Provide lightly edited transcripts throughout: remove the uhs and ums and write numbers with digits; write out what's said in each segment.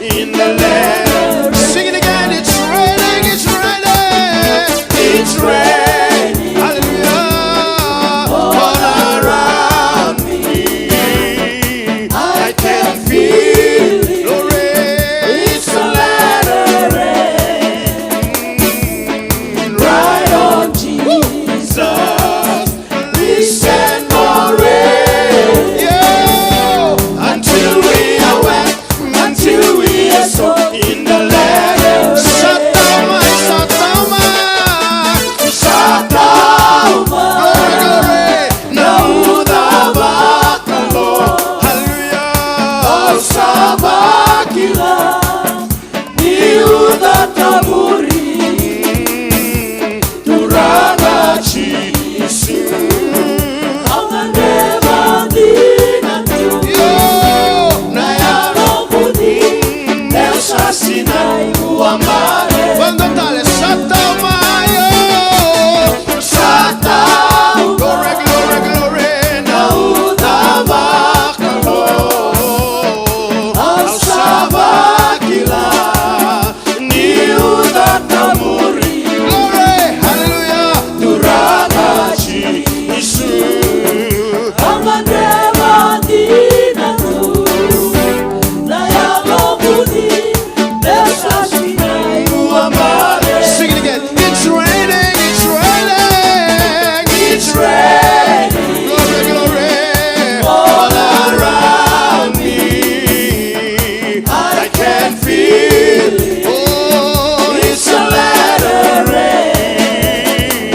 in the land. Sing it again. It's raining, it's raining, it's raining. Hallelujah. All around me, I can feel the rain. It's a latter rain. Right on Jesus, we send more rain. Yeah. Until we are wet, until we are soaked in the land. Satama, Satama, Satama. Glory, Nauda Bakalo. Hallelujah. Oh, Sabakila, Niuda Taburi, Turana Chisu. Quando tale Satamayo, Satan, glory, glory, glory, Nauda Bakalo, Al Sabakila, Niuda Tamuri, glory, hallelujah, Durana Chisu, Amadeva Dinatu, Nayalobudi. Sing it again. It's raining, it's raining, it's raining. Glory, glory. All around me, I can feel it. Oh, it's a latter rain.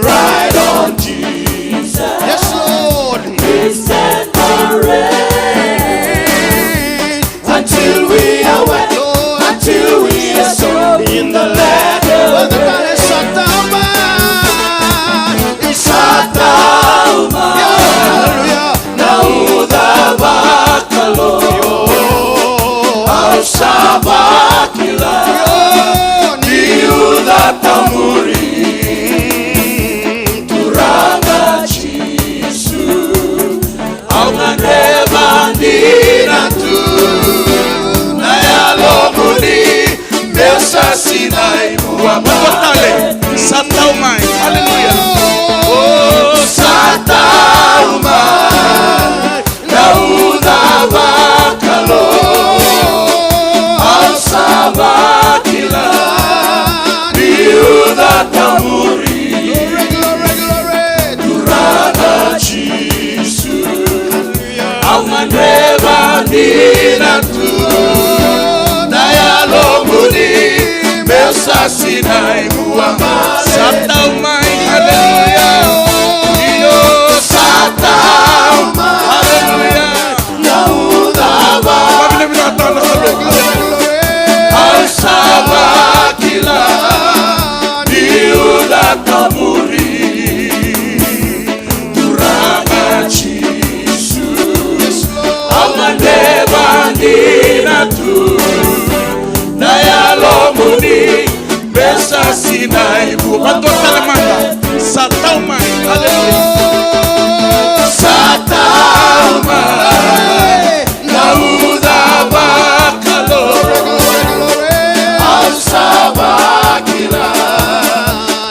Right on Jesus. Yes, Lord. We send the rain until we are wet. Until we are soaked in the land. Quando cale Satama, Satama, hallelujah. Nauda Bakalo, Al Sabakila, Niuda Tamuri, Turanga Chisu, Aunganeva Dinatu. Sinai Muamale Sataumai. Hallelujah. Oh, Sataumai Nauda Bakalo Al Sabakila Niuda Tamuri Durana Chisu Aunganeva Dinatu Nayalomuni Sinai Muamale Sataumai. Hallelujah. Dio Sataumai. Hallelujah. Nauda Al Sabakila Niuda Tamuri Durana Chisu Amaneva Dinatu Nayalomuni Besa Sinai Quando Talamanda Sataumai. Hallelujah. Sataumai Nauda Bakalo Al Sabakila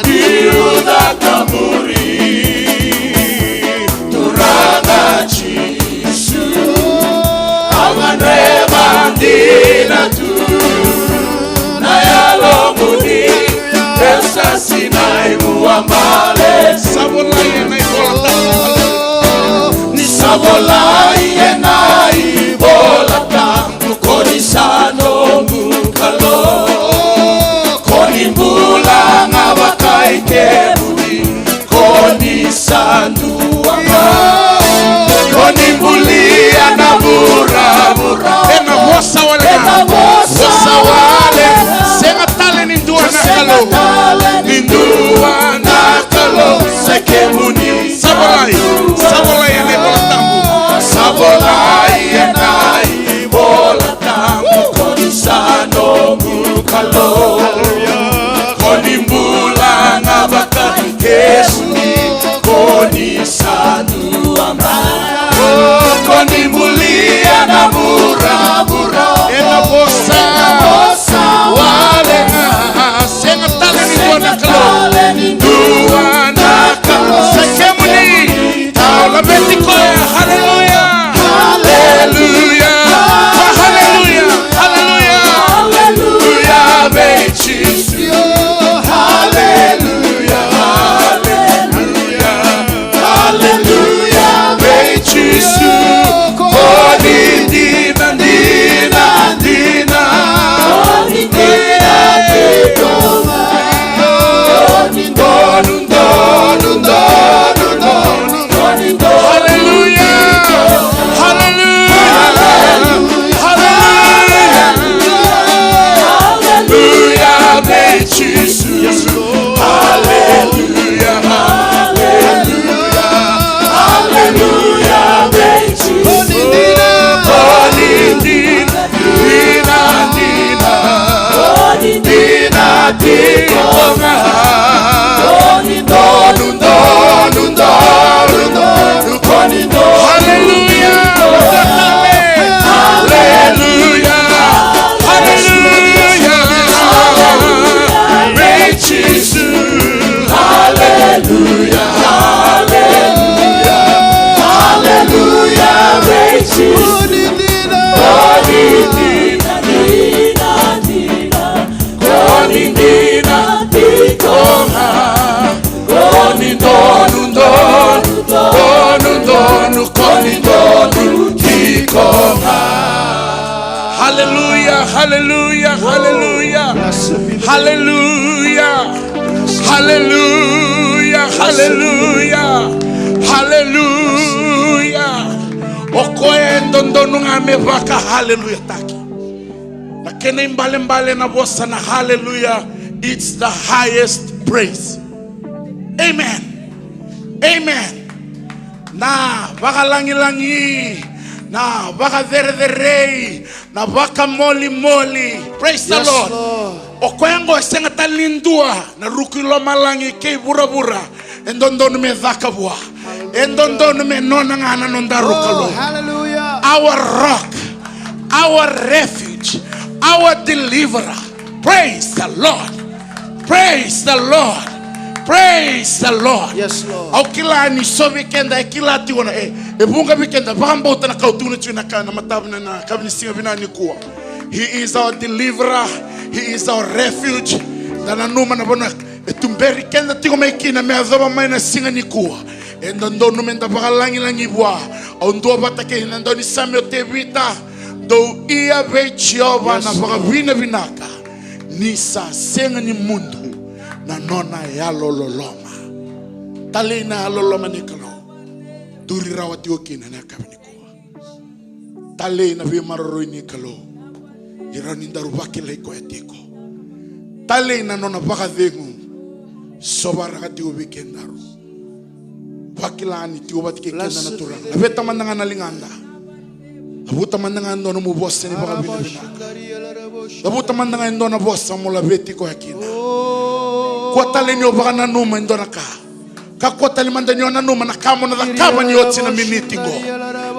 Niuda Tamuri Durana Chisu Amaneva Dinatu Nayalomuni Besa Sinai Hallelujah, hallelujah, hallelujah. Hallelujah. Hallelujah, hallelujah. Hallelujah. Okoye ndondonu ngame baka hallelujah taki. Na kene mbale na bosa na hallelujah. It's the highest praise. Amen. Amen. Na baka langi na baka there na baka moli. Praise the Lord. Okwengo esenga talindua na rukilo malangi ke burabura endondonu me zakabwa endondonu me nona ngana nondarukalo. Hallelujah. Our rock, our refuge, our deliverer. Praise the Lord. Praise the Lord. Praise the Lord. Yes, Lord. Okila ni so weekenda ekila tiona ebunga weekenda bambo tana kautuna tuna kana matabna na kabni singa binani kuwa. He is our deliverer. He is our refuge. Dana numa na bona etumberi kenda tigo mekina me azoba maina singa ni kuwa. Endo no menda bagalangi bwa. Ondo batake nando ni samyo tevita. Do ia vechova na bagavina vinaka. Nisa senga ni mundu. Na nona ya lololoma. Tale na loloma nikalo. Duri rawati okina na kabinikuwa. Tale na vi maroro nikalo. Iraninda rubaki leko etiko. Tale na nona baka dengu. Sobara kati ubikendaru. Bakilani tigo batike kenda natura. Aveta mandanga na linganda. Abuta mandanga ndono mu bosse ni baka bina. Abuta mandanga ndona bossa mo la vetiko yakina. Kwa tale ni obaka na numa ndona ka. Kakwa tale mandanga na numa na kamo na kama ni otsi na minitigo.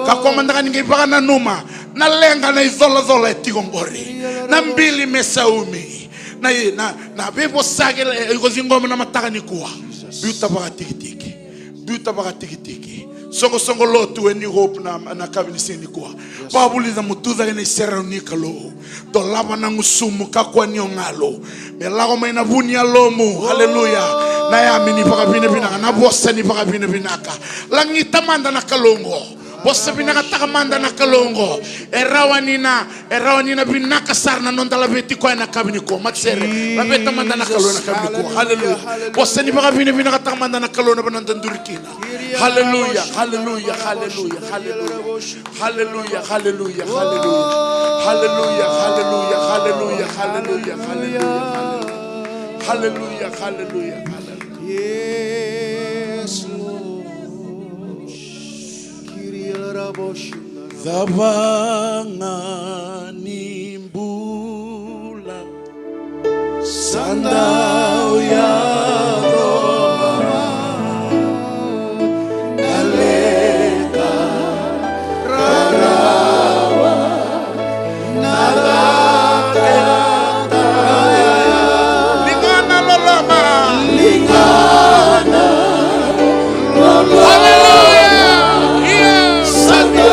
Kakwa mandanga ninge baka na numa na lenga na izola etigo ngori. Na mbili mesaumi. Na bebo sage ngoma na mataka ni kuwa. Biuta baka tikitiki. Biuta baka tikitiki. Songo lotu eni hope na kabini sini kuwa. Babuliza mutuza ene sera unikalo. Dolaba na ngusumu kakwa niongalo. Melago maina buni ya lomu. Hallelujah. Na ya mini baka bine binaka. Na bosa ni baka bine binaka. Langita manda na kalongo. Bosa binaka takamanda na kalongo. Erawanina binaka sarna nonda la beti kwa na kabini ko matsere. La beta manda na kalona kabini ko. Hallelujah. Bosa ni baka bine binaka takamanda na kalona bananda ndurikina. Hallelujah. Hallelujah. Hallelujah. Hallelujah. Hallelujah. Hallelujah. Hallelujah. Hallelujah. Hallelujah. Hallelujah. Hallelujah. Hallelujah. Hallelujah. Yes, Lord. Zabanga nimbula sandau ya Roma naleka rarawa nalaka lingana loloma lingana loloma. Hallelujah. Yeah. Santo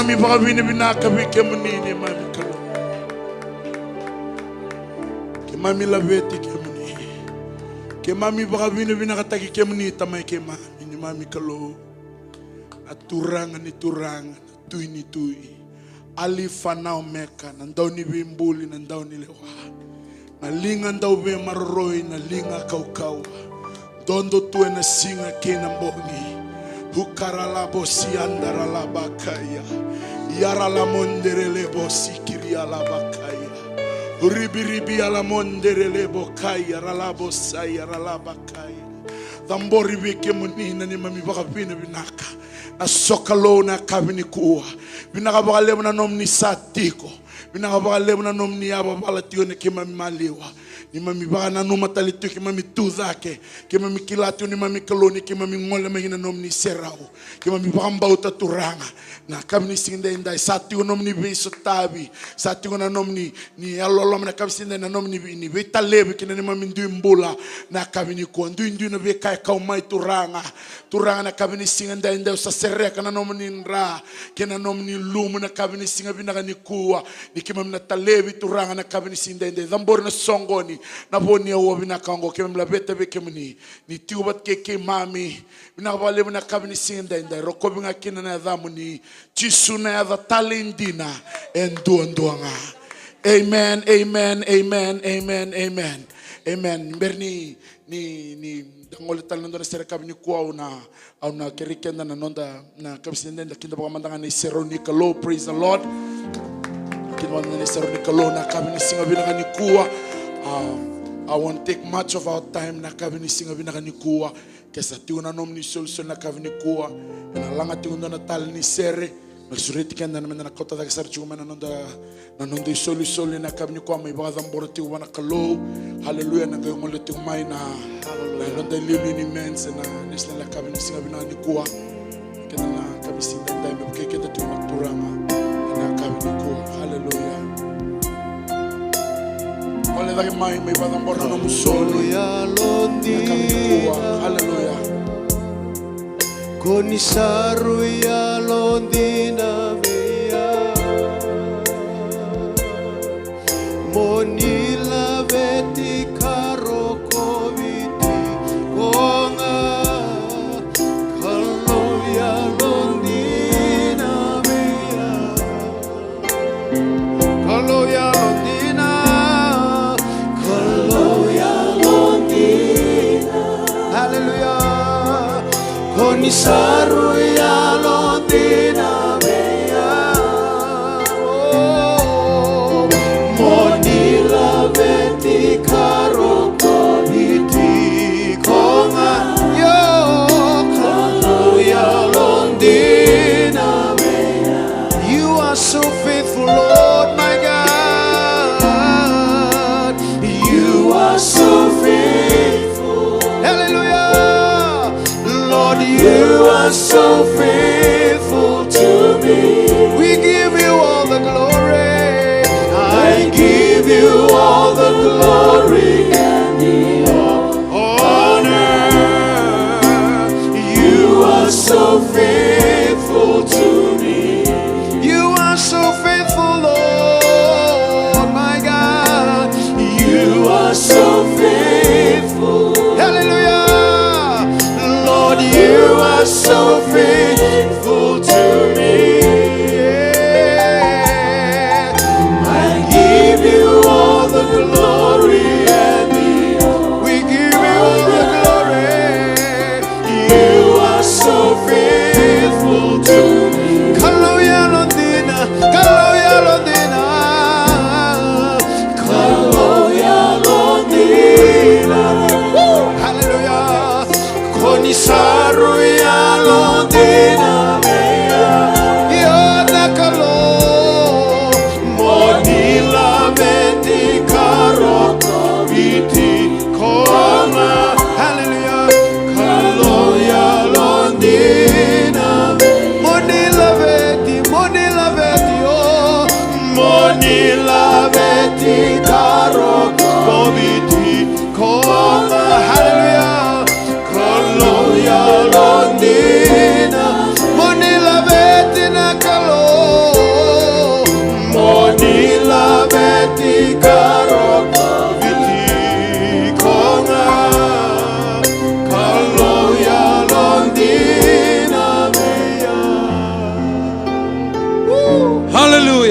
mami baka binibinaka ke munini mami kalo. Ke mami labeti ke muni. Ke mami baka binibinaka tagi ke muni tamay ke mami ni mami kalo. Aturangan ni turangan, tui ni tui. Alifa na omeka, nandaw ni bimbuli, nandaw ni lewa. Nalingan daw be maroroy, nalinga kau-kau. Dondo tuwe na singa kinambongi. Hukaralabo siandaralabakaya. Yaralamonderelebo sikirialabakaya. Uribiribi alamonderelebo kaya, ralabo saya, ralabakaya. Dambori beke munina ni mami baka binaka. Na sokalo na kabini kuwa. Binaka baka lebo na nomni satiko. Binaka baka lebo na nomni aba bala tiyo ni kimami maliwa. Ni mami baka na numatali tiyo kimami tudake. Kimami kilatio ni mami kaloni kimami ngole mahina nomni serao. Kimami baka mbauta turanga. Na kabini sinda indai satiko nomni biso tabi. Satiko na nomni ni alolom na kabini sinda na nomni ni bita lebi kina ni mami ndu mbula. Na kabini kuwa ndu na beka kaumai turanga. Turanga na kabini sinda indai sa sereka na nomni nra. Kina nomni lumu na kabini singa binaka ni kuwa. Ni kimami na talebi turanga na kabini sinda indai. Dhambori na songoni. Na boni ya uwa binaka ngo. Kimami la beta beke muni. Ni tiubat keke mami. Binaka bale muna kabini sinda indai. Roko binga kina na dhamu ni. Chisuna ya dha talindina. Enduanduanga. Amen, amen, amen, amen, amen. Amen. Berni ni dangole tal nando na sera kabini kuwa au na kerikenda na nonda na kabisinde na kinda pakamandanga ni Seronica Low. Praise the Lord. Kinda ni Seronica Low na kabini singa binaka ni kuwa. I won't take much of our time na kabini singa binaka ni kuwa. Kesa tiuna nomni sol na kabini kuwa. Na langa tiuna na tal ni sere. Magsuriti kenda na mena na kota da kasar chuma na nonda soli na kabini kuwa may baka dhambora tiwa na kalo. Hallelujah na gayo ngole tiwa may na nonda lili ni mense na nisla na kabini singa binaka ni kuwa. Kenda na kabini singa ndai mabukay kenda tiwa na turama na kabini kuwa. Hallelujah. Wale dake may baka dhambora na musoli na kabini kuwa. Hallelujah. Konisaru ya londina veya Monila veti karoko viti konga Kalo ya londina veya Kalo ya londina Kalo ya londina Hallelujah. Konisaru ya londina veya Monila veti karoko viti konga Yo Kalo ya londina veya. You are so faithful, Lord my God. You are so faithful. Hallelujah. Lord, you are so faithful to me. We give you all the glory. I give you all the glory and the honor. You are so faithful to me. You are so faithful, Lord, my God. You are so faithful. Hallelujah. You are so faithful.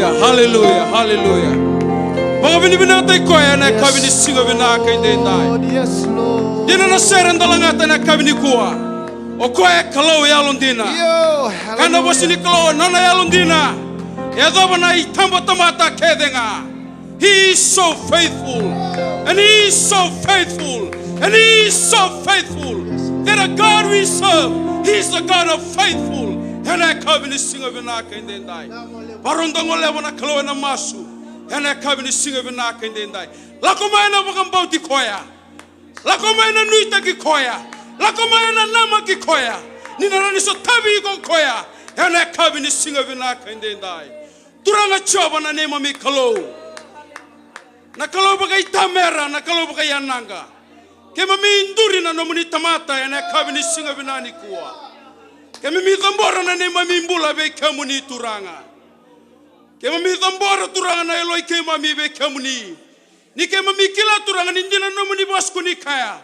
Hallelujah, hallelujah, hallelujah. Mga binibina tayo ko yan ay kami ni singa binaka hindi tayo. Yes, Lord. Dina na seren dalangatan ay kami ni kuwa. O ko ay kalaw yalong dina. Kanda bosi ni kalaw nana yalong dina. Yadaba na itamba tamata kedenga. He is so faithful. And he is so faithful. And he is so faithful. That a God we serve, he is the God of faithful. And I come in the sing of Vinaka and then die. Barondongo level na kalaw na masu. And I come in the sing of Vinaka and then die. Lakomay na bakang di koya. Lakomay na nuita ki koya. Lakomay na nama ki koya. Ninarani so tabi ko koya. And I come in the sing of Vinaka and then die. Turanga choba na nema mi kalaw. Na kalaw bagay tamera, na kalaw bagay yananga. Kema mi induri na nomuni tamata ya na kabini singa binani kuwa. Kema mi thambora na nema mi mbula be kamuni turanga. Kema mi thambora turanga na eloi kema mi be kamuni. Ni kema mi kila turanga nindina nomuni basku ni kaya.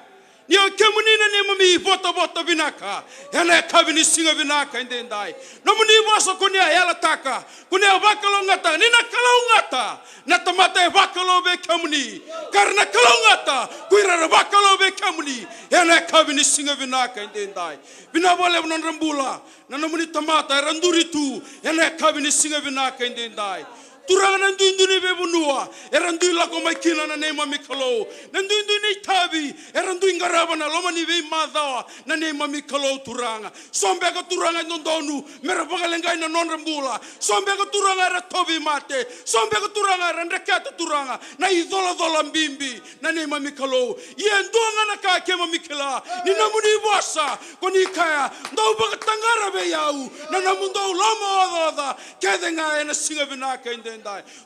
Ni o kamuni na nema mi bota binaka. Ya na kabini singa binaka indendai. Nomuni baso kunia yala taka. Kunia bakalo ngata. Nina kalau ngata. Na tamata e bakalo be kamuni. Karena kalau ngata. Kuira bakalo be kamuni. Ya na kabini singa binaka indendai. Binabole non rambula. Na nomuni tamata randuri tu. Ya na kabini singa binaka indendai. Turanga nandunduni bebunua, erandui lako maikina na nema mikalo, nandunduni tabi, erandui ngaraba na loma ni vei madhawa na nema mikalo turanga. Sombeka turanga nondonu, merabaga lengai na non rambula, sombeka turanga era tobi mate, sombeka turanga era ndekata turanga, na idhola mbimbi na nema mikalo. Yendonga na kaya kema mikila, ni namuni wasa, koni kaya, ndau baka tangara be yau, na namundau lama odha, kedenga ena singa vinaka inde.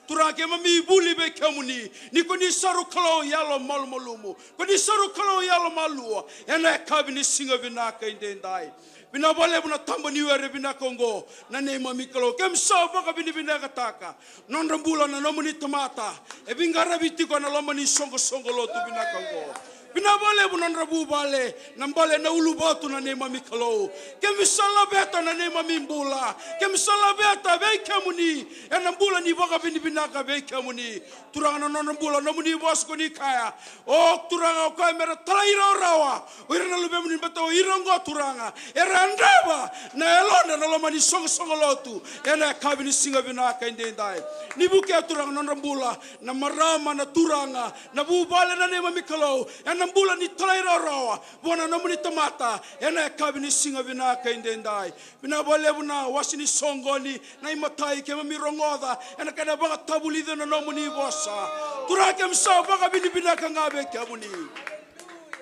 Turake mami buli be kamuni ni koni saru kalo yalo malmolumu koni saru kalo yalo malua ena kabini singa binaka indendai bina bole buna tambo ni were bina kongo na ne mami kalo kem so baka bini binaka taka non rambula na nomuni tomata e bingara bitiko na lomani songo lo tu bina kongo bina bole buna rabu bale nambale na ulu batu na ne mami kalo kem sala beta na ne mami mbula kem sala beta be kamuni ena mbula ni baka bini binaka be kamuni turanga non rambula nomuni bosko ni kaya o turanga ko mera talaira rawa wirna lube muni beto irongo turanga era andaba na elonda na lomani songo lotu ena kabini singa binaka indendai ni buke turanga non rambula na marama na turanga na bubale na ne mami kalo nambula ni talaira rawa bona namuni tamata ena kabini singa vinaka indendai binabole buna wasini songoni na imatai kema mirongoda ena kada baga tabuli na namuni bosa turake msa baga bini binaka ngabe kamuni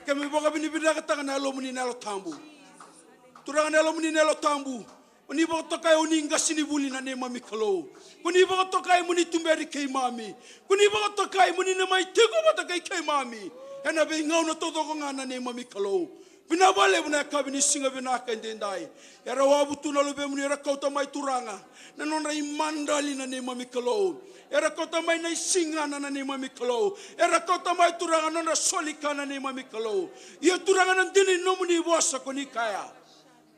kemi baga bini binaka tangana lomuni nalo tambu turanga nalo muni nalo tambu oni baga tokai oni ngasini buli na nema mikalo kuni baga tokai muni tumberi kei mami kuni baga tokai muni na mai tego bata kei mami ena be ngau na todo ko ngana ne mami kalo bina bale buna kabini singa bina ka ndendai era wabu tuna lobe muni era kauta mai turanga na non rai mandali na ne mami kalo era kauta mai na singa na ne mami kalo era kauta mai turanga non solika na ne mami kalo ia turanga na dini no muni bosa ko ni kaya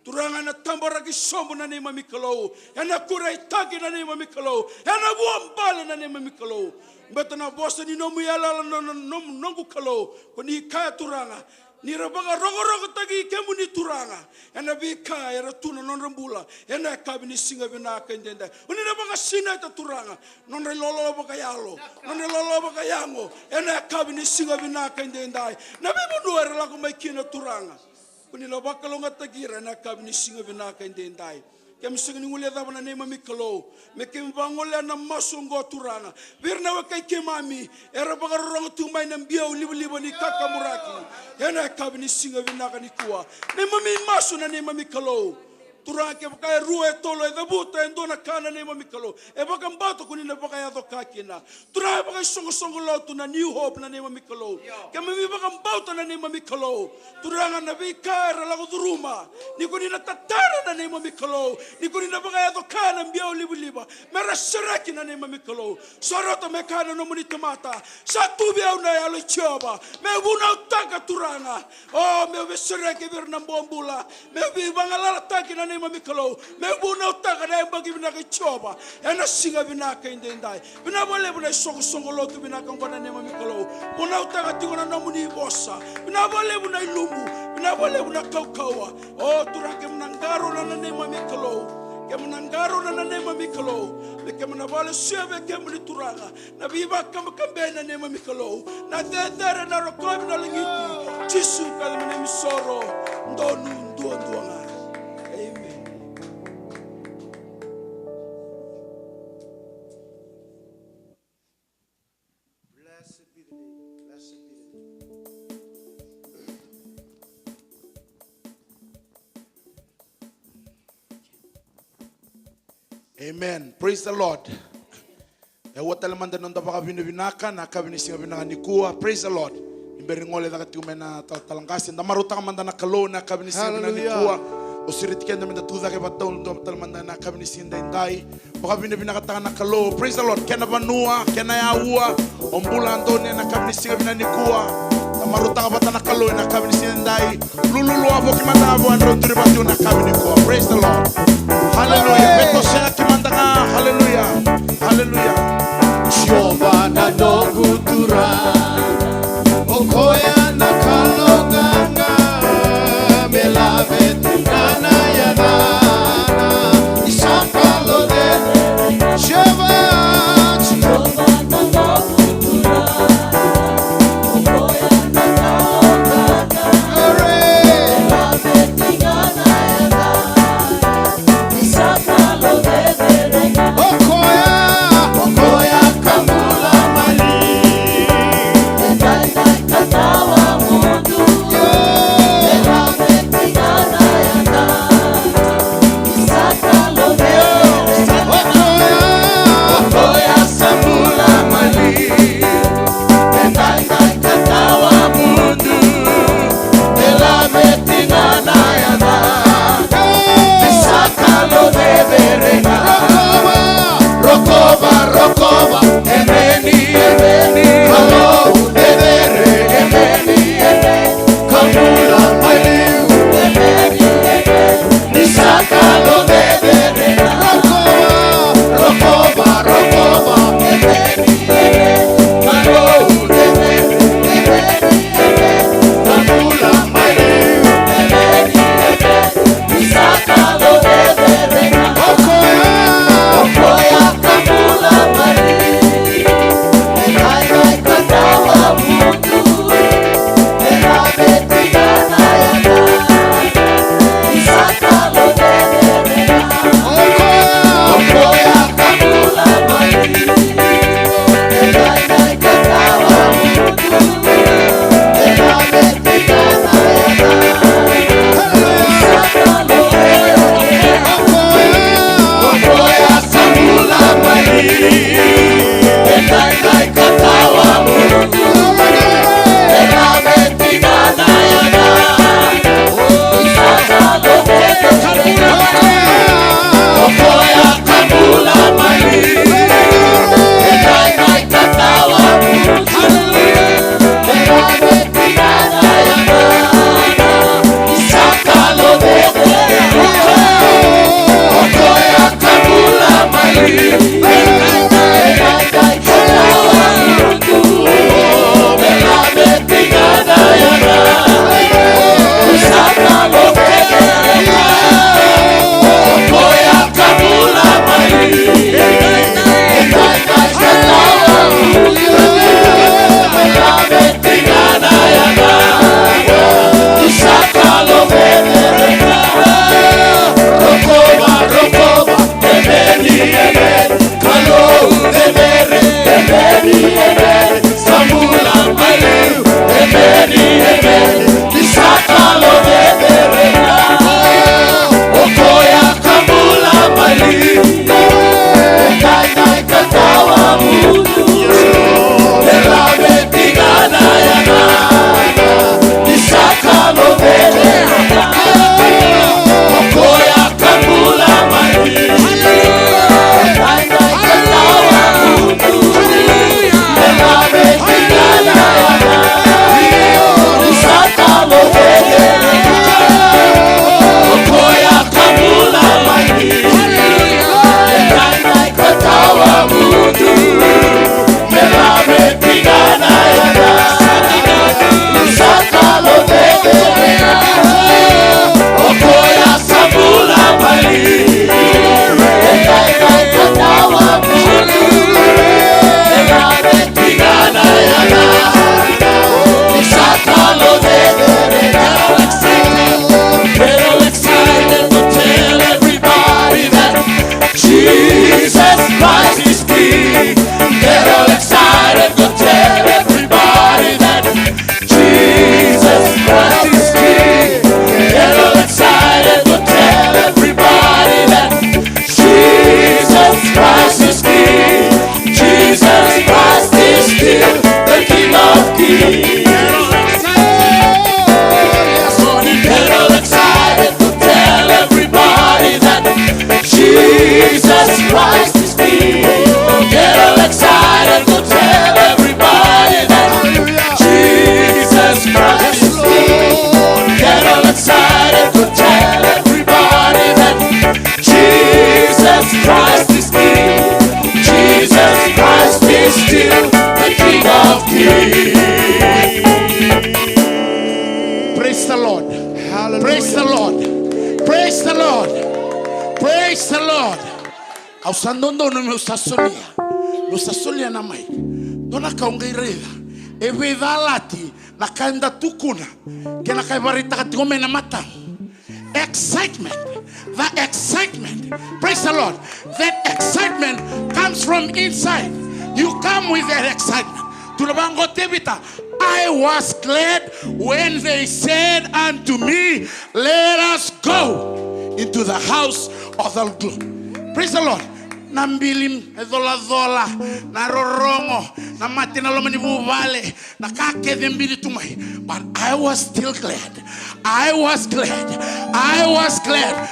turanga na tambara ki sombo na ne mami kalo ena kurai taki na ne mami kalo ena buambale na ne mami kalo betana bosa ni nomu yala nongu kalo koni kaya turanga ni rabaga rogo tagi kemu ni turanga ena bika era tuna non rambula ena kabini singa binaka indenda uni rabaga sina ta turanga non lolo baka yalo non lolo baka yango ena kabini singa binaka indenda na bibu era la ko mai kina turanga kuni lobaka longa tagira ena kabini singa binaka indenda kem singni ngule da bana nema mikalo me kem bangole na masungo turanga birna wa kai kemami era bagar rong tumai na biau libo ni kakamuraki ena kabini singa vinaka ni kuwa nema mi masu na nema mikalo turanga ke kai rue tolo e dabuta endona kana nema mikalo e baka mbato kuni na baka ya dokakina turanga baka songo lotu na new hope na nema mikalo kem mi baka mbato na nema mikalo turanga na bikara la guduruma ni kuni na tatara na nema mikalo ni kuni na baka ya dokana mbiao liba mera siraki na nema mikalo sorota mekana no muni tomata satu biao na ya lo choba me buna utaka turanga oh me be siraki bir na bombula me bi bangala taki na nema mikalo me buna utaga na bagi bina ke choba ena singa bina ka indendai bina bole bina songo lotu bina ka ngona nema mikalo buna utaga tingona namuni bossa bina bole bina ilumbu bina bole bina kaukawa o turake mnangaro na nema mikalo ke mnangaro na nema mikalo ke mnabale sebe ke mlituranga na biba kambe na nema mikalo na dedere na rokob na lingiti chisu ka mne misoro ndonu nduanga. Amen. Blessed be the name. Blessed be the name. Amen. Praise the Lord. Praise the Lord. Imberi da katumena talangasi ndamarutaka mandana kalona kabinisi binanikuwa osiritikenda menda tuza ke batol talmanda na kabinisi ndai bakabine binakataka na kalo. Praise the Lord. Kena banua kena yaua ombula ndone na kabinisi binanikuwa ndamarutaka batana kalo na kabinisi ndai lululu avo kimandavo andro turibatu na kabinikuwa. Praise the Lord. Hallelujah. Beto sena kimandanga. Hallelujah. Hallelujah. Giovanna no gutura Okoya na kaloganga Melave tingana ya nana Isakalo de Giovanna no gutura Okoya na kaloganga Melave tingana ya nana Isakalo de Ausandondo no me usasolia na mai. Dona kaungeireda. Eve valati na kaenda tukuna. Kena kaibarita katigome na mata. Excitement. That excitement. Praise the Lord. That excitement comes from inside. You come with that excitement. Tulabango tebita. I was glad when they said unto me, let us go into the house of the Lord. Praise the Lord. Nambilim ezola na rorongo na matina lomani buvale na kake dembili tumai. But I was still glad. I was glad.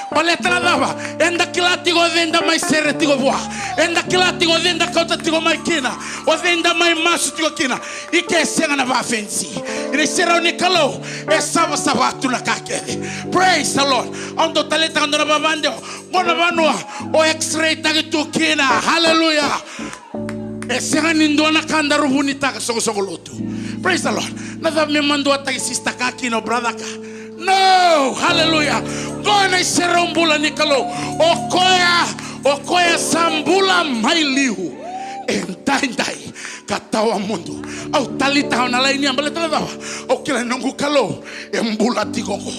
Paletra dava enda kilatigo denda mai seretigo boa. Enda kilatigo denda kota tigo mai kina. O denda mai masu tigo kina. Ike senga na vafensi. Ire sera unikalo esava sabatu na kake. Praise the Lord. Ando taleta ando na bavande. Bona vanua o X-ray tagitu kina. Hallelujah. Esenga nindona kanda rubunita ka songoloto. Praise the Lord. Nada me mando atagi sista ka kino brother ka. No, hallelujah. Gona serombula nikalo. Okoya sambula mailihu. Entandai katawa mundo. Au talita na laini ambale tala. Okila nongu kalo. Embula tigongo.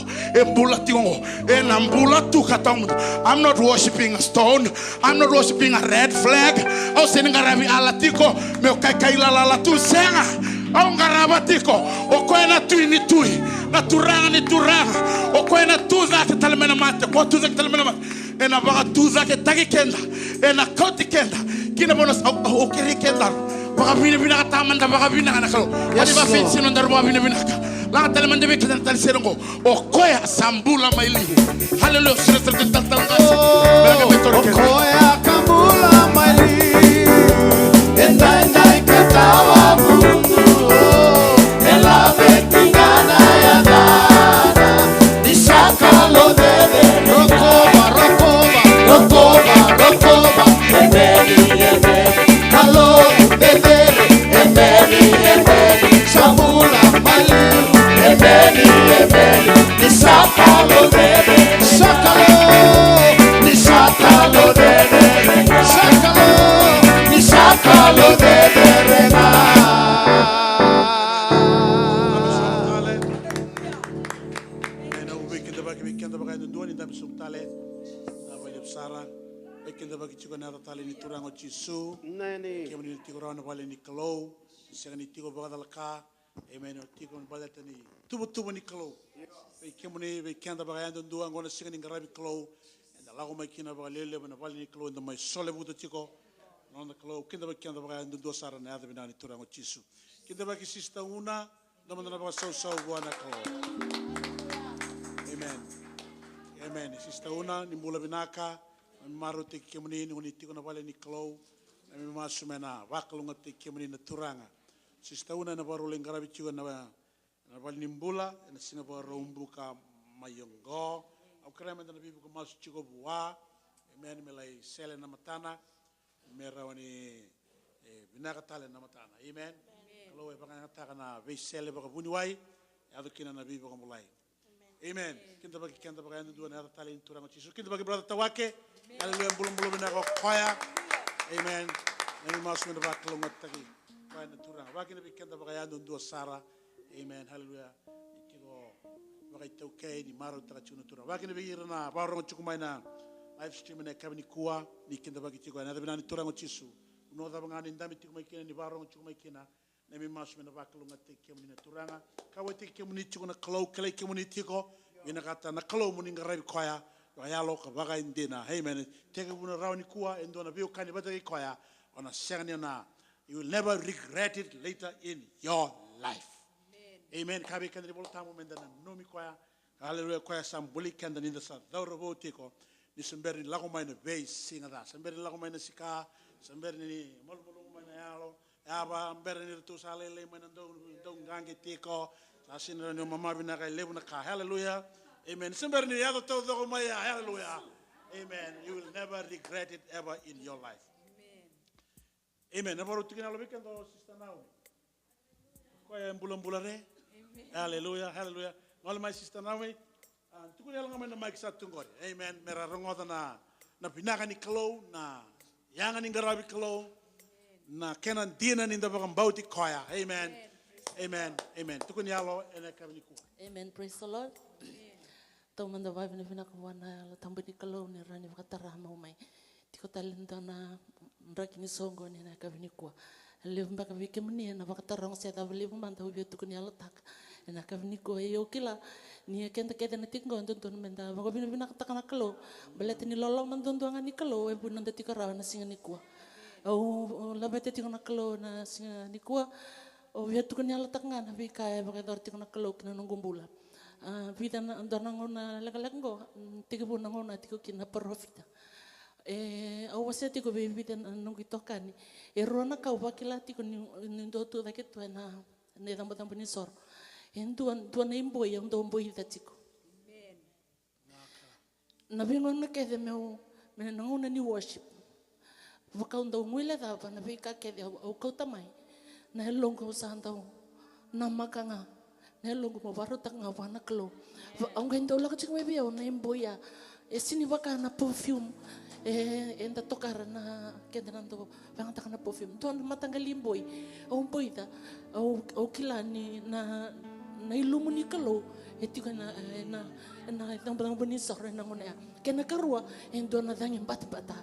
Enambula tu katawa mundo. I'm not worshiping a stone. I'm not worshiping a red flag. Au senengarabi alatiko. Me okaikaila la tu senga. Au ngarabatiko. Okoya tuini tui. Na turanga ni turanga. Okoya tuza ke talemena mate. Kwa tuza ke talemena mate. Ena baga tuza ke tagi kenda. Ena koti kenda. Kina bonas okiri kenda. Baga bina katamanda baga bina kana kalo. Wadi ba fensi no ndarwa bina ka. La talemanda be kenda tal serongo. Okoya sambula mailihu. Hallelujah. Sura tal Okoya kambula mailihu. Enda katawa mundu. Ela betingana ya dada. Nisakalo dede. Rokoba. Ebeli. Kalo dede. Ebeli. Samula maliu. Ebeli. Nisakalo dede. Nisakalo dede. Nisakalo dede rena. Ni turango chisu kemani tigorana vale ni kalo segani tigo bagadalaka amen tigo badatani tubu ni kalo kemani ve kenda bagayando duang ngona segani ngarabi kalo enda lago mai kina bagalele bana vale ni kalo enda mai sole buta tigo nona kalo kenda bagayando do sara na ada binani turango chisu kenda bagi sista una namana baga sau buana kalo amen sista una ni mula binaka Maru te kemuni ni tiko na vale ni klo na mi masu mena wakalunga te kemuni na turanga sista una na baru lengarabi chigo na vale ni mbula na singa baru umbuka mayongo au krema na bibu ko masu chigo bua amen melai sele na matana mera wani binaka tale na matana amen klo e baka taka na ve sele baka buni wai adu kina na bibu ko mulai amen kinta baki ando dua na tale ni turanga chisu kinta baki brother tawake hallelujah bulum na ko khoya amen nani masu na bakalunga tagi kwa na turanga baki na bikenda baka ando dua sara amen hallelujah tiko baka tauke ni maro taka chuna turanga baki na bigirna baro chukumai na live stream na kabini kuwa ni kinta baki tiko na binani turanga chisu no da bangani ndami tiko mai kina ni baro chukumai kina nami masu na bakalunga tiki muni na turanga kawe tiki muni chiko na kalo kale muni tiko ina kata na kalo muni ngarabi koya yalo ka baga indina amen teke buna rawni kuwa endona bio kani bata koya ona sengani na you will never regret it later in your life amen kabe kandri boltamu mendana nomi koya hallelujah koya sambuli kanda ninda sa dawro tiko ni semberi lago mai na vei singa da semberi lago mai na sika semberi ni molbolo mai na yalo aba mbere ni tu salele mai na do ngange tiko asinra no mama bina kai lebu na ka hallelujah amen semberi ni yado to do mai hallelujah amen you will never regret it ever in your life amen na baru tikina lo weekend sister now ko e mbulare hallelujah ngol mai sister now tukuni yalo ngamena mic sa tungori amen mera rongoda na binaka ni klo na Yangan ingarabi kalo na kenan dina ninda bakang bauti koya. Amen. Amen. Amen. Tukun yalo ene kami ku. Amen. Praise the Lord. Tau manda vai vina vina kawana la tambu ni kalau ni rani vakatara mau mai. Tiko talenta na raki ni songo ni na kavini ku. Levu mbaka vike muni na vakatara ngsi ata levu manda ubi tukun yalo tak. Na kavini ku e okila ni kenta keda na tingo ntonton menda vako vina vina katakana kalau. Balete ni lolong mantontuangan ni kalau e bunanda tika rawa na singa ni ku. Au labete tingo na kalau na singa ni ku. O via tukun yalo tak ngana vika e vakador tingo na kalau kina nungumbula. Vida na ngona lagalanggo tiga bu ngona tiga kina profita awase tiga be vida nungi tokani rona kau bakila tiga nindo tu dake tu na ne tambo tambo ni sor tuan imbo yang dombo ida tiga na bingon na kede meu me ngona ni worship vakau ndo ngwile da na vika kede au kau tamai na longo santau na makanga nelongo mo baru tak ngawana kelo ang ganda ulah kecik maybe au na imboya sini baka na perfume enda tokar na kenda nanto bang tak na perfume tuan matanggal imboy au boy ta au kilani na ilumuni kelo etiga na itang batang benisar na ngona kena karua endo na dangin bata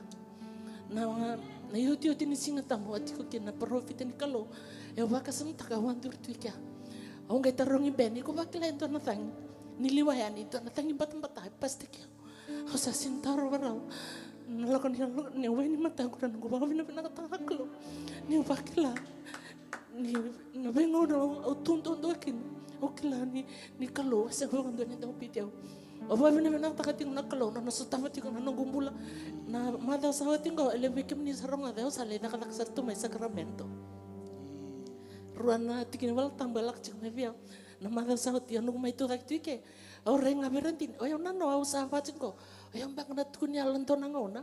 na yuti ni singa tamu atiko kena profit ni kelo baka sem takawan turtuika Ang kay tarong ibeni ko bakila ito na tang niliwayan ito na tang ibat pasti kyo. Ako sa sintaro baraw nalakon ni way ni matang ko na nagubang pinakatangaklo ni bakila ni nabengo na tunton akin okila ni kalo sa ko doon ito pitiaw. Aba pinakatakating na kalo na nasutamat ko na nagumbula na madaw sa hating ko elebikim ni sarong na daw sa lay nakalaksar to may sakramento. Ruana tikin wala tambalak cik mevia na mada saut ya nung mai tu rak tuike au renga berantin o yang nano au sahabat ciko o yang bang na tukunya lenton ngona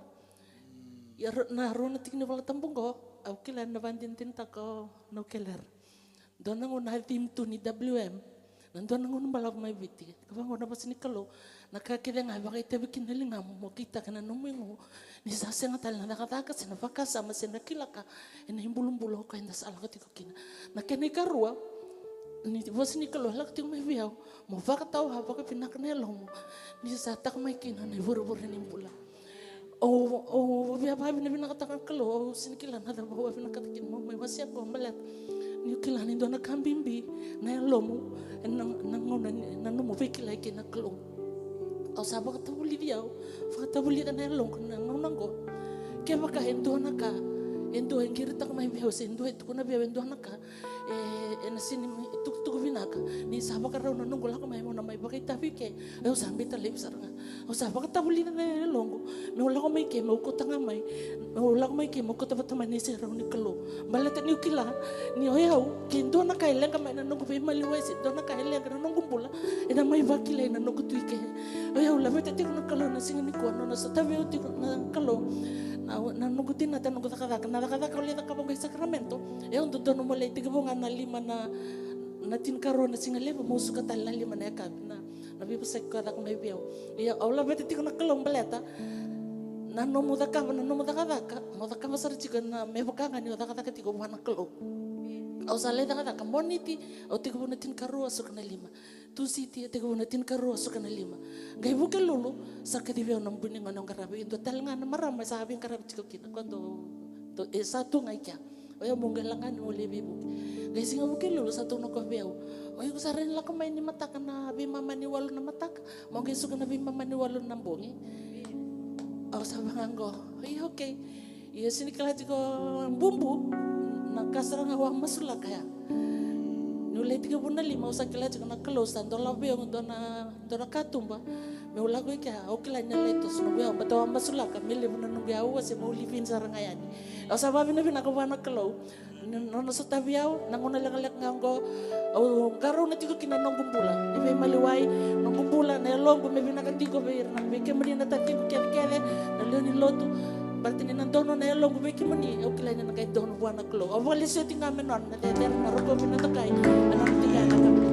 ya na ruana tikin wala tambung ko au kilan na bandin tinta ko no keler don ngona tim tu ni WM nanton ngona balak mai biti ka ngona pas ni kalo nakakira nga ba kay tabi kinalinga mo kita kana numingo ni sase nga tal na nakataka sina vakasa mas sina kilaka ina himbulumbulo ka inda sa alakati ko kina nakene karua ni vos ni kalo lakti mo biaw mo vakataw ha baka pinakanelo mo ni sa tak may kina ni buru-buru ni pula o biya ba bina nakatakan kalo o sinikila na da ba pinakatakin mo may wasya ko malat ni kila ni do na kambimbi na lomo nang mo vikila kina kalo au sabak tabuli dia fa tabuli na long na nanggo ke baka endo naka endo ngiri tak mai biao endo itu kuna biao endo naka na sini tuk vinaka ni sabak raw na nunggo la mai mo na mai baka tapi ke au sambi talib saranga au sabak tabuli na longo me wala ko mai ke mo ko tanga mai wala ko mai ke mo ko tabatama ni se raw ni kalo balata ni ukila ni oyau ke endo naka ilang ka mai na nunggo be maliwai se endo naka ilang ka nunggo bula ina mai bakila na nunggo tuike oyau la meta tiko na kalo na singa ni kuano na sa tabi tiko na kalo na nugutin na tanong kata ulit ang kabong sakramento yung doon mo lay tigabong na lima na tinkaro na singa lima mo suka tal na lima na yakab na nabibasay ko kung may biyaw iya awla meta tiko na kalong baleta na numudaka masar chika na may bakanga ni odaka tiko buwan na kalo au sale daga moniti au tiga bona tin karo asuk na lima tu siti tiga bona tin karo asuk na lima gai buke lulu sakadi beo nam buning anong karabi itu talnga na marama sa habing karabi chiko kita kwando to satu ngai kya o ya monggalangan uli bibu gai singa buke lulu satu no ko beo o yu saren la kamay ni matak na bi mama ni walu na matak mo gai suka na bi mama ni walu na bongi au sabangango ay okay iya sini kala chiko bumbu nakasarang awang masula kaya nulay 35 usakila chika na close and dola beong dona katumba me ula ko kya okila nyaleto suno beong batawa masula ka mili muna nubia uwa se mo livin sarangayani au sababi na binakawana kalo nono sa tabiaw nanguna lang ngango au garo na tiko kinanong gumbula ibe maliwai nong gumbula na longo me binakatiko be na be kemri na tatiko kere na leoni lotu Berarti nandono na yalong gumiki mani o kilay na nakay dono buwan na klo. O wali siya tinga menon na deder na rupo minatagay anong tingay na kami.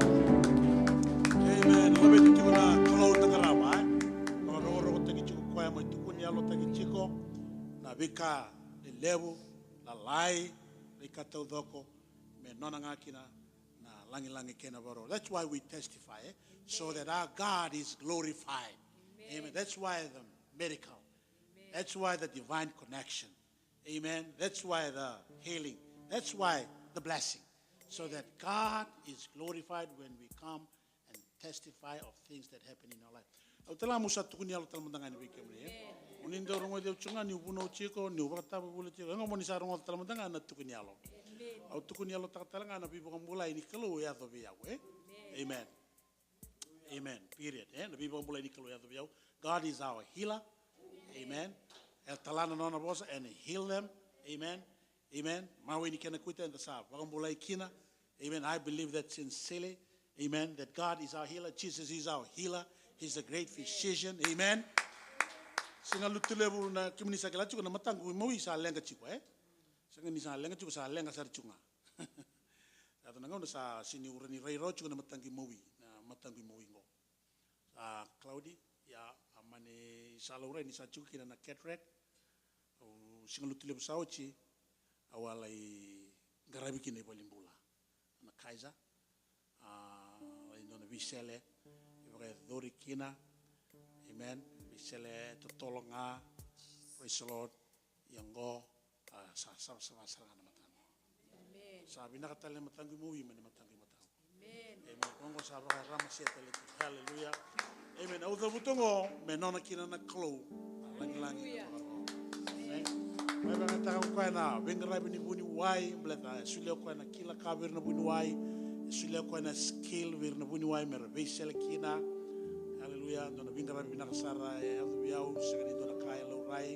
Amen. Obe tiko na kalau tagarama. Kalau ro tagi chiko kwa mo tiko ni alo tagi chiko na bika le levu, la lai, le katau doko, me nona ngā kina, na langi kena waro. That's why we testify, so that our God is glorified. Amen. That's why the miracle. That's why the divine connection. Amen. That's why the healing. That's why the blessing. So that God is glorified when we come and testify of things that happen in our life. Autala musa tukuni alo talamandanga ni wiki mune. Unindo rongo de chunga ni ubuno chiko ni ubata bule chiko. Ngo moni sa rongo talamandanga na tukuni alo. Au tukuni alo takatalanga na bibo kambula ini kalu ya to biya we. Amen. Amen. Period. Na bibo kambula ini kalu ya to biya. God is our healer. Amen. El talana nona bosa and heal them. Amen. Amen. Mawe ni kena kuita and the sa. Wakambula ikina. Amen. I believe that sincerely. Amen. That God is our healer. Jesus is our healer. He's a great physician. Amen. Singa lutulebu na kimini sa kala chuko na matangu mo isa lenga chiko Singa ni sa lenga chuko sa lenga sar chunga. Ato na ngau sa sini urani rairo chuko na matangi mowi na matangi mowi ngo. Claudi ya amane sa laura ni sa chuko kina na cataract. Singa lutulebu sa ochi awalai garabi kina balimbula na Kaiser. Indona visele. Dori kina, amen. Bisele tutolonga, praise the Lord. Yango, sama na matango. Amen. Sabi na katale matango mo yun na matango matango. Amen. Amen. Kongo sabi ka ramasiya tali. Hallelujah. Amen. Au dabutongo menona kina na klo, langi. Amen. May mga tao ko na bengra bini buni wai, bleta sulyo ko na kila kabir na buni wai. Sulia ko na skill wir na buni wai mer vesel kina. Hallelujah. Dona bingara bina kasara adu biau segani dona kai lo rai.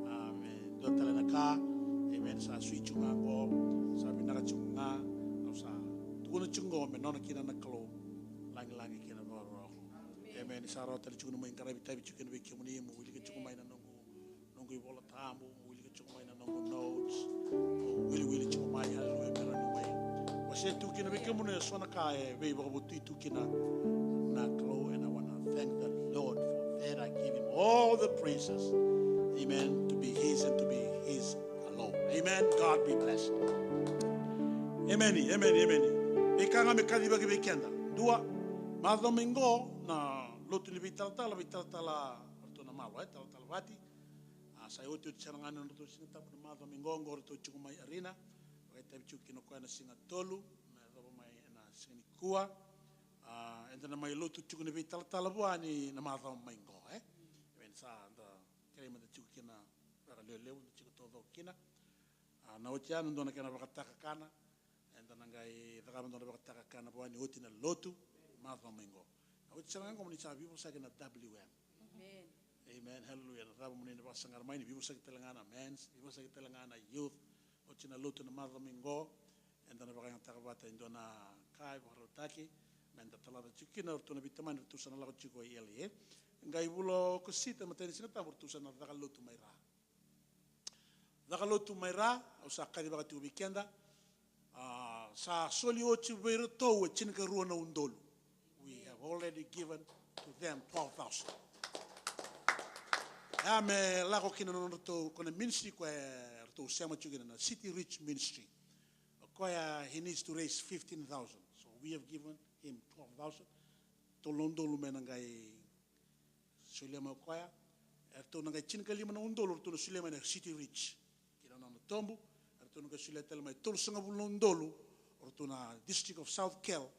Amen. Dona tala na ka. Amen. Sa sui chunga ko sa bina ka chunga au sa tuno chungo me nona kina na klo langi kina ro. Amen. Sa ro tala chunga mo ingara bitabi chukena be kemuni mo wili ka chunga mai na nongo ibola tambo mo wili ka chunga mai na nongo notes. Wili chunga mai hallelujah. Wase tukina bekemune sona ka we babutu tukina na klo, and I want to thank the Lord for that. I give him all the praises. Amen. To be his and to be his alone. Amen. God be blessed. Amen. Bekanga mekadi bagi bekenda. Dua ma domingo na lotu li bitala orto na malo tala wati. Sa yotu tsananga no to sinta ma domingo ngor to chukuma arena. Tabi chuki no koina singa tolu na robo mai na sini kua and then mai lotu chuki ne vital talabuani na mata mai ngo even sa the krema de chuki na para le chuki todo kina na otia no dona kana bakataka kana and then ngai daga no bakataka kana buani oti na lotu mata mai ngo na otia ngo ni sa bibo sa kana WM amen hallelujah na rabo muni na basangar mai ni bibo sa Telangana men's bibo sa Telangana youth Ochina lutu na maramingo, and then bakang takabata indona kai barotaki, menda talada chukina ortuna bitaman ortusana lago chuko ieli. Ngai bulo kusita mateni sinata ortusana dagalutu maira. Dagalutu maira, usakadi bagati ubikenda. Sa soli ochi beroto chinka ruana undolu. We have already given to them 12,000. Ame lago kina noto kone ministry kwa City Rich Ministry. He needs to raise 15,000. So we have given him 12,000. Tolondo lumenangai Sulema Koya. Ertonanga Chinkalima Undolo to Sulema City Rich. Kirana Tombu. Ertonanga Suletel my Tulsanga Bulondolu or to district of South Kel.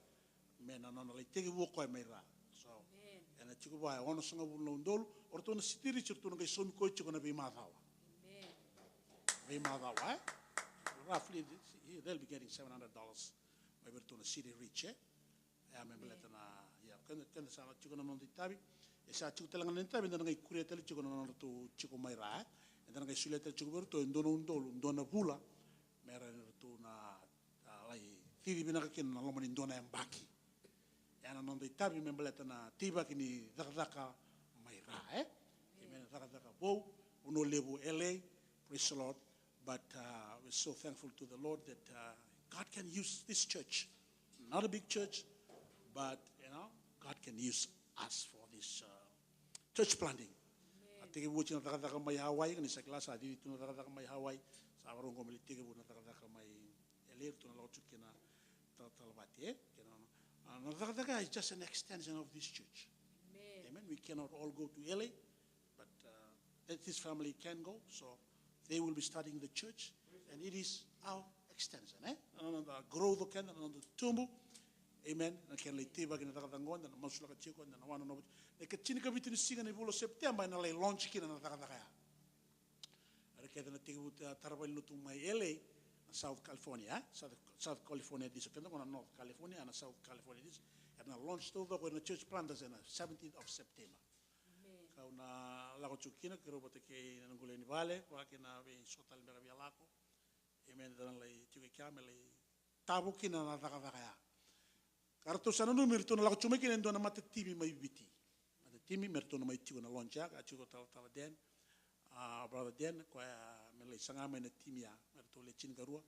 Men are not like take a walk by Mera. So and a Chikuba, I want to sing a Bulondol or to City Rich or to Nagason Coach going to be Madawa. Why? Roughly, they'll be getting $700 maybe to the city rich. I remember that. Yeah, can the salad chicken on the tabi? It's a chicken on the tabi, then I create a chicken on to chicken my rat, and then I select a chicken to Dona Bula, Maran to like Tiri Binakin, Loman in Dona and Baki. And on the tabi, remember that Tibak in the Zaka, my rat, amen, Zaka, Bo, Uno Levo LA, praise the Lord. But we're so thankful to the Lord that God can use this church. Not a big church, but God can use us for this church planting. tege wuchi na taka mai Hawaii ni sa klasa di tu na taka mai Hawaii sa warung ko meli tege bu na taka mai elir tu na lo chuki na talbati na taka is just an extension of this church. Amen. We cannot all go to LA, but this family can go, so they will be starting the church, and it is our extension. The growth can and the tumbu. Amen. Na can le tiba kina takatangon na masula ka chiko na wana no. Ne ka chini ka bitu ni singa ni bulo September na le launch kina na takataka. Ara kaya na tibu tarabay lutung may LA, South California, South California this kaya na North California and South California this. And na launch to the church planters na 17th of September. Kau na lago chukina kero bote ke nangule ni vale, wa kina be sotal mera bialako. Amen. Dan le chuki kame le tabu kina na takataka. Kartu sana nu mirtu na lago chumeki nendo na mate TV mai biti. Mate TV mirtu na mai chigo na lonja, ka chigo tal den. Brother Den ko mele sanga mai na timia, mirtu le chin garua.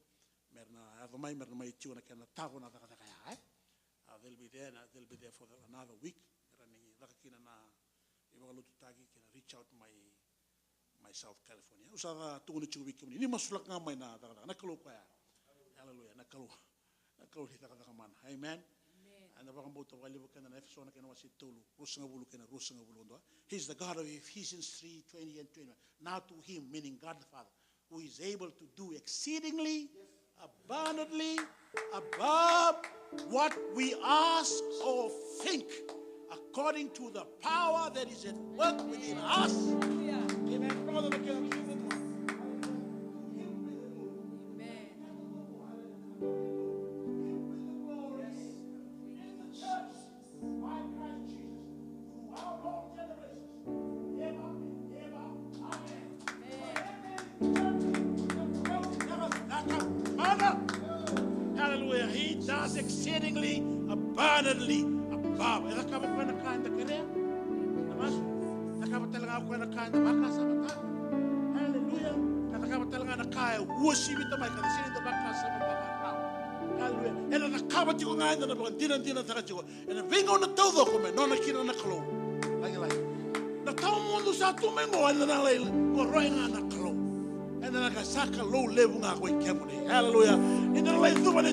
Merna avamai merna mai chigo na kana tabu na takataka ya. They'll be there and they'll be there for another week. Rani lakakina na ibagalutu tagi kina reach out my South California. Usada tunguni chigo week ni masulak nga mai na takataka. Nakalo ko ya. Hallelujah. Nakalo di takataka man. Amen. And the Bagambuta Walibukan and Efson can was it Tulu, Rusangabulu can Rusangabulu. He's the God of Ephesians 3:20 and 21. Now to him, meaning God the Father, who is able to do exceedingly, abundantly, above what we ask or think, according to the power that is at work within us. Amen. Hallelujah. He does exceedingly abundantly above. Ela acaba com a canta querer. Mas acaba telanga com a canta baka sabata. Hallelujah. Ela acaba telanga na kai worship também cada sendo baka sabata. Hallelujah. Ela acaba de ganhar na bandina tara chigo. Ela vem on todo como não aqui na clo. Lá. Na todo mundo sa tu mengo ela na lei. Corroenga na clo. Ela na saka low level nga ko ikemune. Hallelujah. In the life of the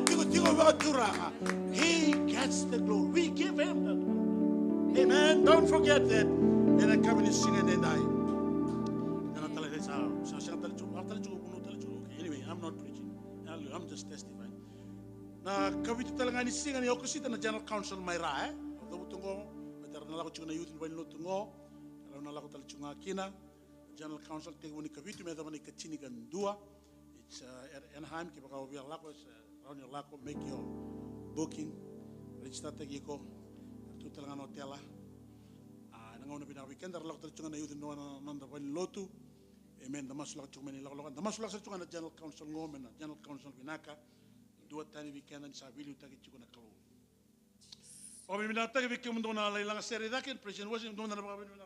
He gets the glory. We give him the glory. Amen. Don't forget that. And I come and sing and then I. Anyway, I'm not preaching. I'm just testifying. Na kawitu talaga ni sing and yokusita na General Council may ra eh. Dabutungo, madara na lako chunga youth in lutungo. Na lako tala chunga kina. General Council teguni kawitu me damani kachini gandua. It's at Anaheim, make your booking. Register tagiko. Tutalangan hotel. Nangauna bina weekend dar lakot chunga na youth no nanda ban lotu. Amen. Damas lakot chunga ni lakot. Damas lakot chunga na General Council ngom na General Council binaka. Dua tani weekend ni sa bilyu tagi chunga na kalu. Obi bina tagi weekend mundo na lang seri dakin President Washington na ba bina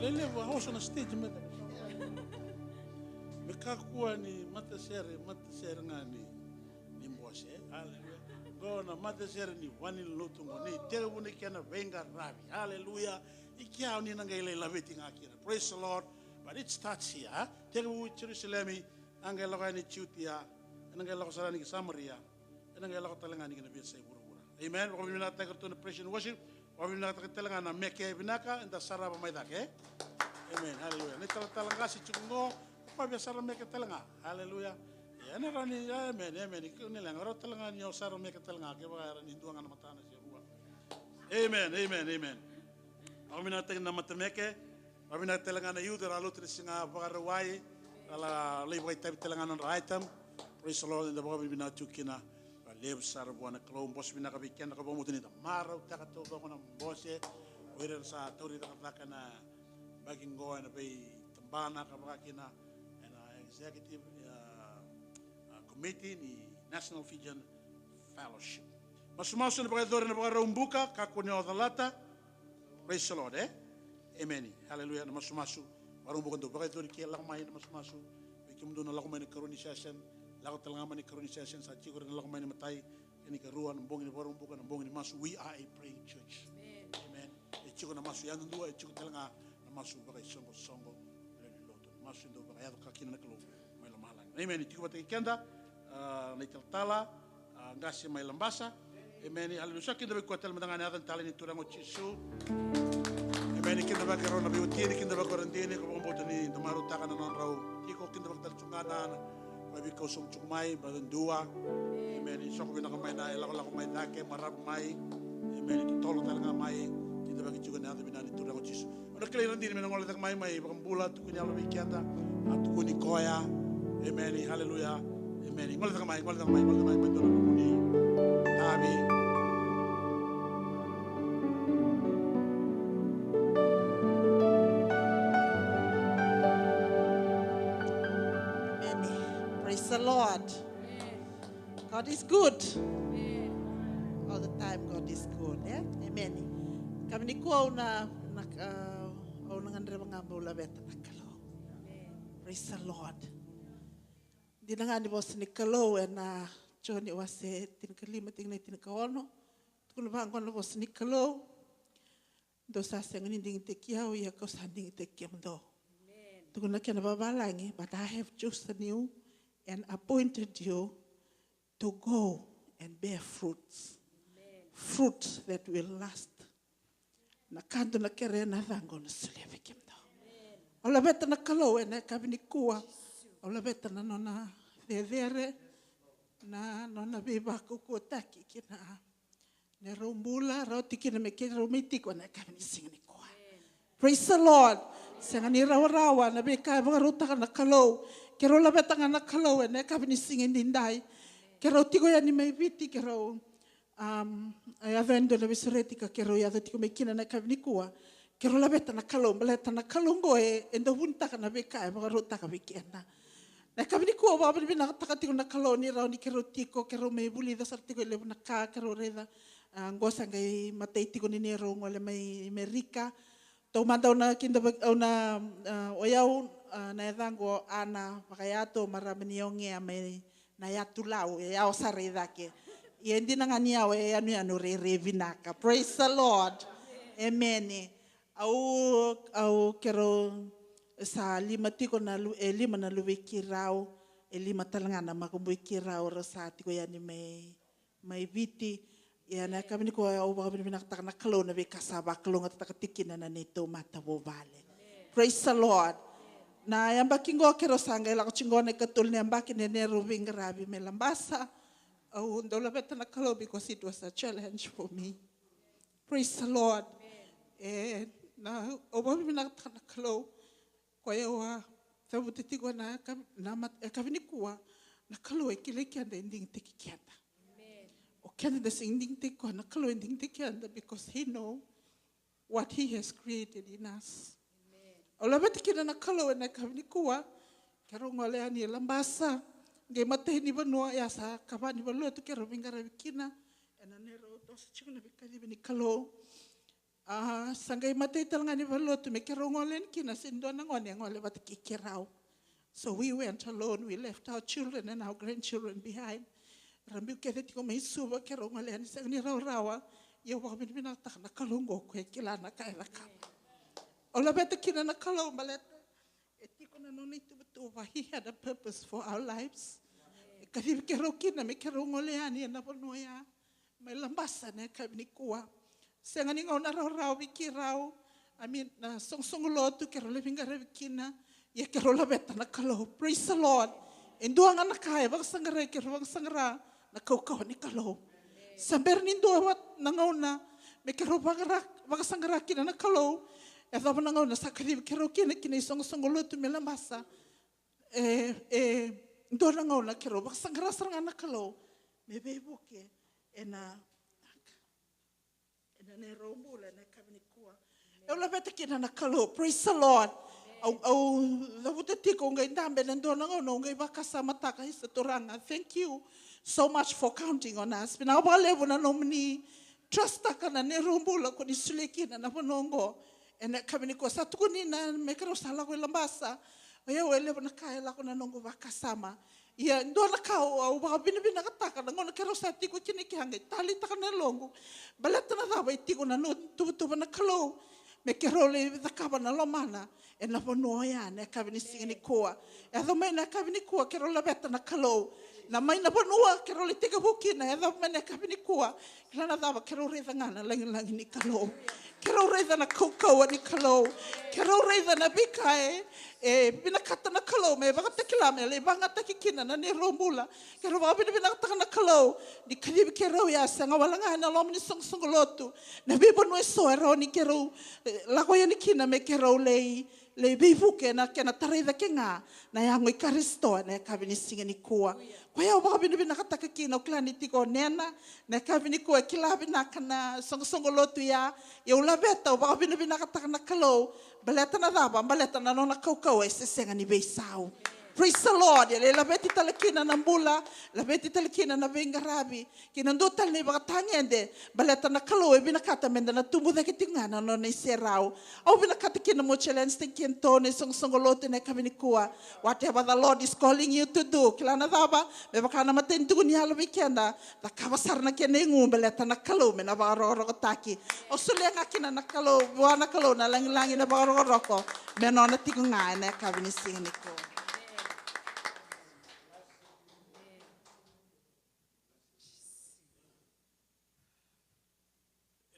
lele wa hoso na stage meta. Mekakua ni matasere ngani ni mbose. Hallelujah. Go na matasere ni wani lutungo ni terebu ni kiana venga rabi. Hallelujah. Ikia ni nangaile laveti ngakira. Praise the Lord. But it starts here. Terebu Jerusalemi angela ni chutia. Angela sarani Samaria. Angela talanga ni nabi sai burubura. Amen. Wa bimina tagarto na praise and worship. Wa bimina tagalanga na meke binaka and the saraba maidake. Amen. Hallelujah. Ni talanga si chungo. Biasa mereka telanga, haleluya. Ya na rani, amen. Ikut ni lang, orang telanga ni usah mereka telanga, kebaya rani duangan mata nasi ruah. Amen. Kami nak tengah nama temeke, kami nak telanga na youth, lalu terus singa bagarawai, ala lebih baik telanga na raitam. Praise the Lord. Indah bagai bina cukina, lebu sar buana kalau bos bina kabikian, kalau bamu tuni marau tak tahu bagai na bosnya, orang sa tahu tidak takkan na bagi ngoan nabi tembana kabakina. Executive Committee ni National Fijian Fellowship. Masuk na pagkadori na pagkarumbuka, kakunyo talata. Praise the Lord, eh? Amen. Hallelujah. Na masuk warumbuka do pagkadori kaya lakumay na masuk. Bikim do na lakumay na karuni session, lakot talangaman ni karuni session sa chiko na lakumay ni matay, kini karuan, nambong ni warumbuka, nambong ni masuk. We are a praying church. Amen. A chico na masu yang dua chico telanga na masu bagai songo le loto masu ndo bagai ado kakina na kalo mai la mahalan amen tiku bata kenda na tala ngasi mai lambasa amen haleluya kinda be kuatel madanga na tala ni turango chisu amen kinda ba karona be utini kinda ba korandini ko bombo ni tomaru taka na non rau tiko kinda ba tsungana na bi ko som chumai ba dua amen sok bina ko mai na ela ko mai na ke marap mai amen itu tolo talanga mai kita bagi juga na bina ni turango chisu ona kle randini me ngol tak mai bakambula tu kunya lo bikianda atu kuni koya amen haleluya amen ngol tak mai dono muni tabi praise the Lord. God is good. All the time God is good. Yeah? Amen. Kami ni ko na ngandre mga bola beta nakalo. Praise the Lord. Di na nga ni boss ni kalo na Johnny wase tinkalima tingnay tinkaono. Tukul bang ko na boss ni kalo. Do sa sengan ding tekiao ya ko sanding tekiam do. Tukul na kena babalangi, but I have chosen you and appointed you to go and bear fruits. Fruits that will last. Nakanto na kere na rango na sulebe kimdo. Ola beta na kalo na kabini kuwa. Ola beta na nona vevere na nona beba kuko taki kina. Ne rombula roti kina me kira romitiko na kabini singni kuwa. Praise the Lord. Sangani rawa na beka baruta na kalo. Kero la beta na kalo na kabini singin dindai. Kero tiko ya ni mai viti kero ai avendo la visoretica kero ya tiko me kina na kabini kuwa. Kero la beta na kalo baleta na kalongo endo hunta kana beka baruta ka bikena. Na kabini kuwa ba bina takatiko na kalo ni rao ni kero tiko kero me buli da sartiko le na ka kero reda ngosa ngai matei tiko ni nero ngole mai Amerika. Tau manda ona kinda ona oyau na edango ana pakayato maramani onge ame na yatulau ya osare dake. Yendi na ngani awe anu re vinaka. Praise the Lord. Amen. Au kero sa lima tiko na lima na luwe kirao lima talangana makumbu kirao rasa tiko yani mai viti ya na kami ko au ba kami nakataka na kalo na be kasaba kalo nga takatikin na nito mata vale. Praise the Lord. Na yamba kingo kero sanga ila kuchingone katul ni yamba kine nero vingarabi melambasa au ndola beta na kalo because it was a challenge for me. Praise the Lord. Na au ba kami nakataka na kalo kwa yawa sabu titigo na kami ni kuwa na kalo kile kianda ending tiki kianda. Canada singing tiko na kalo ending tikianda because he know what he has created in us. Ola beti kina na kalo na kami kuwa karo ngole ani lambasa nge mate ni banua ya sa kabani balu tu kero bingara bikina ena nero dos chikuna bikali bini kalo sangai mate talangani balu tu me kero ngole kina sindo na ngole bati kikirao. So we went alone. We left our children and our grandchildren behind. Rambil kete tiko mai suba kero ngale ani sagni rawa yo ba bin bina tak na kalongo ko kila na kai raka ola beta kina na kalo balet etiko na noni tu betu he had a purpose for our lives kadi kero kina me kero ngole ani na ponoya mai lambasa na kabni kuwa sengani ngona rawa bikirao I mean song lo tu kero le bingara bikina ye kero la beta na kalo. Praise the Lord. Induang anak kaya bang sangara kero bang sangara na kau ni kalau sampai nindo awat nangauna me kero bang sangara kina na kalau eda nangauna sakari kero kina song lo tu melambasa ndo nangauna kero bang sangara sarang na kalau me beboke ena ne rombula na kabini kuwa eula beta kina na kalau. Praise the Lord. Au davuta tiko ngai ndambe ndo nangauna ngai bakasa mataka hisatoranga. Thank you so much for counting on us. Pina wale na nomini trust takana ne rombula ko disulekina na ponongo ena kabini ko satukuni na mekero sala ko lambasa oya wele na kaya la ko na nongo bakasama Ia ndona kau au wa bina kataka na ngona kero sa tiku kini ki hangai tali taka na longu baleta na dawa itiku na no tu na kalo me kero le takaba na lomana e na pono ya na kabini singini koa e do mai na kabini koa kero la beta na kalo na mai na pono kero le tika buki na e do mai na kabini koa kila na dawa kero re ngana langi ni kalo kero re na kokau ni kalo kero re na bikai e bina kata na kalo me baka tekila me le banga takikina na ni rombula kero ba bina kata na kalo di kali kero ya sanga wala nga na lom ni song lotu na bibo no so ero ni kero la ko ni kina me kero le bivu ke na tare da kenga na yango i Kristo na kabini singa ni koa ko ya ba bina kata kikina klani tiko nena na kabini koa kila bina kana song lotu ya ula beta ba bina kata na kalo baleta na daba baleta na nona kau e sesenga ni beisau. Praise the Lord. Le la beti talakina na mbula, la beti talakina na vengarabi. Kina ndo tal ni baka tangende baleta na kalo e bina kata menda na tumbu da kitinga na nona serau. Au bina kata kina mo challenge tinkiento ne songolote ne kabinikua. Whatever the Lord is calling you to do. Kila na daba me baka na matentu ni halo weekenda. Da kabasar na kene ngu baleta na kalo me na baro taki. O sulenga kina na kalo wana kalo na langi na baro roko. Me nona tikunga ne kabinisiniko.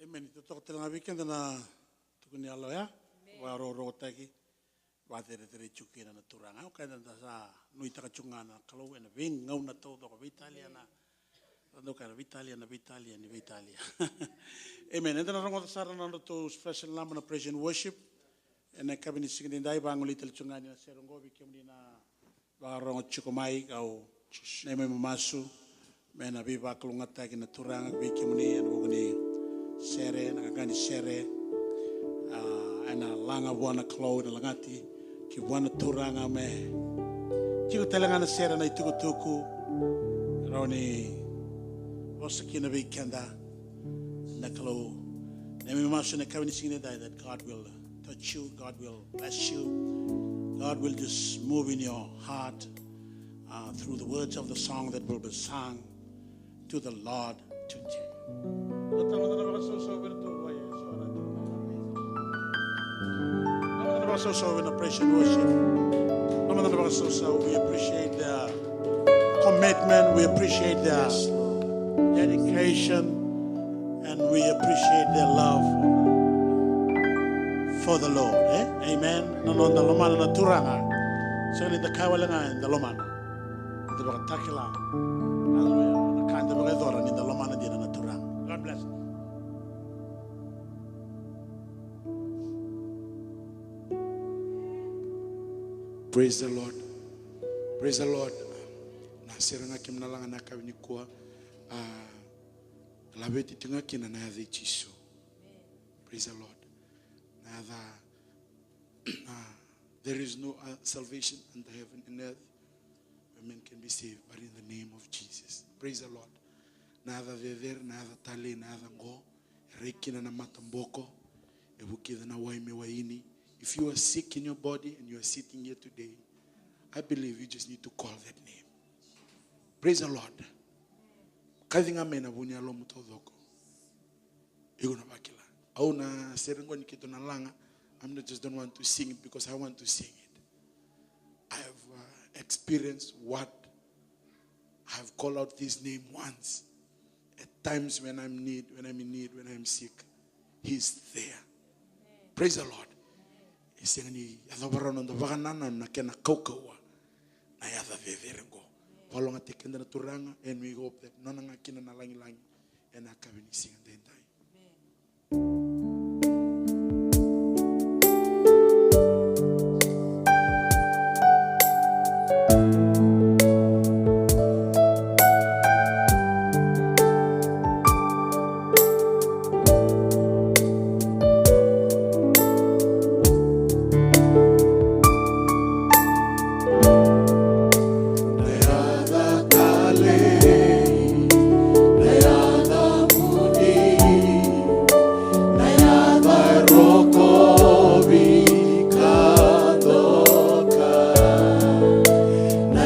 Amen. Ito toko tala weekend na tukuni alo ya. Wa ro taki. Wa tere chuki na turanga. O kaya na sa nui taka chunga na kalau na ving ngau na to doko Vitalia na. Tando kaya Vitalia. Amen. Ito na rongo tasara na to special lamb na praise and worship. Ena kabini sigini dai banguli tel chunga ni na serongo bikemni na wa rongo chukumai kau neme mamasu. Mena biba kalungata ki na turanga bikemni ena bugni sere nakagani sere ana langa wana klo na langati ki wana turanga me ki telanga na sere na tuku roni osaki na weekenda na klo nemi masu na kawini singine that God will touch you, God will bless you, God will just move in your heart through the words of the song that will be sung to the Lord today. So in operation worship, we appreciate their commitment, we appreciate their dedication, and we appreciate their love for the Lord. Amen. No the lomana na turanga, so in the kawalanga and the lomana, the batakila, hallelujah. The kind of redora in the lomana dina na turanga. God bless. Praise the Lord. Praise the Lord. Na seranga kim na lang na kawini ko labeti tinga kina na yadhi chiso. Praise the Lord. There is no salvation under heaven and earth where men can be saved but in the name of Jesus. Praise the Lord. Nada vever, nada tale, nada ngo, rekina na matamboko, ebukida na waime waini. If you are sick in your body and you are sitting here today, I believe you just need to call that name. Praise the Lord. Kadinga mena bunya lo mutodoko. Iguna bakila. Au na serengo nikito na langa. I just don't want to sing it because I want to sing it. I have experienced what I have called out this name once. At times when I'm in need, when I'm sick, He's there. Praise the Lord. Isengani yadabaranon da baganana na kena kaukawa na yada veverengo. Palonga tekenda na turanga, and we hope that nona nga kina na langi and akabini singa dendai. Na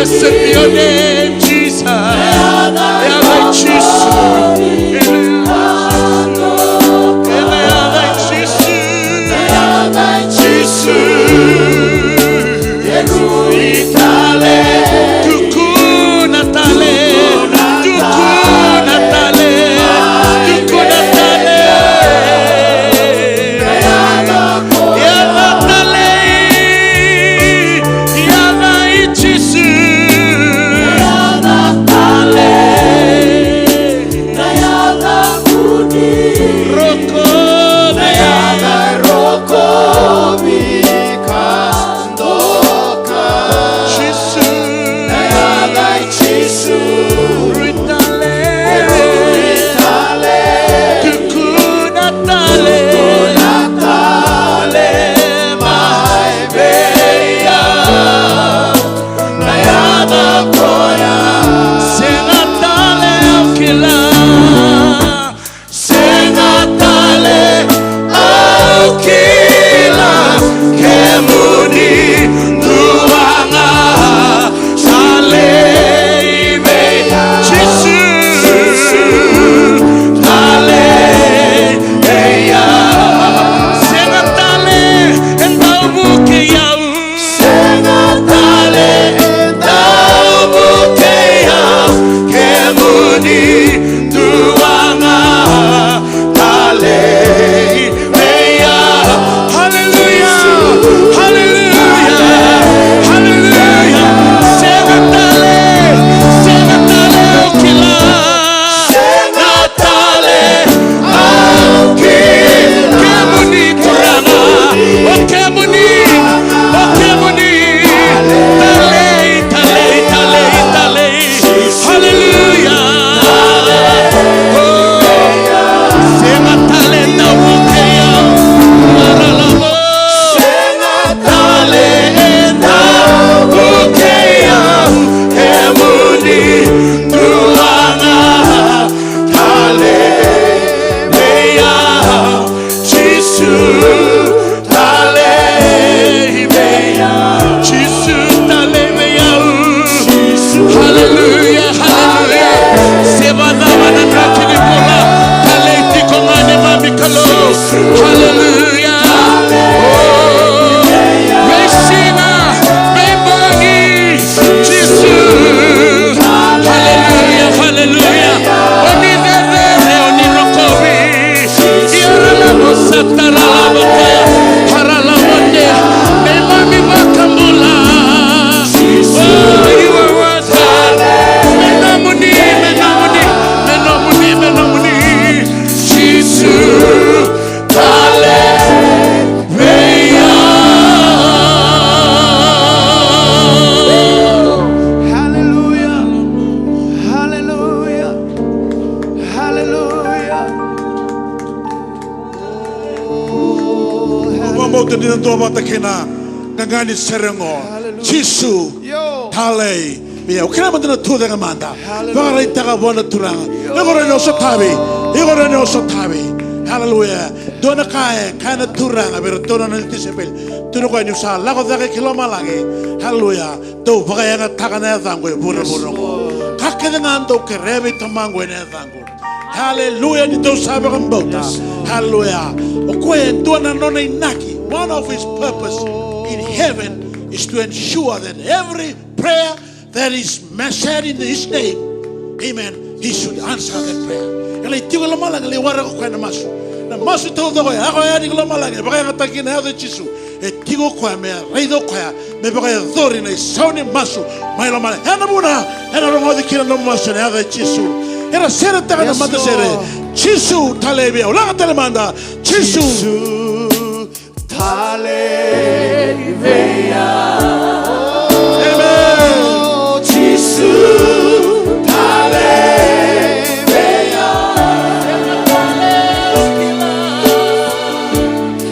Blessed be your name, Jesus. Yahweh ngani serengo Jisu tale bia ukina mandana tuda ngamanda bagara itaga bona turanga ngora no sotabi igora no sotabi hallelujah dona kae kana turanga ber dona no tisebel tuno ko nyusa lago daga kiloma lagi hallelujah do bagaya tagana zango buru buru kakede ngando kerebe tamango ene zango hallelujah ni do sabe ngambota hallelujah okoye dona no inaki. One of his purpose in heaven is to ensure that every prayer that is said in his name, amen, he should answer that prayer. Ele tigo la mala le wara ko na masu. Na masu to do ya ko ya ni la mala ba ga ta kina de chisu. E tigo ko me reido ko ya me ba ga dori na sauni masu. Mai la mala. Hena buna, hena ro mo de kina no masu na de chisu. Era sera ta na mata sere. Chisu talebia. Ola ta le manda. Chisu Hallelujah. Amen. Jesus. Hallelujah.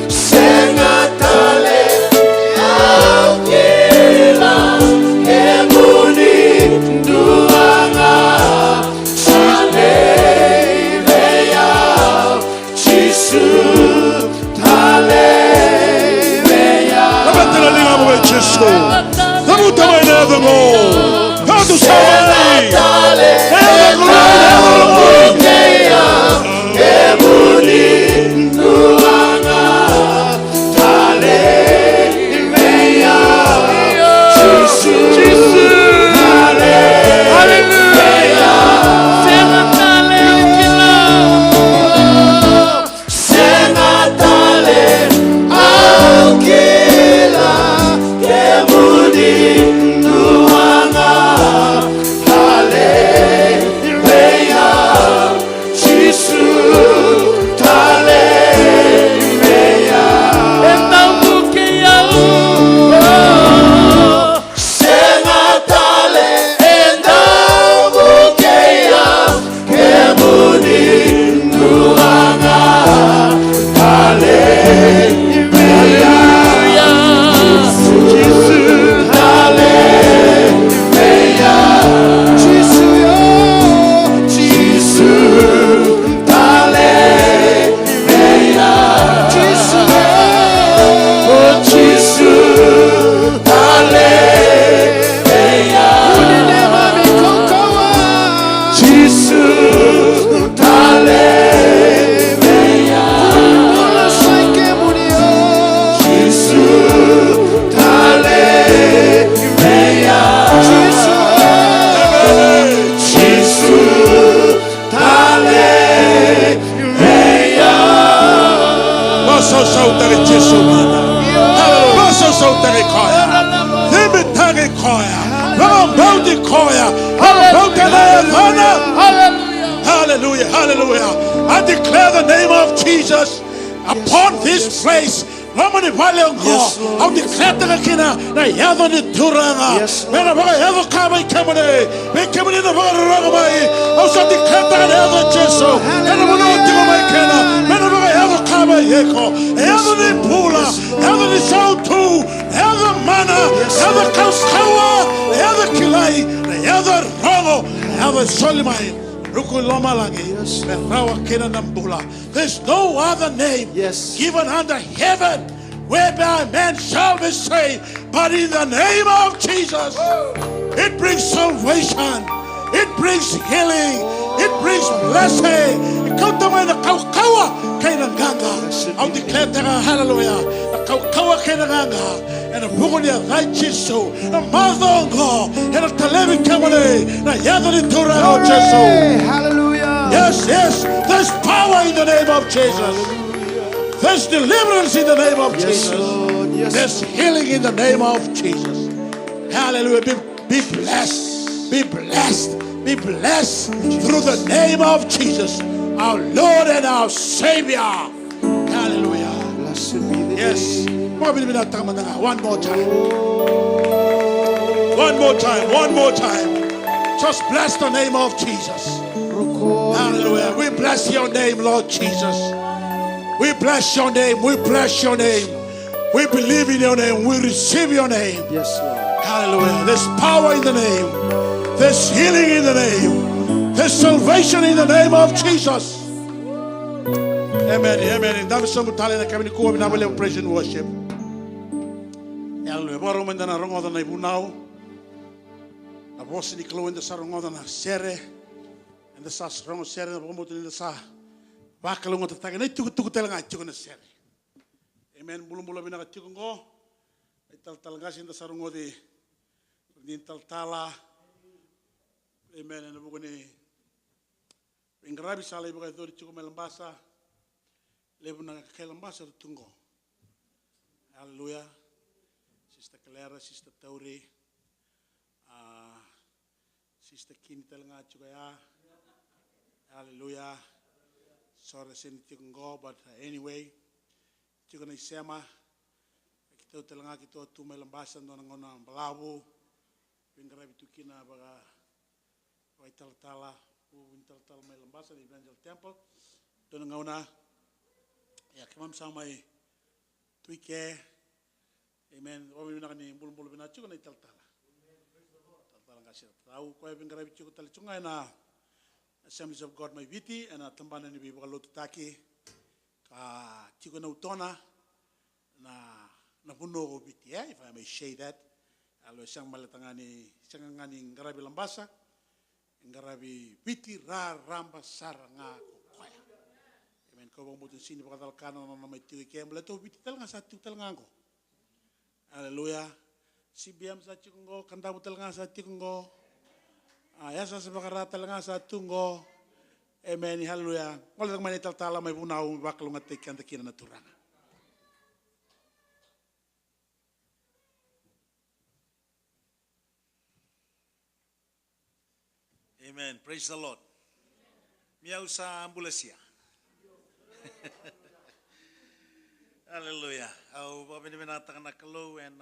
Sengatale aukila kemuni duanga. Hallelujah. Jesus. Jesus. Lord to somebody. Heaven, Lord, Hallelujah, hallelujah. I declare the name of Jesus upon this place. Mama ni pale ngo, au declare the kina na yado ni turanga. Mena baga yado kama ikemone, ikemone na baga roga mai. Au sa declare the yado Jesu. Mena mono tiko mai kena. Mena baga yado kama yeko. Yado ni pula, yado ni sautu, yado mana, yado kauskawa, yado kilai, yado rogo, yado solimai. There's no other name given under heaven whereby man shall be saved, but in the name of Jesus. It brings salvation, it brings healing, it brings blessing. I'll declare that, hallelujah. And a Bugonia righteous soul, a mother God, and a Televi Kamane, a Yadri Tura Jesu. Hallelujah. Yes, yes, there's power in the name of Jesus. There's deliverance in the name of Jesus. There's healing in the name of Jesus. Hallelujah. Be blessed, be blessed, be blessed through the name of Jesus, our Lord and our Savior. Hallelujah. Yes. One more time. One more time. One more time. Just bless the name of Jesus. Hallelujah. We bless your name, Lord Jesus. We bless your name. We bless your name. We believe in your name. We receive your name. Yes, Lord. Hallelujah. There's power in the name. There's healing in the name. There's salvation in the name of Jesus. Amen. Amen. That is some talent coming to come in praise and worship. Hallelujah. Baru mendana rongo na ibu now. Na bosi ni klo enda sarongo na sere. Enda sa rongo sere na bomo tu enda sa. Bakalo ngo tatanga na tuku telanga tuku na sere. Amen. Bulu bina ka tuku ngo. Ital talanga enda sarongo di tal tala. Amen. Enda buku ni ingrabi sala ibu ka dori tuku melambasa. Lebu na kailambasa tungo. Hallelujah. Sister Clara, Sister Tauri, Sister Kintel nga juga ya. Hallelujah. Sorry sin go, but anyway, juga na isema kita telenga kita tu melembasan don ngona balabu. Pingra bitu kina baga waital tala, wintal tala melembasan di Evangel Temple. Don ngona ya kemam samai tuike. Amen. Omi bina kani bulu bina cukup na ital tala. Tala ngasih tahu kau yang ngarabi cukup tali cungai na Assemblies of God my viti and tambana ni bibu kalau tutaki ka cukup na utona na buno viti if I may say that. alo siyang malatangani siyang ngani ngarabi lambasa ngarabi piti ramba saranga kokoya. Amen. Kau bang mutun sini pakatal kanan na may tiwi kaya mulato piti talanga satu talanga ko. Haleluya. Si biam sa chungo kanda talanga sa chungo. Ayasa sa bakara talanga sa tungo. Amen. Haleluya. Wala tang manital tala may bunaw baklong at tikan takinan na turanga. Amen. Praise the Lord. Miau sa ambulasia. Hallelujah. Au babini binata kana kalau and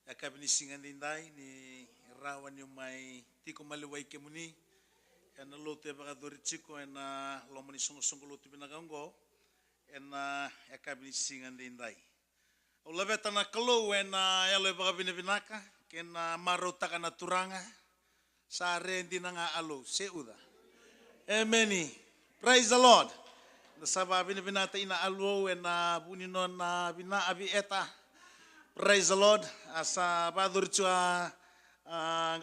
akabini singan dindai ni rawan yung may tiko maliway kemuni and lote baka dorichiko and lomani sungo lote binagango and akabini singan dindai. Au labeta na kalau and yalo baka binaka ken marota kana turanga. Sa rendi na nga alo, seuda. Amen. Praise the Lord. Nasababi na binata ina alo na buninon na binaabi eta. Praise the Lord. Asa badur chua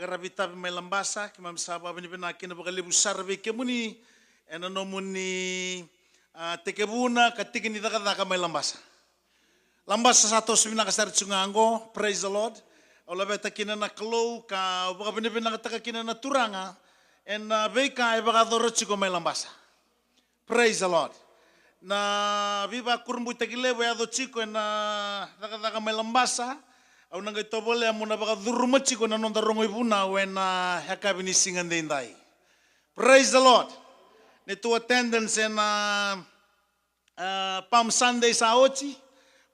garabita may lambasa. Kimam sababi na binakin na bakalibu sarbi kemuni. Ena nomuni tekebuna katikin ni taka may lambasa. Lambasa sa tos binakasar chungango. Praise the Lord. Ola beta kina na klo ka baka binibina ka kina na turanga and beka baka dorochiko may lambasa. Praise the Lord. Na biba kurumbu takile wa do chiko na taka may lambasa au nang ito bole amo na baka durumachiko na nonda rongo ibuna when hakabini singan dindai. Praise the Lord. Nito attendance and Palm Sunday sa ochi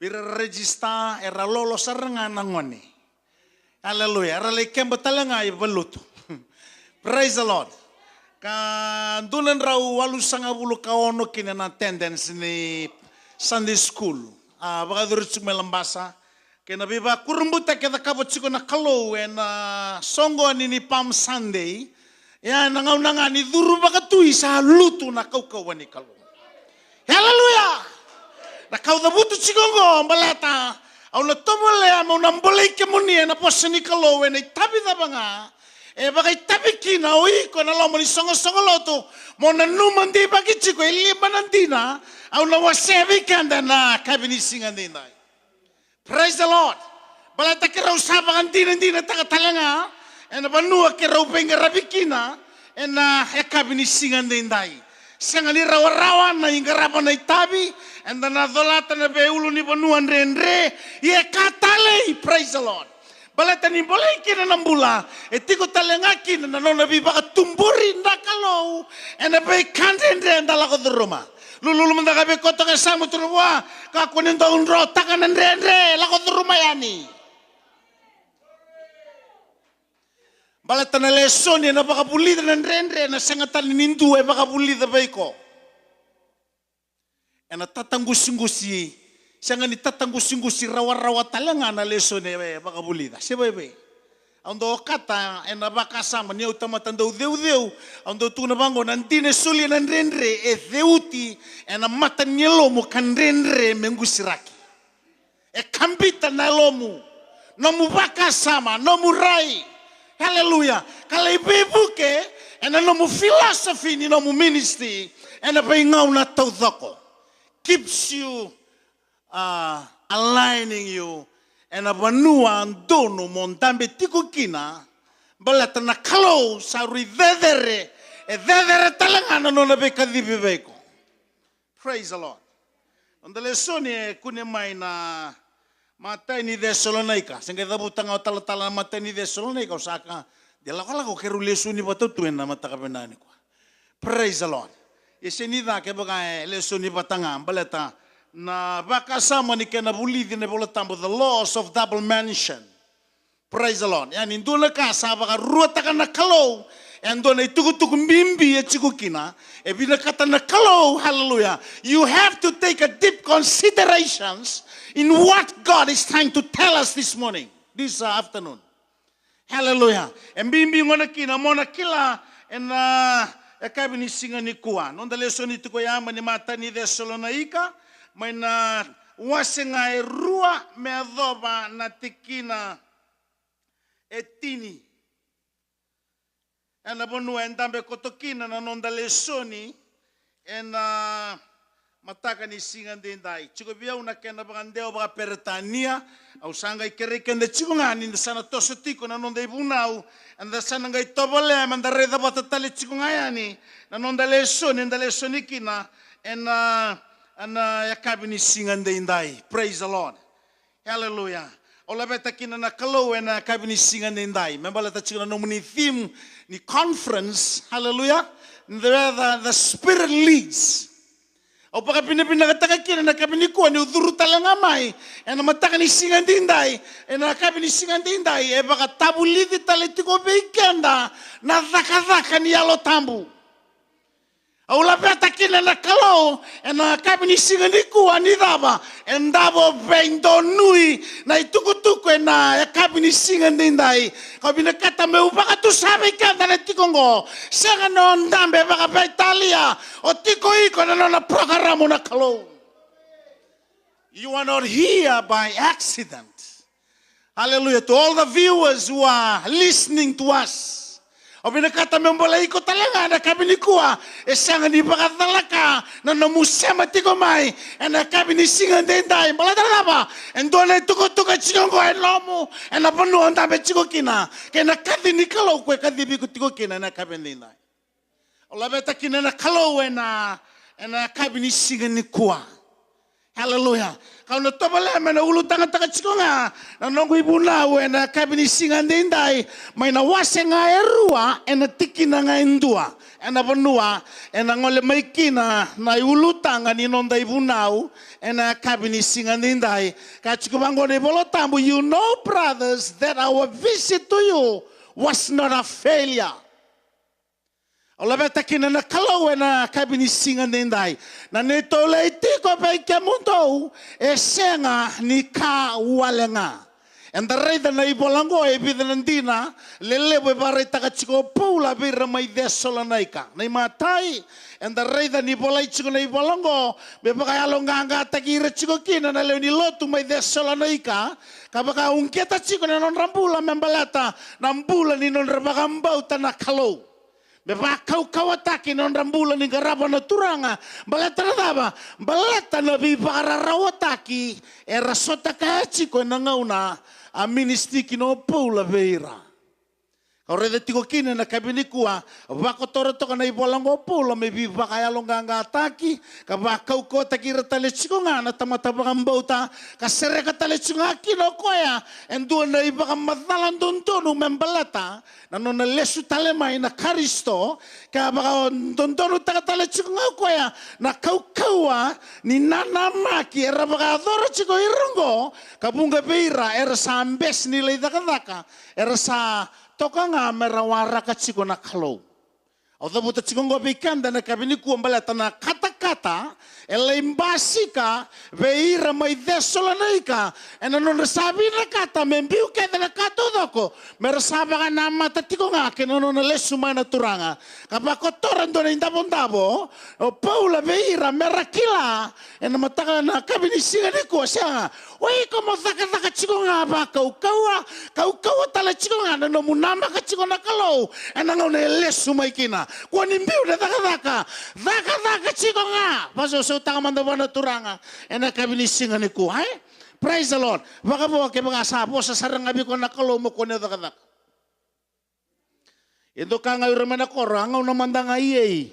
bira register era lolo sarangan nangone. Hallelujah. Rale kemba talanga ibaluto. Praise the Lord. Kandunan raw 850 kaono kina na attendance ni Sunday school. Baka duritsuk may lambasa. Kina biba kurumbuta kita kabotsiko na kalo na songo ni Palm Sunday. Yan nangaw na nga ni duru baka tuwi sa luto na kaukawan ni kalo. Hallelujah. Nakaw na buto sigongo balata. Au na tomole amo na mbolei ke muni na posani kalo na itabi da banga e baka itabi kina oi ko na lo moni songo loto mo na numandi baki chiko ili manandina au na wasevi kanda na kabini singandina. Praise the Lord. Balata ke rau saba andina taka talanga e na banua ke rau penga rabikina e na kabini singandina. Sangali rawa na ingarapa na itabi and then adolata na beulu ni banuan rendre ye katale. Praise the Lord. Balata ni boleh kina nambula etiko talengaki na nona biba tumburi ndakalo and be kandendre ndala ko roma lulu mendaka be kota ka samu turwa ka kunin taun ro takan rendre la ko roma yani. Balata na lesson na baka pulida na rendre na sangatan nindu e baka pulida baiko. Na tatanggusi-gusi siya ni tatanggusi-gusi rawa-rawa talanga na lesson e baka bulida. Si bebe. Ando kata na baka sama niya utamatan daw deu ando tuna bango nandine suli nan rendre e deuti na mata nilomo kan rendre mengusiraki. E kambita na lomu. Nomu baka sama, nomu rai. Hallelujah. Kala ibebuke na nomu philosophy ni nomu ministry na paingaw na taudako. Keeps you aligning you and abanua andono montambe tiko kina balata na kalo sa ridedere e dedere talanga no na beka dibibeko. Praise the Lord. Onda lesoni kune mai na mata ni Thessalonica sengke dabutang o tala mata ni Thessalonica usaka dela kala ko keru lesoni batutu na mata kabenani ko. Praise the Lord. Isinida ke baga lesoni batanga baleta na baka sama ni kena bulidi ne boletambo the laws of double mention. Praise the Lord. Yani ndona ka sa baka ruata kana kalo ndona itukutuku mbimbi echikukina e bina kata na kalo. Hallelujah. You have to take a deep considerations in what God is trying to tell us this morning, this afternoon. Hallelujah. Mbimbi ngona kina mona kila kabini singa ni kuwa. Nonda leso ni tuko yama ni mata ni Thessalonica. May na wasinga rua me adoba na tikina tini. Ena bonua endambe kotokina na nonda lesoni ena mataka ni singa dendai. Chiko bia una kena bagandeo baga peretania au sanga ikere kende chiko ngani sana toso tiko na nonda ibunau anda sana ngai tobole manda reda batatale chiko ngayani na nonda lesoni kina ena yakabi ni singa dendai. Praise the Lord. Hallelujah. Ola beta kina na kalau ena yakabi ni singa dendai. Membala ta chiko na nomuni theme ni conference. Hallelujah. The Spirit leads. O paka pinipina kataka kina na kabini kuwa ni udhuru talanga mai. Ena mataka ni singandindai. Ena kabini singandindai. E baka tabu lidi taletiko beikenda. Na dhaka ni yalo tambu. Aula beta kina na kalau. Ena kabini singandikuwa ni dhaba. Endabo bendo nui. Na itukutuku ena ya kabini singandindai. Kabini kata me upaka tu sabi kanda na tikongo. Sanga no ndambe baka beitalia. O tiko iko na nona programo na kalau. You are not here by accident. Hallelujah. To all the viewers who are listening to us. O binakata membola iko talaga na kabini kuwa. Sanga ni baka talaka. Na namusema tiko mai. Na kabini singa dendai. Bala talaba. Endo na tuko chikongo elomu. Na panu ondambe chiko kina. Kena kati ni kalau kwe kati biku tiko kina na kabini dendai. Ola beta kina na kalau na kabini singa ni kuwa. Hallelujah. Kau na tobala mana ulu tangan chikonga na nongo ibuna na kabini singa dendai mai na wasenga erua ena tikina nga endua ena bonua ena ngole maikina na ulu tangan ni nonda ibunau ena kabini singa dendai ka chikubango ne bolotambu. You know, brothers, that our visit to you was not a failure. Ola beta kina na kalau na kabini singa dendai na neto leitiko pe ke mundo senga ni ka walenga enda reida na ibolango e bidanandina lelewe bare takachiko pula bira mai desolanaika na matai enda reida ni bolai chiko na ibolango be baka alonganga takira chiko kina na leoni lotu mai desolanaika kabaka ungketa chiko na non rambula membalata nambula ni non rabagambau na kalau. Beba kau ataki non rambula ni garaba na turanga balata na daba balata na bibara rawataki era sota kachi ko na ngauna a ministry kino Paula Veira. Kau reda tiko kina na kabini kuwa bako toro to kana ibolango Paula me bibaka yalonga ataki ka bakau ko takira tale chiko nga na tamata bagambauta ka sereka tale chiko kino koya endu na ibaka madalan dontonu membalata na nona lesu tale mai na Kristo ka baka dontonu takatale chiko koya na kaua ni nana maki era baka adoro chiko irungo ka bunga beira era sa ambes nilai dakadaka era sa toka nga merawara ka chiko na kalau. Although buta chiko ngobikanda na kabini kuwa mbalata na kata-kata elembasi ka veira mai desolanaika ena non sabi na kata membiu ke na kato doko merasaba ka na mata tiko nga kena non lesu mai na turanga kapako toran do na indabondabo o Paula veira merakila ena mataka na kabini singa ni kuwa siya wai como zaka chiko nga ba kau tala chiko nga na munama ka chiko na kalau ena ngone lesu mai kina kwa nimbiu na zaka chiko nga paso so tangamanda wana turanga ena kabini singa ni kuwa praise the Lord baka bawa ke baka sapo sa sarang abi ko na kalau mo ko na zaka ito ka nga urama na korang na mandanga iye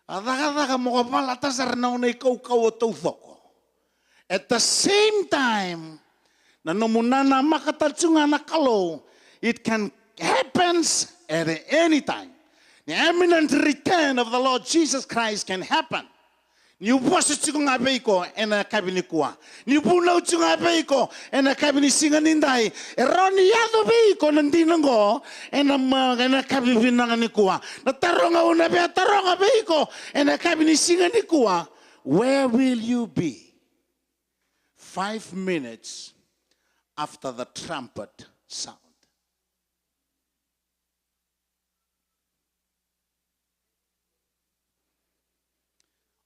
adaka mo ko pala tasar na unay kau tawthok. At the same time, na numunana makatatsunga na kalau, it can happen at any time. The imminent return of the Lord Jesus Christ can happen. Niu puasa tsunga beiko ena kabini kuwa. Niu punau tsunga beiko ena kabini singa nindai. Eroni yado beiko nandinango ena kabini nangani kuwa. Na taronga una be taronga beiko ena kabini singa ni kuwa. Where will you be 5 minutes after the trumpet sound?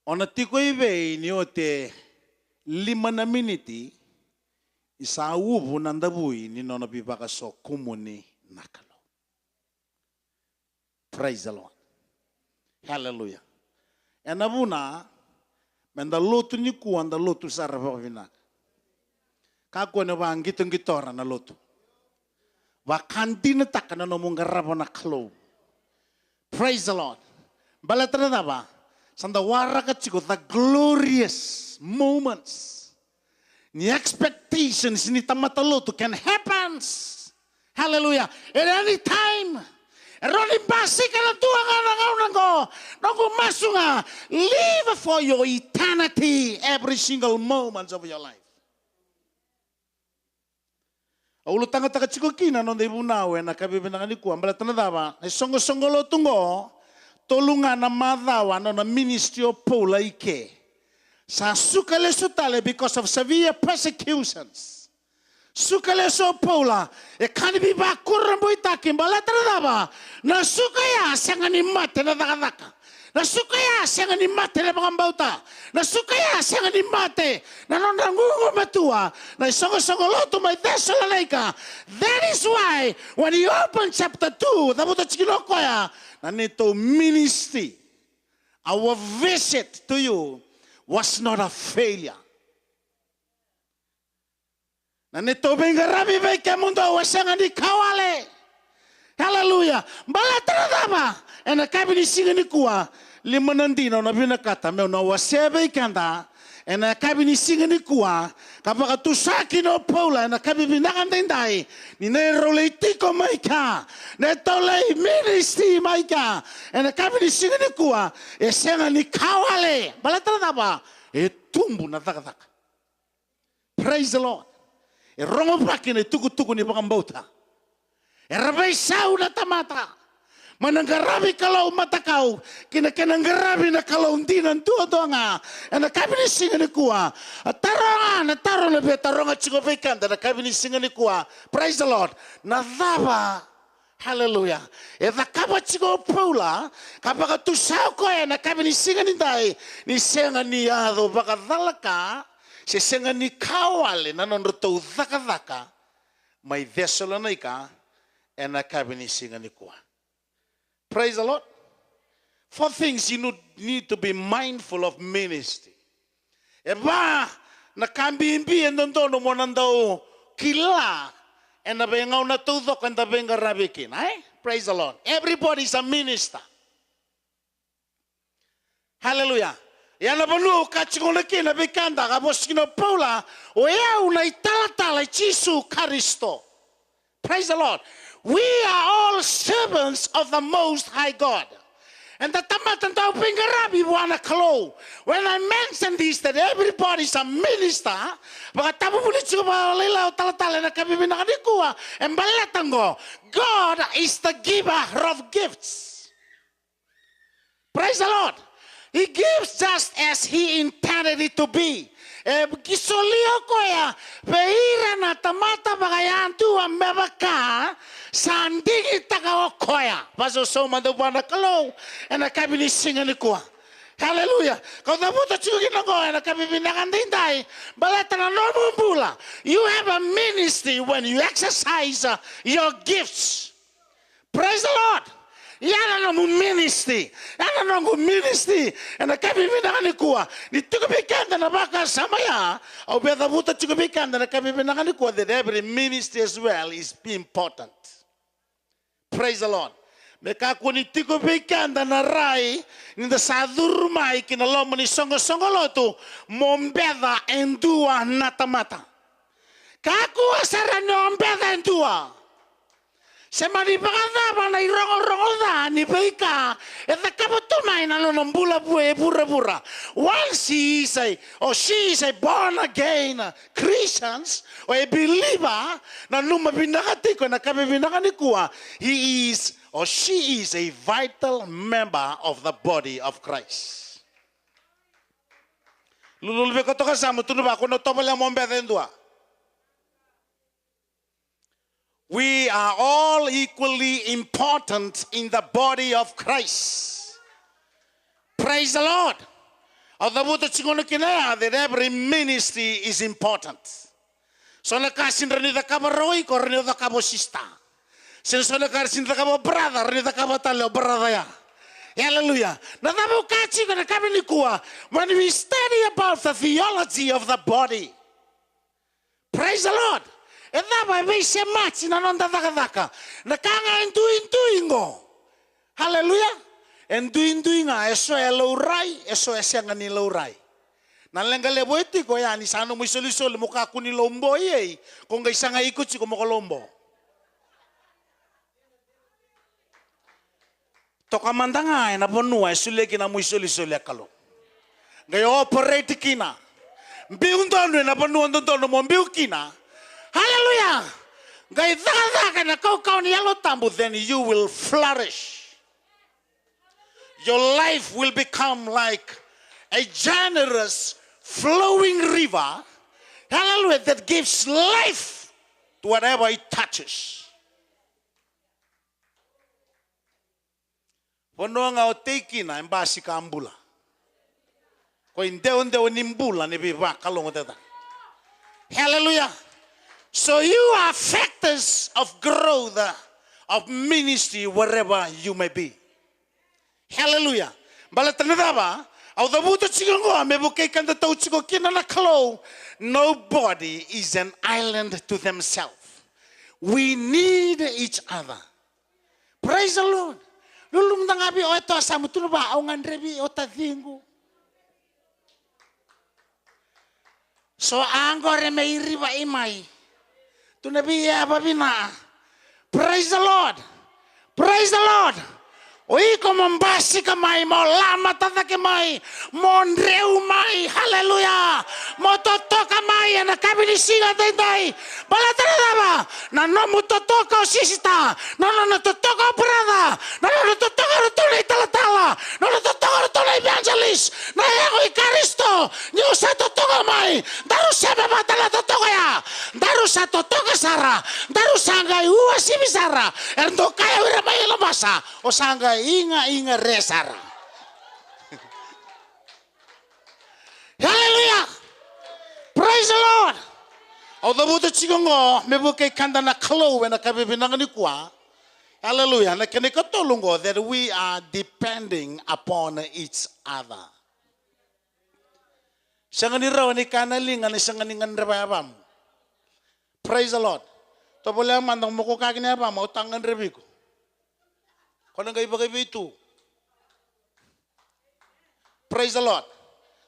Ona tiko iwe ni o te 5 na miniti Isa uvu nandabui ni nona bibaka so kumuni nakalo. Praise the Lord. Hallelujah. Enabuna menda lotu ni kuanda lotu sarava vinak. Kako ne bang gitung-gitora na lotu. Wakantina takana no mungarabo na kalo. Praise the Lord. Balatana ba? Sanda waraka chiko the glorious moments. The expectations ni tamatalotu can happen. Hallelujah. At any time. Roni basi kana tuanga nango nango masunga. Live for your eternity every single moment of your life. Aulu tanga taka chiko kina no debu nawe na kabibina ni ku ambala tanadaba. Songo songo lo tungo tolunga na madawa no na ministry of Paul ike. Sa sukale sutale because of severe persecutions. Sukale so Paula e kani ba kurrambo itaki ambala tanadaba. Na sukaya sangani mate na dakadaka. Na sukaya sangani mate na pangambauta. Na sukaya sangani mate na nondangungo matua. Na songo loto may Thessalonica. That is why when you open chapter 2, dapat chikinokoya na nito ministry. Our visit to you was not a failure. Na nito bingarabi beke mundo wasangani kawale. Hallelujah. Balatradaba. And the cabinet singing kuwa limanandino na binakata me no wasebe kanda. And the cabinet singing kuwa kapag tusaki no Paula and the cabinet nakandendai ni nerole tiko maika netole ministry maika and the cabinet singing kuwa esenga ni kawale balatradaba tumbu na takataka. Praise the Lord. E rongo prakine tuku ni pakambauta. Erabai sau na tamata. Mananggarabi kalau matakau. Kinakananggarabi na kalau undinan tuwa-tuwa. And the cabinet singing ni kuwa. Tarong lebih tarong at sikopikan. The cabinet singing ni kuwa. Praise the Lord. Nadaba. Hallelujah. E the kabat siko Paula. Kapag tusaw ko na cabinet singing ni tayo. Ni senga niyado. Baka dalaka. Si senga ni kawale. Nanonroto daka-daka. May Thessalonica. And a cabinet singing kuwa. Praise the Lord. 4 things you need to be mindful of ministry. Eba nakambi and don't know monando kila and the benga na tudok and the benga rabikin. Praise the Lord. Everybody is a minister. Hallelujah. Yana banu kachingoleki na bikanda kaboskino Paula oya una itala Jesu Christo. Praise the Lord. We are all servants of the Most High God. And the tamatan tao pingarabi wana kalo. When I mention this, that everybody is a minister, baka tapo puli chiko ba lila talatala na kabibina kanikuwa, and balatango, God is the giver of gifts. Praise the Lord. He gives just as He intended it to be. Kisolio koya peira na tamata bagayan tu amebaka sandigi tagaw koya paso so mando bana kalo and a cabinet singing kuwa. Hallelujah. Kau dapat cuci na ko na kabibinakan dindai balata na normal bula. You have a ministry when you exercise your gifts. Praise the Lord. Yana no ministry. Yana no ministry. And the kabibinakan ni kuwa. Ni tukubikanda na baka samaya. Au beda buta tukubikanda na kabibinakan ni kuwa. That every ministry as well is important. Praise the Lord. Meka kuni tukubikanda na rai. Ni da sadurumai kinalomo ni songo lotu. Mombeda endua natamata. Kaku asara no ombeda endua. Semani paganda na irongo da ni peika eta kabutumay na no bula pura. Once he is a born again Christians or a believer na lumabinakati ko na kabibinakani kuwa, he is or she is a vital member of the body of Christ. Lululbe ko to kasama tunuba ko no tobala mo mbedendua. We are all equally important in the body of Christ. Praise the Lord. That every ministry is important. So na kasin rani da kaba roi ko rani da kaba sista. Sen so na kasin da kaba brother rani da kaba talo brother ya. Hallelujah. Na tabu kachi ko na kaba ni kuwa. When we study about the theology of the body. Praise the Lord. E dava e se machi na non da daka. Na kanga ingo. Hallelujah. Enduinga eso e lourai, eso e sianga ni lourai. Na lenga lebo iti ko yani sano mo isolisol mukha ko ni lombo ye. Kung ga isanga ikot si ko mo lombo. To kamanda nga na ponua isule kina mo isolisol yakalo. Gayo operate kina. Mbiung dono na ponua dono mo mbiung kina. Hallelujah. Gay daka na kau ni yalo tambu, then you will flourish. Your life will become like a generous flowing river, hallelujah, that gives life to whatever it touches. Pono nga o teki na embasi ka ambula. Ko indeo nimbula ni biba kalongo tata. Hallelujah. So you are factors of growth, of ministry, wherever you may be. Hallelujah. Balatanadaba, au the buto chigongo, mebuke kanda tau chigo kinana kalo. Nobody is an island to themselves. We need each other. Praise the Lord. Lulum nangabi o ito asamutuno ba au ngandrebi o tadingu. So angore me iriba imai. Tunabi ya babina. Praise the Lord. Praise the Lord. Oi como mbasi kamai mo lama tata kamai mo ndreu mai hallelujah mo totoka mai na kabili singa dai balatraba na no mo totoka sisita no totoka brada no totoka tole tala no totoka tole evangelist na ego Cristo ni usa totoka mai daru sebe batala totoka ya daru sa totoka sara daru sanga uwa sibisara endo kaya ura mai lamasa o sanga inga resara. Hallelujah. Praise the Lord. Although the chigongo mebuke kanda na klo na kabibinanga ni kwa. Hallelujah. Na kenikotolungo that we are depending upon each other. Sangani raw ni kanalinga ni sangani ngandrabayabam. Praise the Lord. To boleh mandang muko kagini apa mau tangan rebiku. Praise the Lord.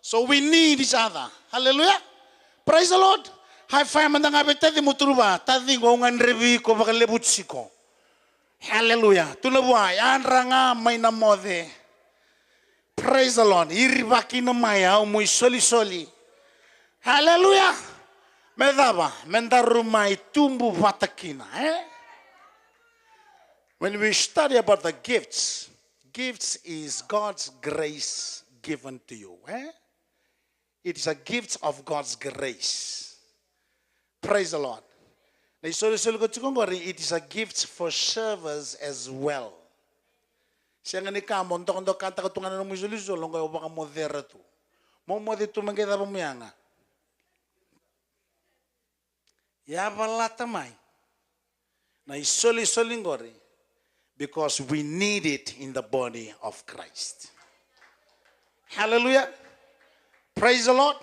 So we need each other. Hallelujah. Praise the Lord. High five mandang abetadi muturuba. Tadi ngongan rebi ko bakalebutsiko. Hallelujah. Tunabuay anranga may namode. Praise the Lord. Iribaki na maya umuy soli. Hallelujah. Medaba mendarumay tumbu vatakina. When we study about the gifts is God's grace given to you. It is a gift of God's grace. Praise the Lord. It is a gift for service as well. Because we need it in the body of Christ. Hallelujah. Praise the Lord.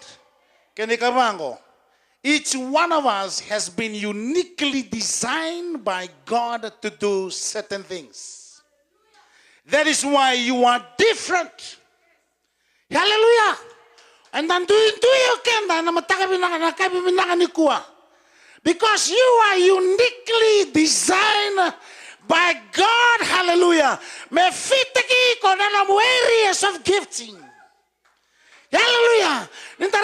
Each one of us has been uniquely designed by God to do certain things. That is why you are different. Hallelujah. And then because you are uniquely designed by God, hallelujah. Me fitaki konana areas of gifting. Hallelujah. It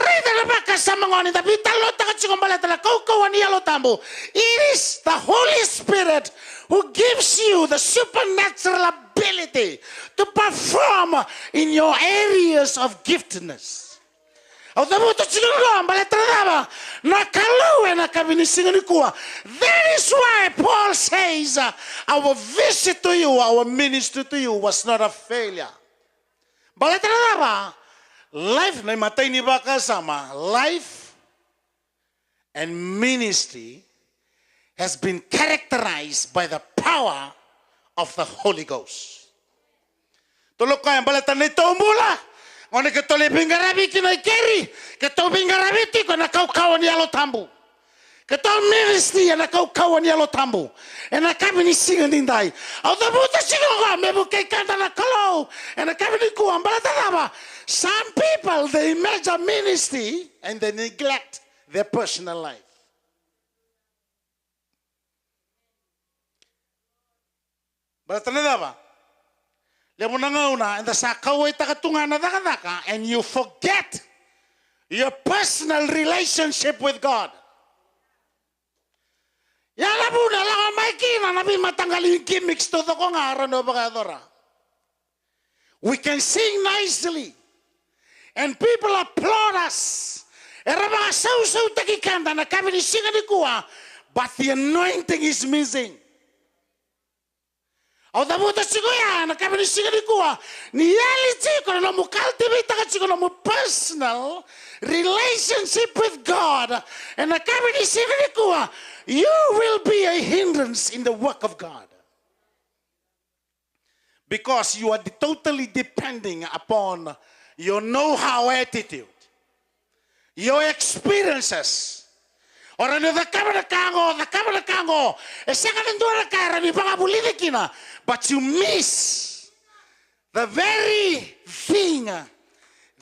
is the Holy Spirit who gives you the supernatural ability to perform in your areas of giftedness. That is why Paul says our visit to you, our ministry to you was not a failure. Life and ministry has been characterized by the power of the Holy Ghost. Tulok ko yung balatan nito mula. Ngone ke tole bingarabi kinai keri, ke to bingarabi ti ko na kaukawan yalo tambu. Ke to ministry na kaukawan yalo tambu. E na kabini singa nindai. Au da buta singa ko me bu ke kanta na kalo. E na kabini ku ambalata ba. Some people they measure ministry and they neglect their personal life. Balata na ba? And you forget your personal relationship with God. We can sing nicely and people applaud us. But the anointing is missing. O da buta siguya na kabini sigari kuwa ni yali chiko na mo cultivate ka chiko na mo personal relationship with God and na kabini sigari kuwa you will be a hindrance in the work of God because you are totally depending upon your know-how attitude, your experiences. Orang ni the camera kango. But you miss the very thing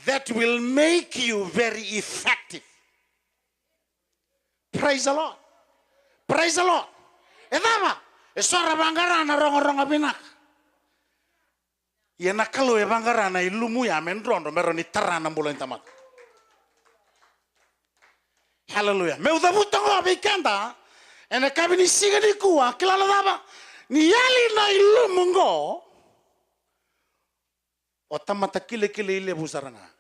that will make you very effective. Praise the Lord. Praise the Lord. Edaba, esora bangarana ronga binak. Yena kalau e bangarana ilumu ya menrondo meroni tarana bulan tamat. Hallelujah. Meu dabutango abikanda ena kabini sigani kuwa kilala daba ni yali na ilumungo otamata kile ile busaranga.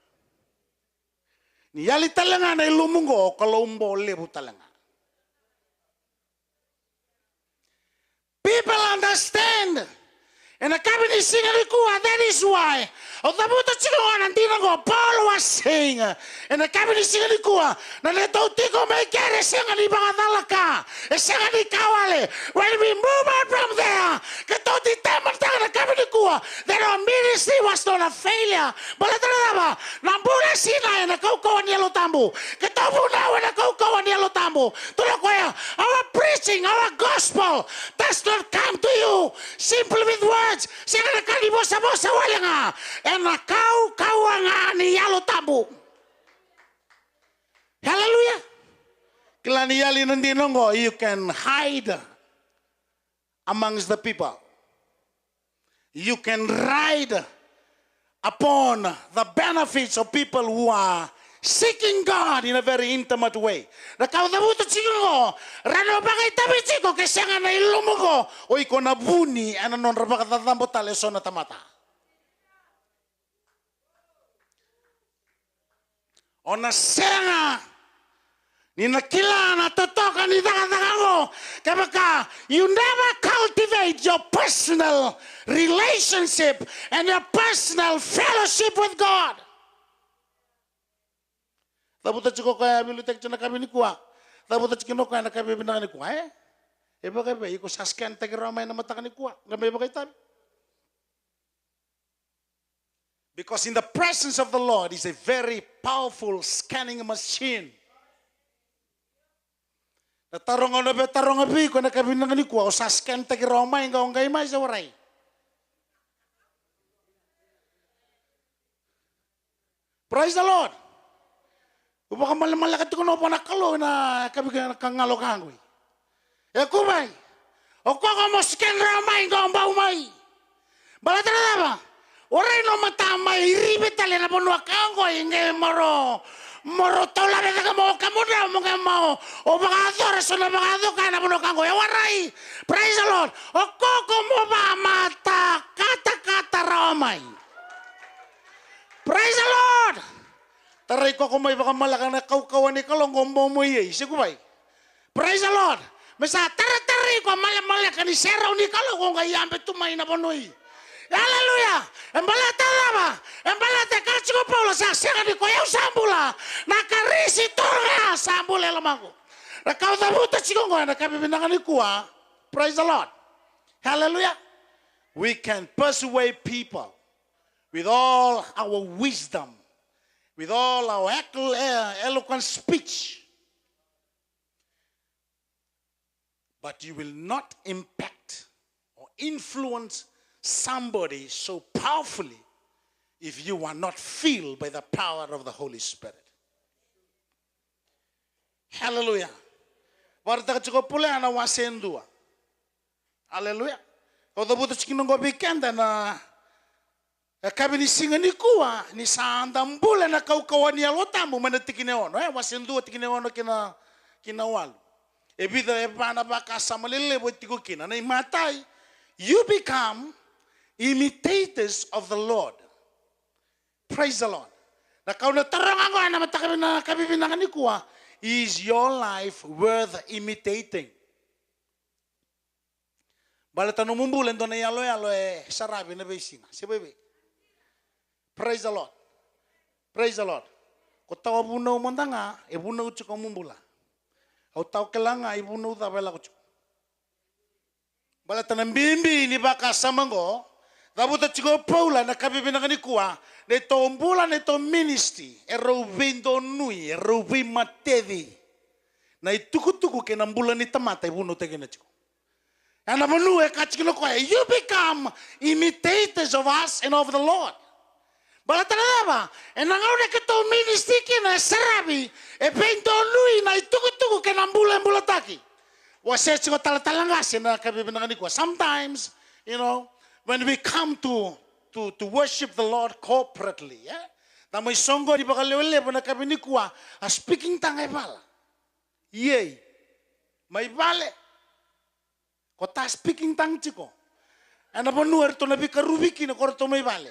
Ni yali talanga na ilumungo kalombo lebu talanga. People understand. And the kabini sigani kuwa, that is why. Otabuta chikona ndinango Paul was saying. And the kabini sigani kuwa na leto tiko mekere singani bangadalaka. Singani kawale. When we move on from there, ketoti temantanga na kabini kuwa that our ministry was not a failure. Balatanaba nambula sina na kaukawa ni tambu. Ketobu na na kaukawa ni tambu. Tulokoya our preaching, our gospel does not come to you simply with words. Singana kali bosa wala nga. Na kau ni yalo tabu. Hallelujah. Kilani yali nandinongo, you can hide amongst the people. You can ride upon the benefits of people who are seeking God in a very intimate way. Na kau dabuto chigo, rano bagay tabi chigo kasi nga na ilumugo o iko na buni ana non rabakatambo taleso na tamata. Ona senga ni nakila na totoka ni dagango kapag you never cultivate your personal relationship and your personal fellowship with God. Tabuta chiko kaya bilutek chana kabini kuwa. Tabuta chikino kaya na kabi binani kuwa Eba kabe iko saskan tegramay na matakani kuwa. Ngabe ba kay tabi? Because in the presence of the Lord is a very powerful scanning machine. Natarong abi ko nakabinang ni ko sa scan tagi Roma nga ongay mai sa waray. Praise the Lord. Upaka malakat ko no panakalo na kabigan kangalo kangoy. E kumay. O ko mo scan Roma nga omba umay. Balatara ba? Oray no matamay ribetale na ponwa kango inge moro tola na mo kamuna mo ngamo o mga adorason na mga adoka na ponwa kango waray. Praise the Lord. O koko mo ba mata kata ramay. Praise the Lord. Taray ko may baka malakang na kaukawan ni kalong mo sigo bay. Praise the Lord. Masa taray ko malakan ni seraw ni kalong ngayambe tumay na ponoy. Hallelujah. Embalata lava. Embalata kachiko Paulo sa senga ni ko yung sambula. Nakarisi torga sambula lamago. Rakau tabuta chikongo na kabi binangani kuwa. Praise the Lord. Hallelujah. We can persuade people with all our wisdom, with all our eloquent speech. But you will not impact or influence somebody so powerfully if you are not filled by the power of the Holy Spirit. Hallelujah. Varta chiko pule ana wasendua. Hallelujah. Kau tabuta chikinongo bikenda na kabini singa ni kuwa ni saanda mbule na kaukawani ya lotamu mana tikine ono. Wasendua tikine ono kina walu. Ebida ebana baka samalele botiko kina na imatai. You become imitators of the Lord. Praise the Lord. Na kau na tarangango na matakabi na kabibinangan ni kuwa, is your life worth imitating? Balata no mumbulen do na yalo sarabi na besinga. Sibebe. Praise the Lord. Praise the Lord. Ko tawa buno mandanga e buno ucho mumbula. Au tau kelanga e buno ta bela ucho. Balata na mbimbi ni baka samango. Dabuta chiko Paula na kabibinangan ni kuwa, ne to mbula ne to ministry e rovindo nui e rovi matevi. Na itukutuku ke na mbula ni tamata e buno te kena chiko. You become imitators of us and of the Lord. Balatanaba, and nangaw ke to ministry na sarabi, e pento lui na itukutuku ke na mbula taki. Wasets ko talalangas na kabibinangan ko. Sometimes, you know, when we come to worship the Lord corporately, na may songo di bakalewele na kabini kuwa, a speaking tangay bala. Yay, may bale. Kota speaking tang chiko. Ana ponu erto na bika rubiki na korto may bale.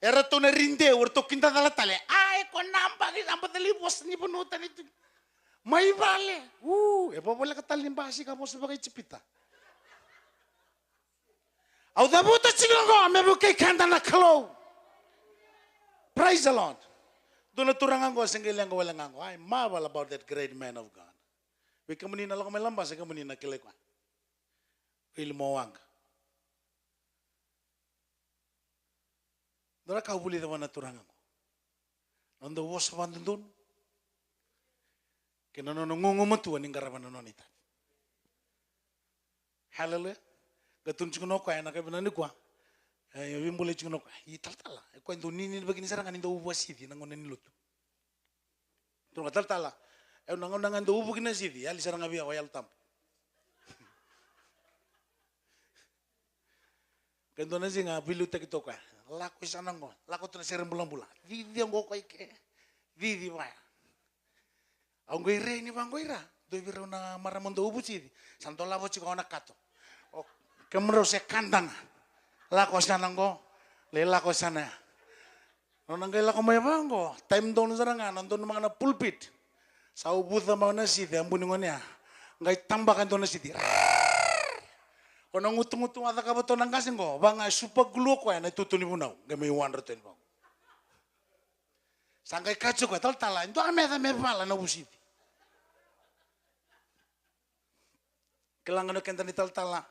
Erto na rinde erto kinta dalatale. Ay ko namba ki namba talibos ni punutan ito. May bale. E wala ka talimbasi ka mo sa bagay chipita. Au dabuta chiko me buke kanda na kalo. Praise the Lord. Doon na turangan ko singgilang ko walang ko. I marvel about that great man of God. We kamunina lang melambas kamunina kilekwa. Ilmoang. Dara kau buli dawan naturangan mo. Nando was abandon. Kinano nungungu matuan ning karaman nonita. Hallelujah. Gatun chikuno ko ay nakabinani ko. Yung buli chikuno ko. Italtala. Ko ndo nini bagini sarangan ndo ubasidi nangon niluto. Ndo taltala. Nangon nangan ndo ubugina sidi. Ali sarang abi awayal tampo. Kendo na singa bilu ta kito ka. Lako sana ngo. Lako to na serem bulan-bulan. Vivi ang go ke. Vivi ba. Ang go ire ni bang go ira. Do biro na maramondo ubusi. Santo lavo chiko na kato. O kemro se kandang. Lako sana ngo. Le lako sana. No nang lako may bang go. Time down saranga nandun mga na pulpit. Sa ubud na mga na sidi ang buningon niya. Ngay tambakan to na sidi. Kung ngutung-ngutung ada kabato ng kasing ko, bang super glue ko yan, itutuni mo na, gamay 110 bang. Sangkay kacho ko, tal-tala, ito kami pala na busiti. Kailangan kanta ni tal-tala,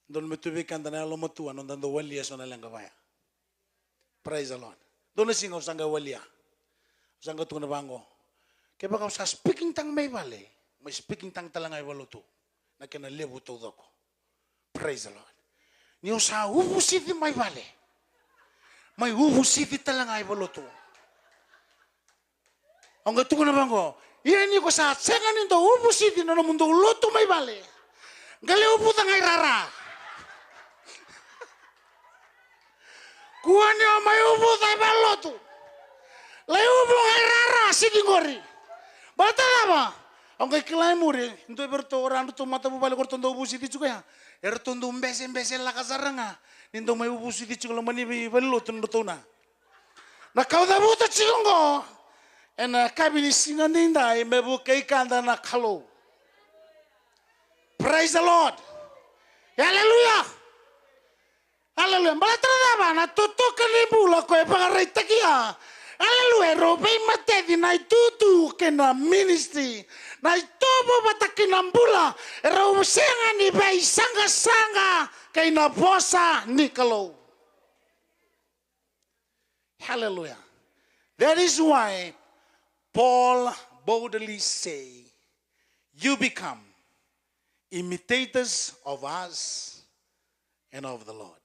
doon matubig kanta na lumatuan, nung dando waliya so na lang kabaya. Praise the Lord. Doon na singaw sangkay waliya. Sangkay ito na bango. Kaya baka sa speaking tang may bali, may speaking tang talangay waluto, na kinalibu to ko. Praise the Lord. Niyo sa ubusiti may bale. May ubusiti talaga ay baloto. Ang gato ko na bang ko, iyan niyo ko sa sengan nito ubusiti na mundo loto may bale. Gali ubutang ay rara. Kuha niyo may ubut ay baloto. Lay ubong ay rara, sige ngori. Bata na ba? Ang kay kilay mo rin, hindi berto orang itu mata bubalik ko tondo ubusiti juga ya. Ertondo mbese la kasaranga. Nindo may ubusi di chiko mani bello tondo tona. Na kauda buta chikongo. Ena kabini sinandinda mebu kay kanda na kalo. Praise the Lord. Hallelujah. Hallelujah. Balatra ba na tutok kalibula ko e pangaray takia. Hallelujah. Robe matedi na itutu kena ministry. Na itobo batakinambula. Robe senga ni bay sanga-sanga kay nabosa ni kalau. Hallelujah. That is why Paul boldly say, you become imitators of us and of the Lord.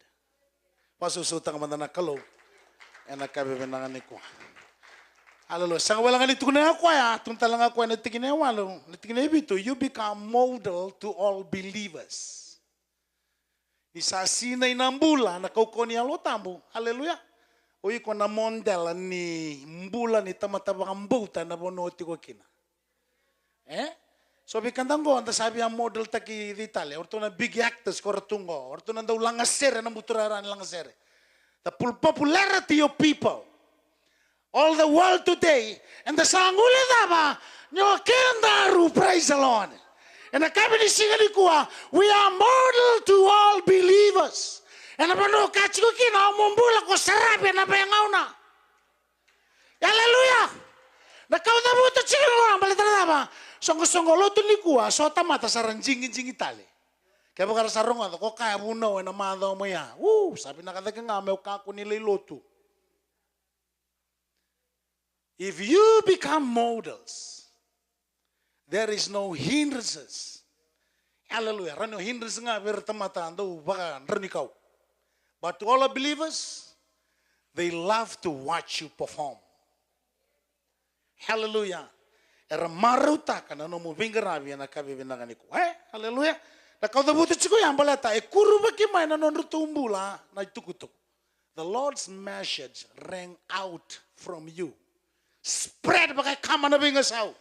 Pasusutang mandana kalau. And I can't even know. Hallelujah. Sang wala nga nito na ako ya, tuntalang ako na tigine walo, natigine bito, you become model to all believers. Isa sinay ng bula na kauko niya lo tambo. Hallelujah. Uy ko na model ni mbula ni tamatabang buta na bonoti ko kina. So bikandang go, anda sabi ang model taki d'Italia, orto na big actors ko ratungo, orto na daw langasere na muturaran langasere. The popularity of people, all the world today, and the sanguli daba, nyo kendaru, praise the Lord. And the kabini singani kuwa, we are model to all believers. And the pano kachiko kina, umumbula ko sarabi na bayangaw na. Hallelujah. Nakauta buto chikino, balitara daba. Songo-songo loto ni kuwa, so tamata saranjingin itali. Kaya bakara sarong ato, ko kaya buno, na madaw mo ya. Sabi na kada nga, may kako nila'y loto. If you become models, there is no hindrances. Hallelujah. Rano hindrances nga, pero tamata, ando, baka, ranikaw. But to all the believers, they love to watch you perform. Hallelujah. Era maruta ka na no mo bingarabi na kabibinagan ko. Hallelujah. Nakaudabuto chiko yan balata. Kuruba kimay na nonutumbula na itukutok. The Lord's message rang out from you. Spread baka kama na bingasaw.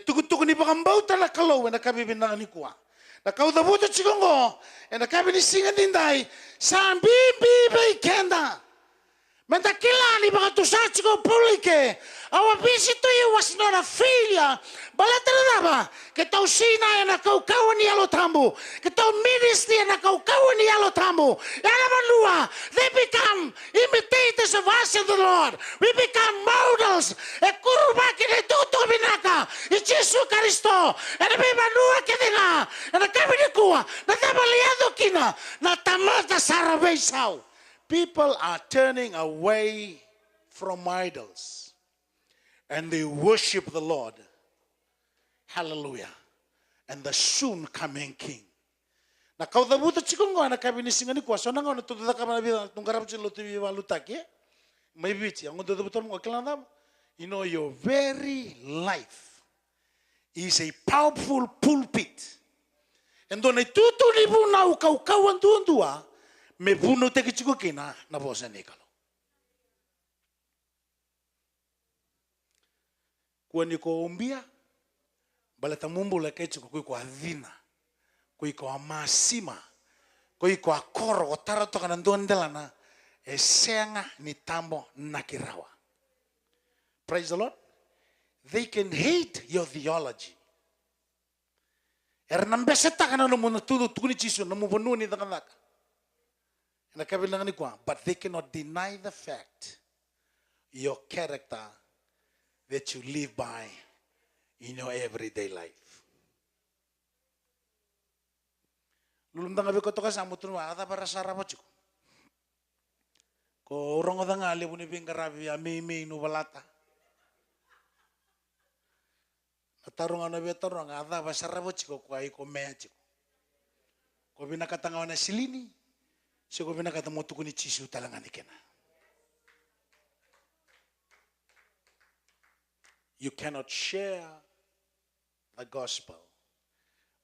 Tukutok ni bakambauta na kalaw na kabibinagan ni kuwa. Nakaudabuto chiko ngo. Nakabinisingan dinday. Sambi bibay kenda. Mentakilani baka tusachi ko pulike. Our visit to you was not a failure. Balatara Ketau sina na kaukawan ni alotambo. Ketau ministry na kaukawan ni alotambo. Yalamanua. They become imitators of us and the Lord. We become models. E kurubaki ni tuto binaka. I Jesu Kristo. E na bimanua kininga. E na kabinikuwa. Na tabaliado kina. Na tamata sarabesao. People are turning away from idols and they worship the Lord. Hallelujah. And the soon coming King. Na kaudabuto chikong na kabinisingan ni kwa so nang ono tuda ka manabi tung garap chilo tu walutaki. May bichi ang tudabuto mo kailangan. You know your very life is a powerful pulpit. And doon ay tutulibong na ukau-kauan tuwa. Me puno te kichiko kina na bosa nikalo. Kwa niko umbia, balata mumbula kichiko kwa adhina, kwa amasima, kwa akoro, otara toka nandondela na esenga ni tambo nakirawa. Praise the Lord. They can hate your theology. Ernambeseta kana no muno tudo tukuni chisu no mubonu ni dakanaka. But they cannot deny the fact your character that you live by in your everyday life. Lulum tanga beko toka sa mutun wa ata para sara mo chiko. Ko rongo tanga le buni bingarabi amimi no balata. Natarong ano betarong ata para sara mo chiko ko ay ko me chiko. Ko binakatanga na silini. Sigo binakata mo tukuni chisu talangan ikena. You cannot share the gospel,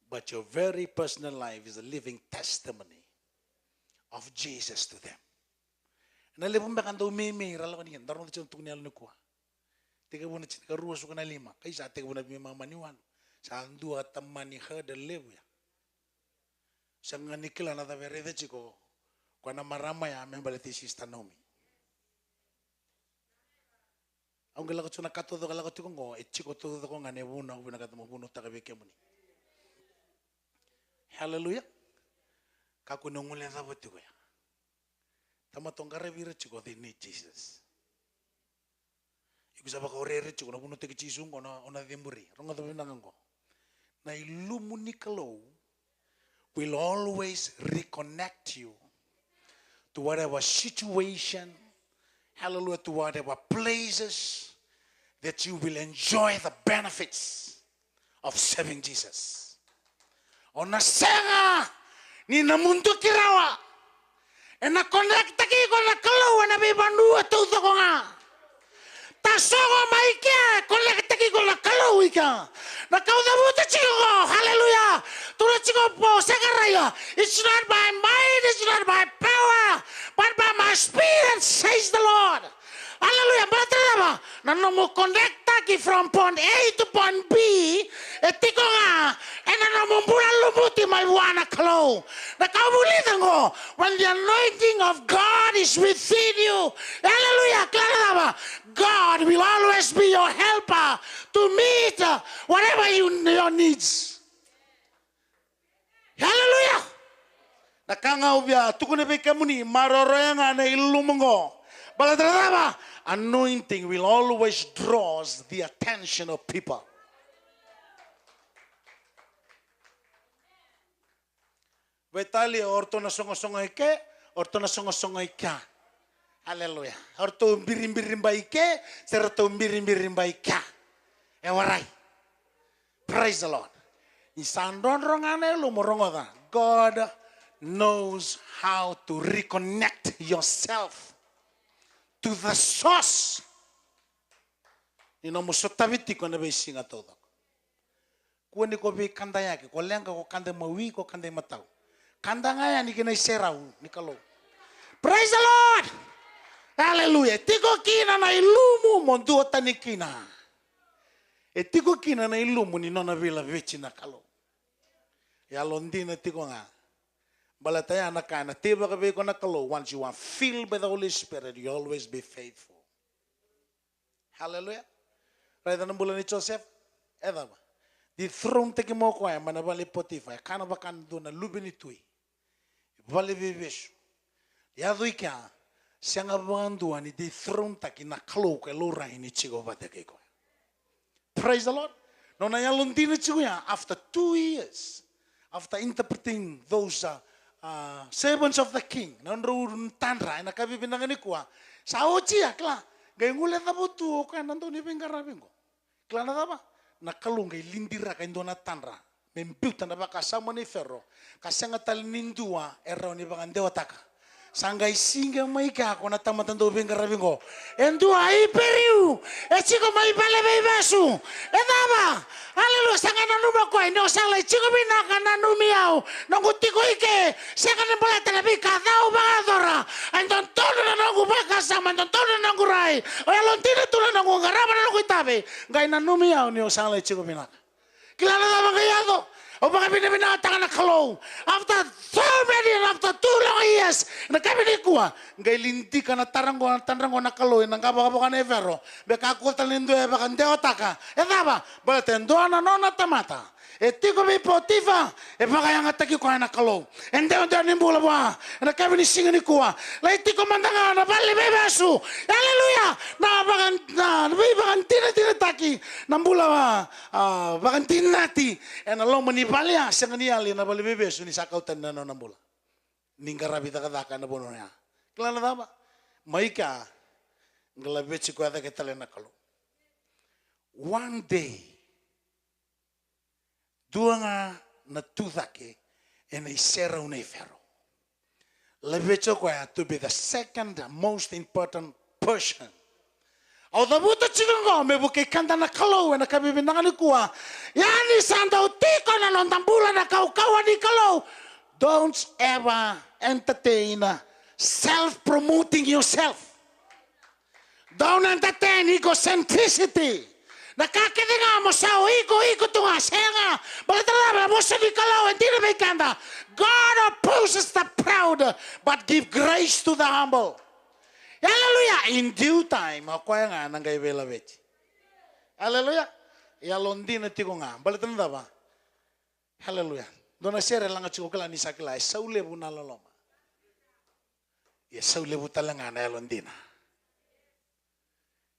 but your very personal life is a living testimony of Jesus to them. Nalipong bakanda umimi, ralo kaniyan, darong na siyang tukuni alun kuha. Tiga mo na siya, karuwas ko na lima, kaysa tiga mo na mga maniwan. Sa ang dua tamani hada lewu ya. Sa nga nikila na taberede chiko, kwa na marama ya membaliti sistanomi. Ang galakot so nakatudo galakot ko ngo etchiko todo ko nga nebuna ko binakatamo buno takabeke mo ni. Hallelujah. Kakunungule sa buti ko ya. Tamatong karabira chiko they need Jesus. Iku sabaka orere chiko na puno teki chisung ona demburi. Ronga tabi nangango. Na ilumu ni kalau will always reconnect you to whatever situation, hallelujah, to whatever places that you will enjoy the benefits of serving Jesus. Ona senga ni na mundo kirawa. E na connecta ki ko na kalau na be banua tu to nga. Ta songo mai ke connecta ki ko na kalau ika. Na kau da buta chigo, hallelujah. Tu na chigo po sagaraya. It's not by might, it's not by power, but by my spirit, says the Lord. Hallelujah. Berarti nano mo connecta ki from point A to point B. Etiko nga. E nano mo muna lumuti may wana kalau. Na kau bulitan ko. When the anointing of God is within you. Hallelujah. Klara God will always be your helper to meet whatever your needs. Hallelujah. Nakanga ubya tukune be kamuni maroroyanga na ilumungo. But anointing will always draw the attention of people. Betali orto na songo ike, orto na songo ika. Hallelujah. Orto birim baike, serto birim baika. Ewarai. Praise the Lord. Isandon rongane lumorongoda. God knows how to reconnect yourself to the source. Ino musotaviti ko na besinga todo. Kuani ko be kanda yake, ko lenga ko kanda mawi ko kanda matau. Kanda ngaya ni kina serau ni kalau. Praise the Lord. Hallelujah. Tiko kina na ilumu mondu otanikina. Tiko kina na ilumu ni nona vila vechi na kalau. Ya londina tiko nga. Balataya na kana tiba ka be ko na kalau. Once you are filled by the Holy Spirit, you always be faithful. Hallelujah. Right na bulan ni Joseph. Eda ba. Di throne teki mo ko ay manabali Potiphar. Kana ba kan do na lubini tui. Vale vivesh. Ya do ika. Sianga banduan ni di throne taki na kalau ka lora ini chigo ba teki ko. Praise the Lord. No na ya londina chigo ya after 2 years. After interpreting those servants of the king, nanrun tanra na kabi binangan ikwa. Sa ochi akla, gay ngule tabutu ka nando ni bengarabingo. Kla na ba? Nakalung gay lindira kay ndona tanra. Membuta na ba kasama ni ferro. Kasanga talinindua erro ni bangandewa taka. Sangay singa may ka ako na tamatando bengarabingo. Endua iperiu. E chico may balebe besu. E daba. Hallelujah. Sanga nanuma ko ay no sala chico binaka nanumiao. Nangutiko ike. Sanga na pala talabi kadao bangadora. Andon todo na nangu bakasama. Andon todo na nangu rai. O yalontino tulo nangu ngarama na nangu itabe. Ngay nanumiao ni o sala chico binaka. Kilala na bangayado. O baka binabinatan na kalau. After so many and after 2 long years, nagkabili kuha. Ngay linti ka na taranggo na kalau. Nangkabaka na evero. Beka kulta lindo e baka ndeota ka. E daba, balatendo na nona tamata. E tiko may Potiphar. E baka yung ataki ko na kalau. E ndeo nimbula ba. E nagkabili singa ni kuha. Lai tiko mandanga na bali bebesu. Hallelujah. Na baka tinataki. Nambula ba. Baka tinati. E nalong manibalya. Siya nga niyali na bali bebesu. Ni sakautan na nambula. Ninggarabi taka na bono niya. Kailan na ba? May ka. Ngalabit si kuwata kitali na kalau. One day. Dua nga natudake and a sera un efero. Levecho kwa to be the second most important person. Au da buta chigongo me buke kanda na kalau na kabibi na kuwa. Yani sanda utiko na nondambula na kaukawa ni kalau. Don't ever entertain self-promoting yourself. Don't entertain egocentricity. Nakakitinga mo sa iko tunga senga. Balatala mo sa kalau hindi na may kanda. God opposes the proud but give grace to the humble. Hallelujah. In due time, ako nga nang gaibela vechi. Hallelujah. Yalondi na tiko nga. Balatala ba? Hallelujah. Doon na siya lang at sikukala ni sakila. Saule po na laloma. Saule po talaga na yalondi na.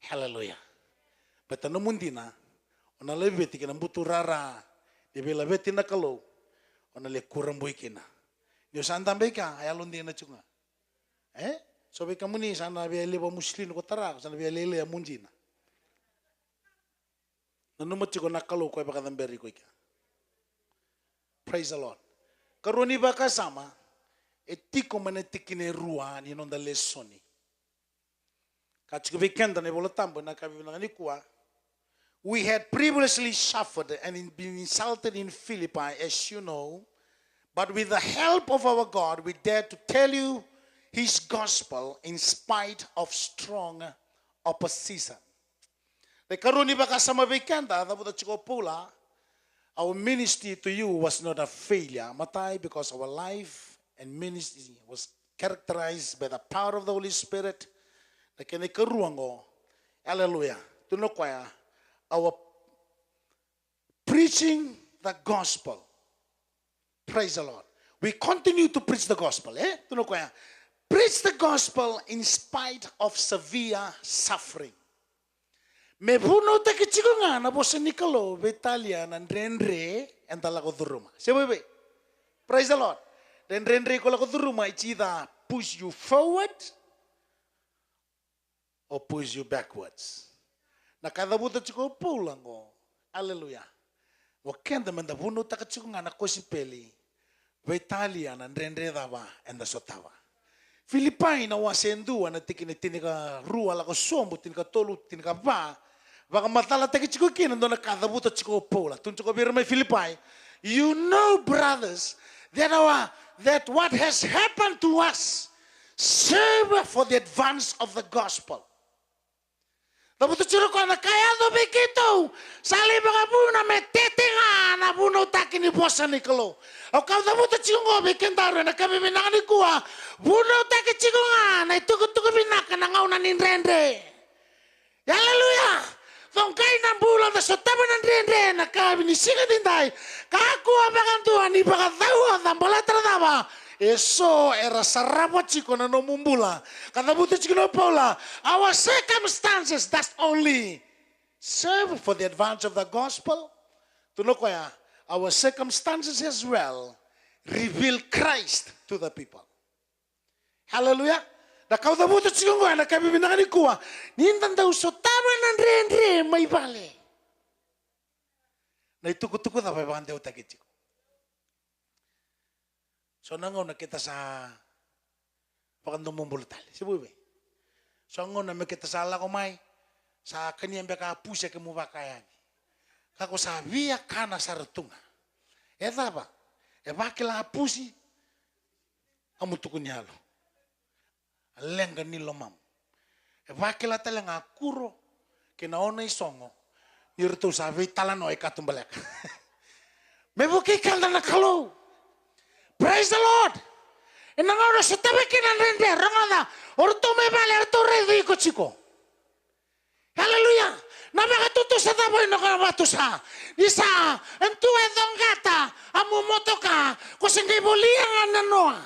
Hallelujah. Beta no mundina, ona le beti kina butu rara, de bela beti na kalau, ona le kurang boy kina. Nyo santa beka, ayalon dia na chunga. So beka muni sana bia leba muslim ko tara, sana bia lele ya munjina. Nanu machiko na kalau ko baka damberi ko ika. Praise the Lord. Karoni baka sama, etiko manetikine rua ni nonda lesoni. Kachiko bekenda ne bolo tambo na kabi na kuwa. We had previously suffered and been insulted in Philippi, as you know, but with the help of our God, we dare to tell you His gospel in spite of strong opposition. The karuni baka sama bekenda, the chiko pula. Our ministry to you was not a failure, Matai, because our life and ministry was characterized by the power of the Holy Spirit. Hallelujah. Our preaching the gospel. Praise the Lord. We continue to preach the gospel. Preach the gospel in spite of severe suffering. Me puno ta kichiko nga na bosa Nicolo Betalia and Renre and talago duruma. Sebebe. Praise the Lord. Then Renre ko lago duruma, it's either push you forward or push you backwards. Nakadabuta chiko pulango. Hallelujah. Wakenda menda puno ta kichiko nga na kosipeli Betalia and Renre dava and the sotawa. Philippi na wasendua na tinika rua lago sombo tinika tolu tinika ba. Baka matala teki chiko kina ndo na kadabuta chiko pola. Tunchiko birme Philippi. You know, brothers, that what has happened to us serve for the advance of the gospel. Dabuta chiro ko na kaya do bikito. Sali baka buna me tetinga na buno takini bosa Nicolo. O kau dabuta chiko ngo bikendaro na kami minani kuwa. Buno taki chiko nga na itukutuku binaka na ngau na ninrende. Hallelujah. Thong kay na bulan na sotaba ng rende na kami ni siga dindai. Kakuha bagang tuhan ni baka tawa tambala tradaba. Eso era sarabo chiko na numumbula. Katabuti chiko na paula. Our circumstances that only serve for the advance of the gospel. Tuno kaya our circumstances as well reveal Christ to the people. Hallelujah. Na kau dabuto chiko na kami binakani kuwa. Nindan daw sotaba ng rende may bale. Na itukutuku na babakan daw takit chiko. So nangaw na kita sa pakandong mumbulutali. Sibuwi. So nangaw na kita sa ala kumay sa kaniyang baka pusya kemubakayan. Kako sabiya kana sa rutunga. Eta ba? E bakila pusi amutukun yalo. Lenga nilo mam. E bakila talang akuro kinaona isongo. Nirto sabi talano ay katumbalek. Mebuki kalda na kalo. Praise the Lord. E nangaw na sa tabi kinanrende. Rangada. Orto me bale. Orto redo iko chiko. Hallelujah. Namakatuto sa taboy na kanabatusa. Isa. Entuwe dong gata. Amumoto ka. Kusingay buliang ananoa.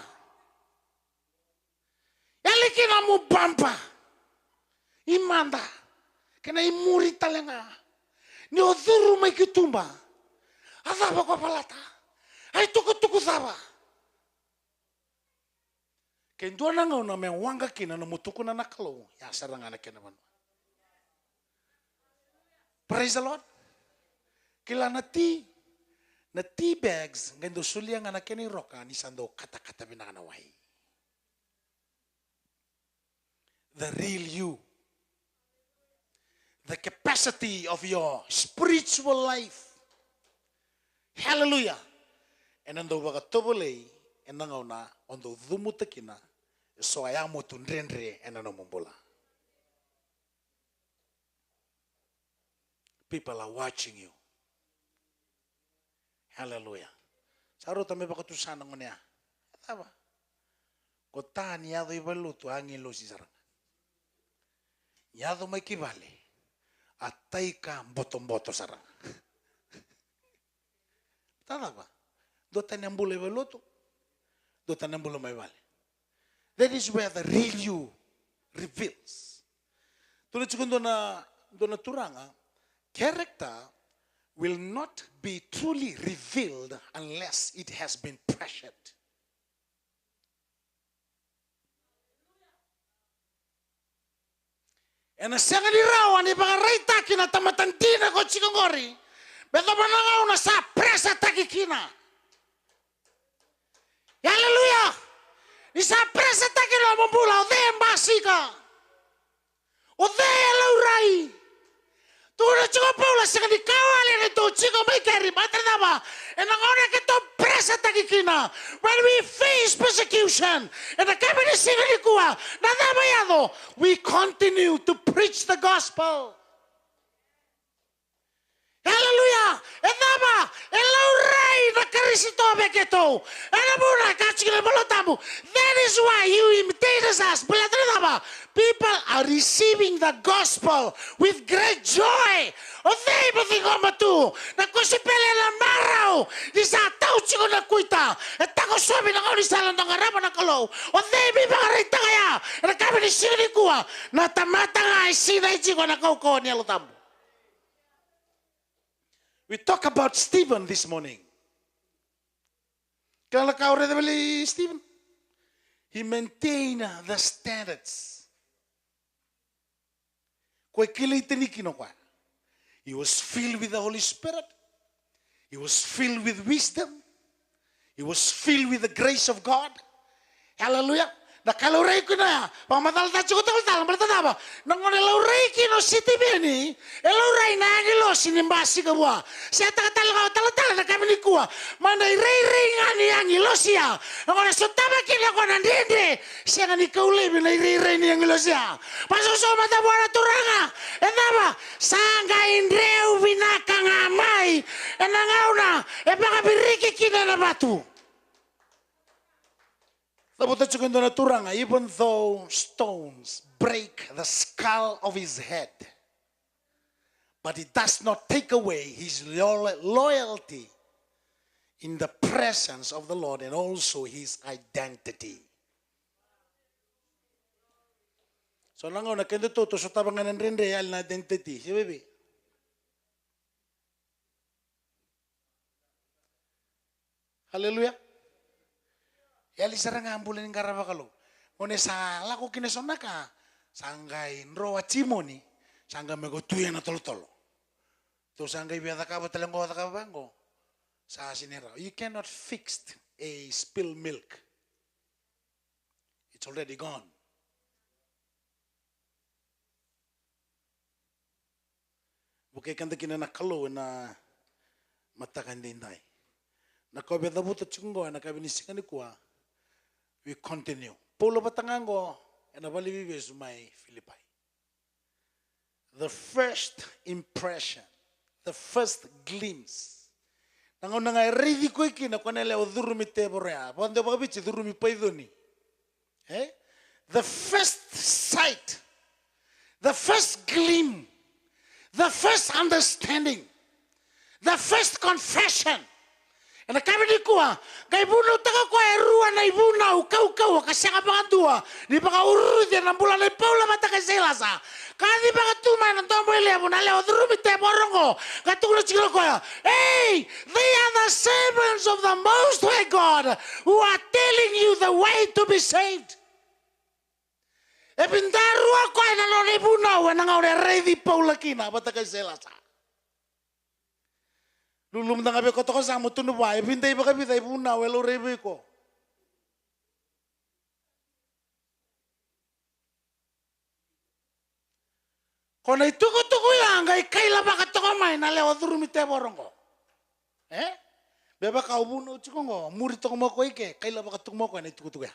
Yalikin amu bampa. Imanda. Kena imuri talanga. Ni odhuru may kitumba. Adaba ko palata. Ay tuku-tuku zaba. Kendua na ngaw na may wanga kina na mutuko na nakalo. Yasarang anak kina man. Praise the Lord. Kila na tea bags ngendo suliang anak kini roka ni sando kata-kata binakanaway. The real you. The capacity of your spiritual life. Hallelujah. And ando baga tobole and nangaw na ondo dumutakina so ayamo tunrenre and ano mumbola. People are watching you. Hallelujah. Saro tame baka tusan ng niya. Tama. Kota niya do ibaluto angin lo si sarang. Yado may kibali. Atay ka botong-boto sarang. Tama ba? Dota niyang bulay baluto. Dota niyang bulay may bali. That is where the real you reveals. Tulad sa kundo na turanga, Character will not be truly revealed unless it has been pressured. And a second round, if I write takina tamatantina ko chikongori, beto mananga una sa presa takikina. Hallelujah! Isa presa takina mambula o de embasika. O de laurai. Tuna chico Paula sa di kawali nito chico may kari matradaba. And ang ona kito presa takikina. When we face persecution, and the cabinet singalikua, nadabayado, we continue to preach the gospel. Hallelujah! Etama, elaurai na karisito beketo. Anamuna kachikina balotamu. That is why you imitators us. Belatradaba. People are receiving the gospel with great joy. O they batingo tu. Na kusipele na marao. Di sa tao chiko na kuita. E tako sobi na kauni salang na ngarama na kalo. O they bibangarita kaya. Na kami ni sini kuwa. Na tamata nga isina ichiko na kauko ni alotamu. We talk about Stephen this morning. Kala ka already beli Stephen? He maintained the standards. He was filled with the Holy Spirit. He was filled with wisdom. He was filled with the grace of God. Hallelujah. Na kalaurai ko na, pamatal tayo ko tal, bertanya apa? Nang kalaurai kino city bini, elaurai na angelo sinimbasi kawa. Saya tak tal na kami ni kuwa. Mana rei ngani angelo siya. Nang kalau sutama kini ako nandinde, siya ngani kaulay bina rei ni angelo siya. Paso mata buana turanga. Enapa? Sangga indreu binakang amai. Enangauna, baka biriki kina na batu. Even though stones break the skull of his head, but it does not take away his loyalty in the presence of the Lord and also his identity. So nangaw na kendo to so tabangan ng real na identity. Si baby. Hallelujah. Yali sarang ambulan ng karabakalo. Mone sa lako kinesona ka, sanggay nro achimoni, sanggay megotuya na tolo-tolo. To sanggay biada ka batalang ko ka bango. Sa sinera, you cannot fix a spilled milk. It's already gone. Bukay kanda kinanakalo na matakan din tayo. Nakabeda buto chungo na kabinisikan ni kuwa. We continue. Paulo batangango and abalibibe sumay Philippi. The first impression, the first glimpse. Nangaw nga ready ko ikina kwanele o durumi teborea. Pande babichi durumi paidoni. The first sight, the first glimpse, the first understanding, the first confession. And kami ni kuha, kay buno taka ko erua na ibuna ukau kasi nga pangatua, di pa ka urudi ng bulan ni Paula mata kay selasa. Kaya di pa ka tumay ng tombo ilebo na leo durumite morongo. Katulo chikilo ko, hey, they are the servants of the Most High God who are telling you the way to be saved. E pindaru ako ay nalon ibuna na nga ore rey di Paula kina mata kay selasa. Lulum na nga ko to sa mo tuno ba ibintay ba kabi tay buna welo rebe ko. Kono ituko yang gay kaila ba ka to may na lewa durumite borongo. Beba ka ubuno chikongo muri to mo ko ike kaila ba ka to mo ko na ituko ya.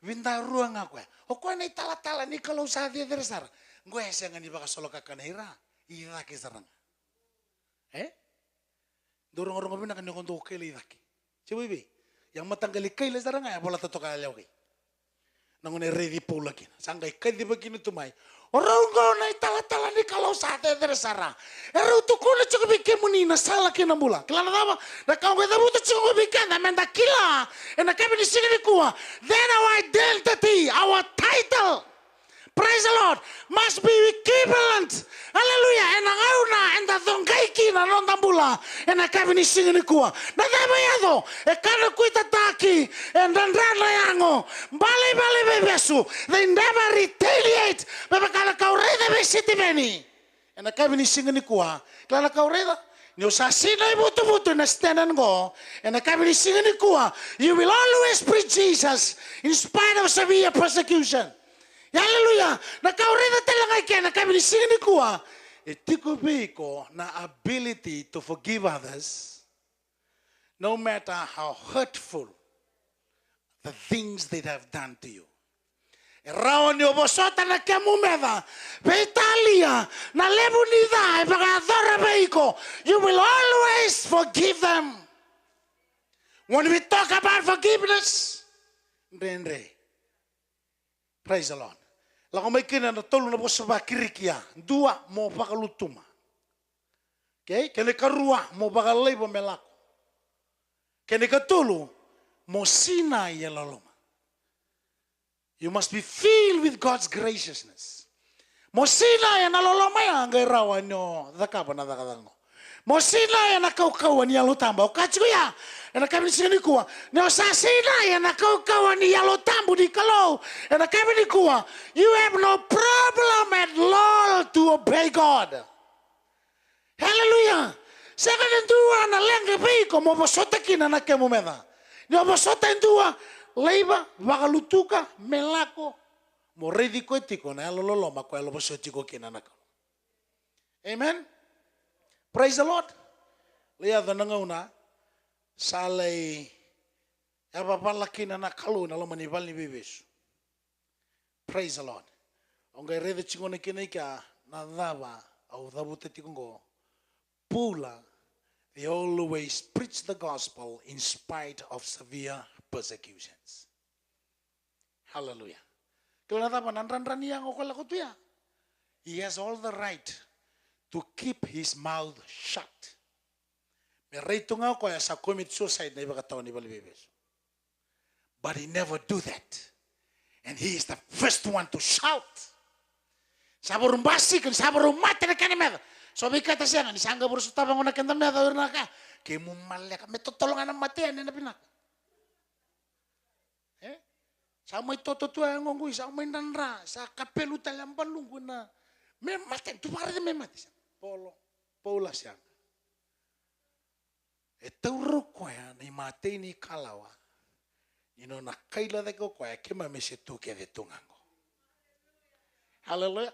Vinda ruang ako. O ko na tala ni kalau sa dia deresar. Ngoy siya nga ni ba ka solo ka kanira. Ira ki sarang. Dorong-dorong kami nak nyokong keli laki. Coba ibi, yang matanggali keli sarang ay bola tato kaya lagi. Nangon ready po lagi. Sanggay kay di begini tumay. Orang kau na itala-tala ni kalau sate teresara. Eru tu kule cukup bikin munina salah kena mula. Kelana apa? Na kau kata buta cukup bikin na menda kila. Na kami di sini kuah. Then our identity, our title. Praise Praise the Lord. Must be equivalent. Hallelujah. And ngauna and the thongaiki na nondambula and a cabin singing the kua. Na dabayado. E kana kuita taki and dandana yango. Bali bebesu. They never retaliate. Baba kana kaureda besiti beni. And a cabin singing the kua. Kala kaureda. You will always preach Jesus in spite of severe persecution. Hallelujah. Na kaureda talaga kaya na kami ni kuha. Itiko biko na ability to forgive others, no matter how hurtful the things they have done to you. Raon ni obosota na kemumeda, beitalia na lebunida ipagadora beiko. You will always forgive them. When we talk about forgiveness, praise the Lord. La ko may kina na tolu na bosa ba kirikia, dua mo pakalutuma. Okay, kene karua mo bakalay po melako. Kene katulu mo sina yalaloma. You must be filled with God's graciousness. Mosina ya naloloma ya ngerawa nyo zakapa na zakadango. Mosina ya nakaukawa ni yalotamba. Ukachiko ya nakabini kuwa. Nyo sasina ya nakaukawa ni yalotambu di kalau. Nakabini kuwa. You have no problem at all to obey God. Hallelujah. Saka nendua na lenga biko mo bosota kina na kemumeda. Nyo bosota ndua. Leiba, wakalutuka, melako, moredi ko etiko na lolo mako alo bosotiko kinanako. Amen. Praise the Lord. Leia the nangauna salai abapalaki na nakalu na lo manibal ni bibis. Praise the Lord. Onga rede chingone kinika na dava au dabutetiko pula. They always preach the gospel in spite of severe persecutions. Hallelujah. He has all the right to keep his mouth shut. But he never do that. And he is the first one to shout. So bikata siya nga nisanga burus tabang una kenda meda urna ka ke mumalya ka metotolongan ng matian na pinaka. Sa may tototua ngongui sa may nanra sa kapelu talang balunggu na me maten tu pare de me mati Paula siya. Tauro ko ya ni mate ni kalawa. Na kaila de ko ya ke mamese tu ke de tungango. Hallelujah.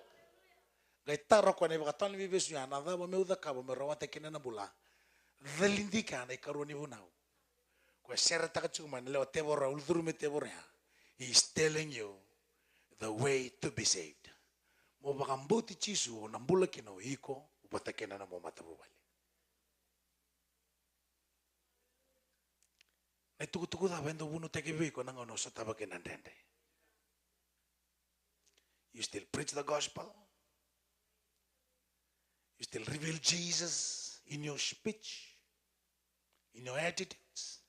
Gaitaro ko ne bakatan ni bibesu ya na da me uda ka me rawate kinana bula. Velindika na karoni bunau. Ko serta ka chuma ne le tebora uldurume tebora. He's telling you the way to be saved. Mo bakambuti chisu na mbula kino hiko upatakena na mo matabubali. Na tukutuku da vendo bunu tekibiko na ngono sa tabakinandende. You still preach the gospel. You still reveal Jesus in your speech, in your attitudes.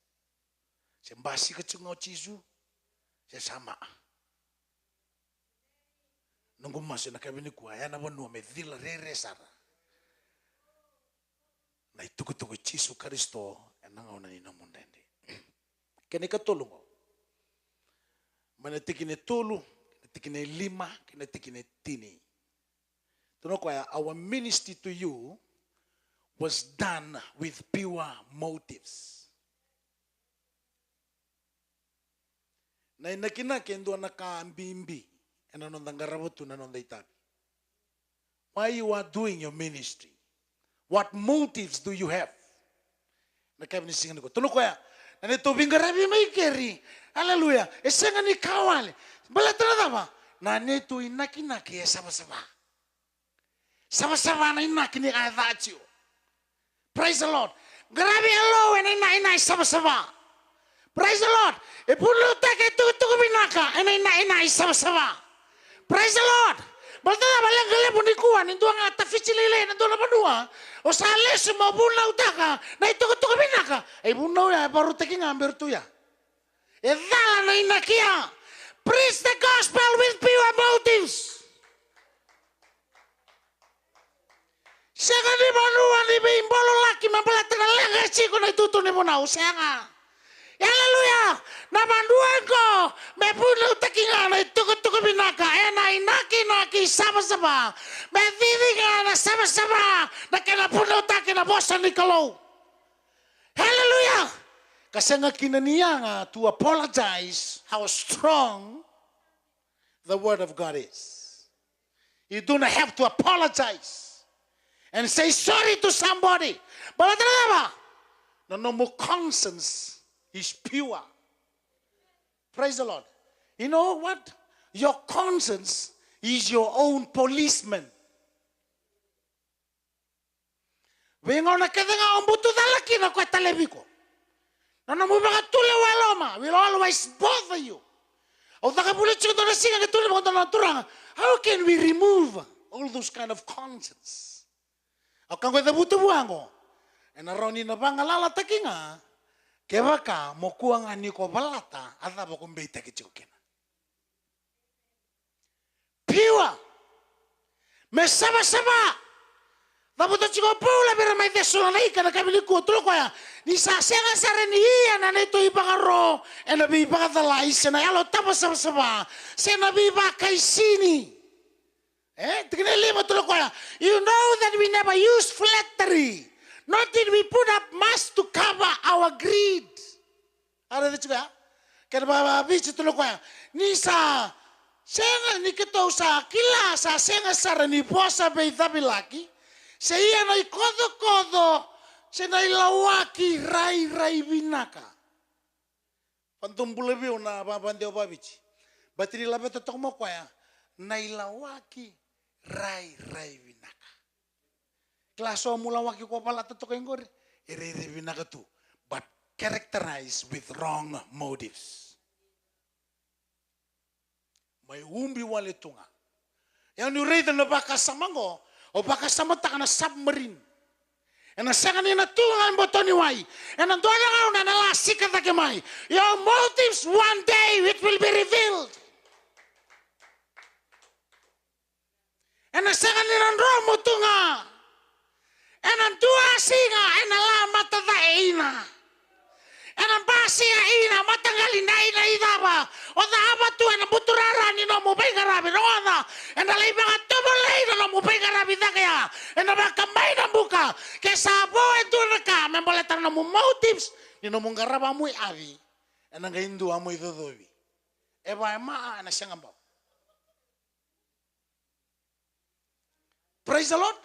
Sembasi ka chungo chisu. Sama. Nunggu masuk na kabini kuaya na bonu medila rere sara. Na itukutuku Yesu Kristo enangona ni namundende. Kene katolungo. Mana tikine tolu, tikine lima, kene tikine tini. Tuno kuaya our ministry to you was done with pure motives. Na inakina kendo nakaambimbi enanondangarabotu nanondaitabi. Why you are doing your ministry? What motives do you have? Nakabini singan ko. Tuno ko ya. Nanito bingarabi may keri. Hallelujah. Esenga ni kawale. Balatana dama. Nanito inakinaki sama-sama. Sama-sama na inakini ayatachyo. Praise the Lord. Grabe alo ina sama-sama. Praise the Lord. Ipuluta kay tuku binaka. Ina sama-sama. Praise the Lord. Balta balang gale punikuan into ang tafichilile na doon na panua. O sale sumabuna utaka na ituku binaka. Ay bunaw ya baru taking amber tuya. Edala na inakia. Preach the gospel with pure motives. chico na ituto ni mo na usenga. Hallelujah. Na manduan ko, me puno takinga na ituko binaka, na inaki sama-sama. Me vivinga na sama-sama, na kena puno takina bosa ni kalau. Hallelujah. Kasi nga kinaniya nga to apologize how strong the word of God is. You do not have to apologize and say sorry to somebody. But no more conscience is pure. Praise the Lord. You know what? Your conscience is your own policeman. Vengo na kada nga umbuto dalaki na kwa talebiko. No mo ba tule waloma will always bother you. O takapuli chito na singa ke tule mo na turanga. How can we remove all those kind of conscience? O kangwe da buto buango. En aroni na bangalala takinga ke baka mo kuanga ni ko balata ada ba ko mbeita ke chokena. Pure. Me sama-sama. Dapat tu juga pula biar mai desulan lagi karena kami lihat tu kaya ni sasenga sareni na neto ibangaro ena bi bagadalai sena yalo tapa sama-sama sena bi bakai sini tinggal lima tu kaya you know that we never use flattery, not that we put up mask to cover our greed. Ada tu juga kena bawa bici tu kaya ni sa senga ni kita usah kila sa senga sareni puasa bei tapi lagi. Saya nai kodo-kodo, saya nai lawaki rai binaka. Pantum bulebi una babandeo babici. Bateri labe tetok mo kwa ya, nai lawaki rai binaka. Klaso mulawaki ko pala tetok engor, rai binaka tu, but characterized with wrong motives. May umbi wale tunga. Yang nurida na baka samango. O baka sama taka na submarine. E na sanga ni na tunga botoni wai. E na doa na ngau na nalasika take mai. Your motives one day it will be revealed. E na sanga ni na romo tunga. E na dua singa e na la mata da eina. E na basi a ina matangali na ina idaba. O da aba tu e na buturara ni no mo bengarabi no ada. E na leiba tobolei no mo bengarabi da kaya. E na baka mai na buka. Ke sabo e tu na ka me boletar no mo motives ni no mo ngaraba mo avi. E na ngaindu amo idodobi. E ba ma na sangamba. Praise the Lord.